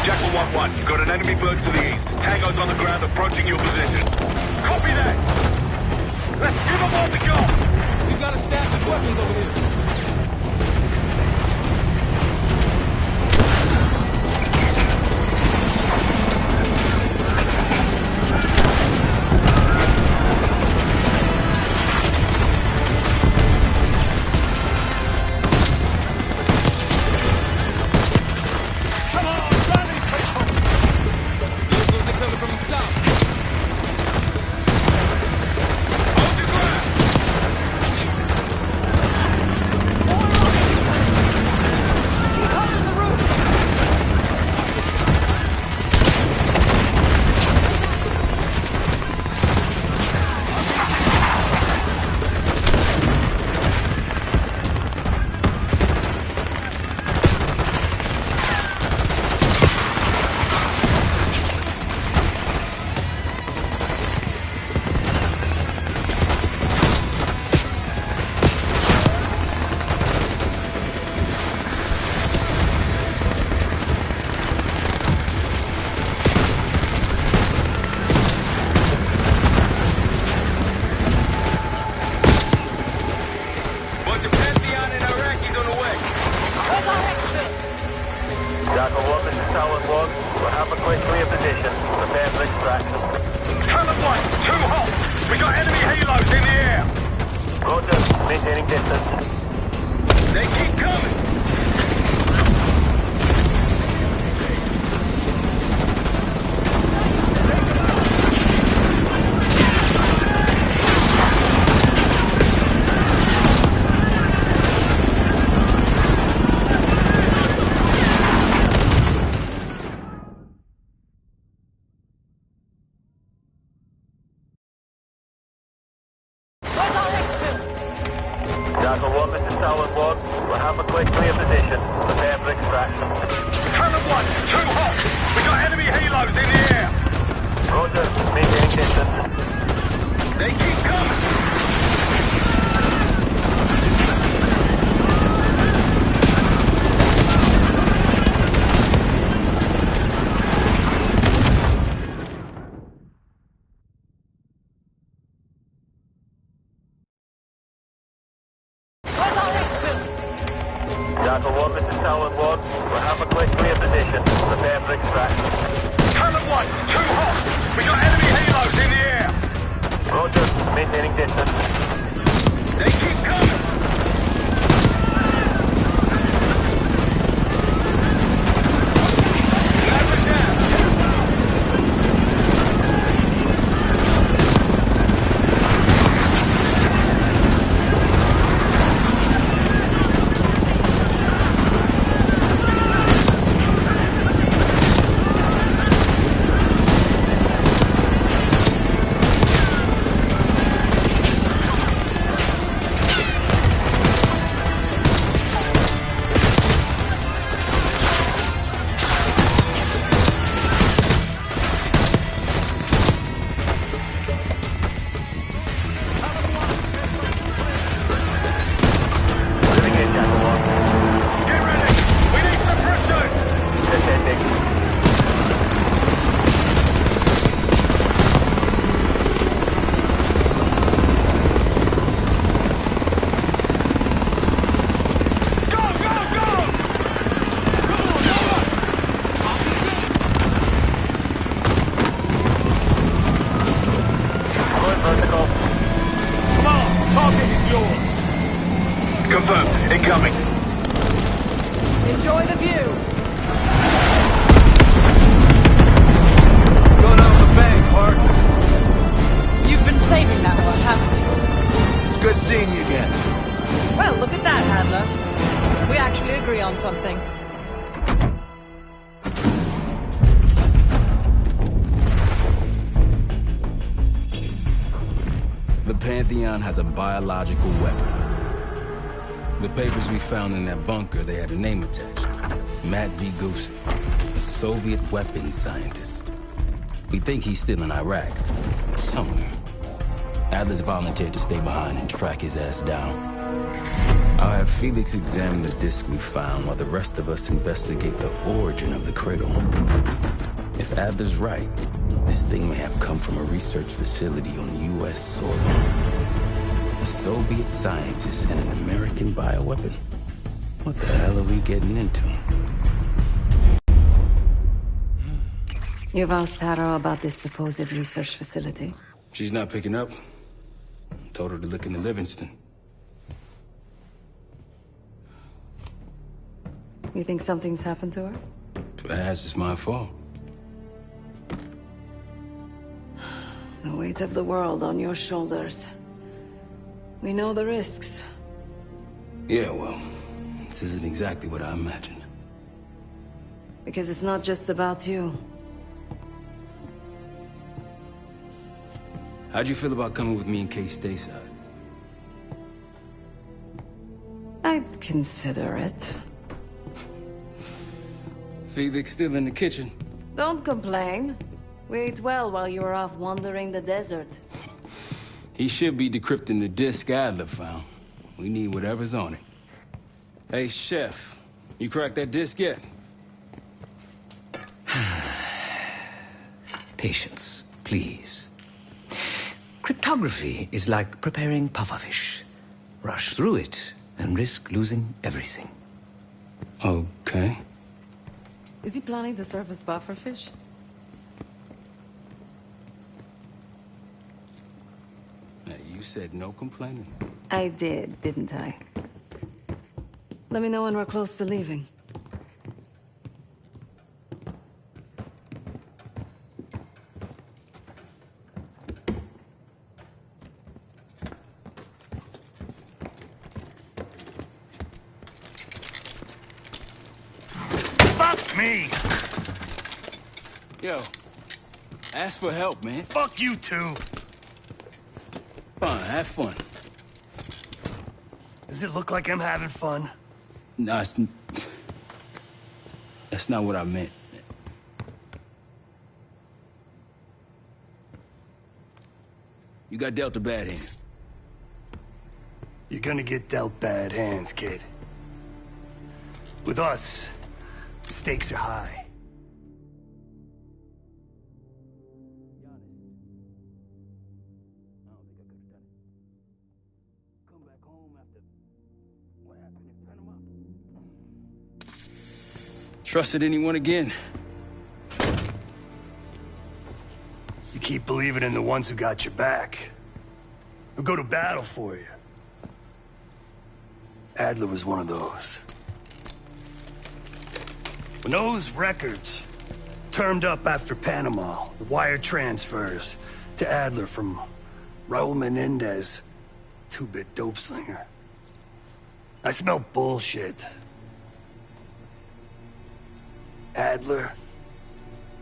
Jackal 1-1, you've got an enemy bird to the east. Tango's on the ground approaching your position. Copy that! Let's give them all we got! We've got a stash of weapons over here. Jackal 1, this is Talon 1. We'll have a quick clear position. Prepare for extraction. Talon 1, too hot! We got enemy halos in the air! Roger, maintaining distance. They keep coming! Jackal 1, this is Talon 1. We'll have a quick clear position. Prepare for extraction. Talon 1, too hot! We got enemy halos in the air! Roger, maintaining distance. They keep coming! Confirmed. Incoming. Enjoy the view. Going out the bank, Park. You've been saving that one, haven't you? It's good seeing you again. Well, look at that, Adler. We actually agree on something. The Pantheon has a biological weapon. The papers we found in that bunker, they had a name attached. Matt V. Gusev, a Soviet weapons scientist. We think he's still in Iraq, somewhere. Adler's volunteered to stay behind and track his ass down. I'll have Felix examine the disc we found while the rest of us investigate the origin of the cradle. If Adler's right, this thing may have come from a research facility on U.S. soil. A Soviet scientist and an American bioweapon. What the hell are we getting into? You've asked Harrow about this supposed research facility? She's not picking up. Told her to look into Livingston. You think something's happened to her? If it has, it's my fault. The weight of the world on your shoulders. We know the risks. Yeah, well, this isn't exactly what I imagined. Because it's not just about you. How'd you feel about coming with me in case stateside? I'd consider it. Felix still in the kitchen. Don't complain. We ate well while you were off wandering the desert. He should be decrypting the disc Adler found. We need whatever's on it. Hey, Chef, you cracked that disc yet? Patience, please. Cryptography is like preparing pufferfish. Rush through it and risk losing everything. Okay. Is he planning to serve us pufferfish? You said no complaining. I did, didn't I? Let me know when we're close to leaving. Fuck me! Yo, ask for help, man. Fuck you too. Fine, have fun. Does it look like I'm having fun? No, that's not what I meant. You got dealt a bad hand. You're gonna get dealt bad hands, kid. With us, the stakes are high. Trusted anyone again? You keep believing in the ones who got your back. Who go to battle for you. Adler was one of those. When those records turned up after Panama, the wire transfers to Adler from Raul Menendez, two-bit dope slinger. I smelled bullshit. Adler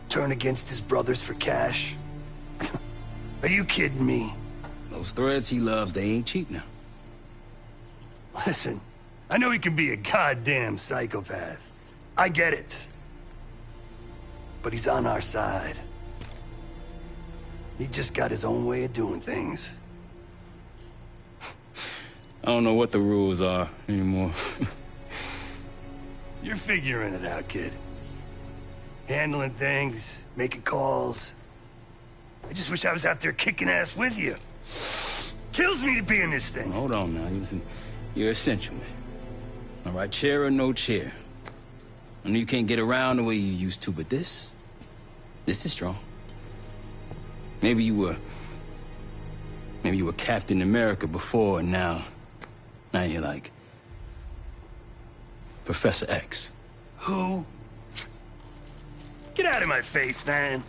turn against his brothers for cash? Are you kidding me? Those threads he loves, they ain't cheap now. Listen, I know he can be a goddamn psychopath. I get it. But he's on our side. He just got his own way of doing things. I don't know what the rules are anymore. You're figuring it out, kid. Handling things, making calls. I just wish I was out there kicking ass with you. Kills me to be in this thing. Hold on now, listen. You're essential, man. All right, chair or no chair. I know you can't get around the way you used to, but this is strong. Maybe you were Captain America before, and now you're like Professor X. Who? Get out of my face, man.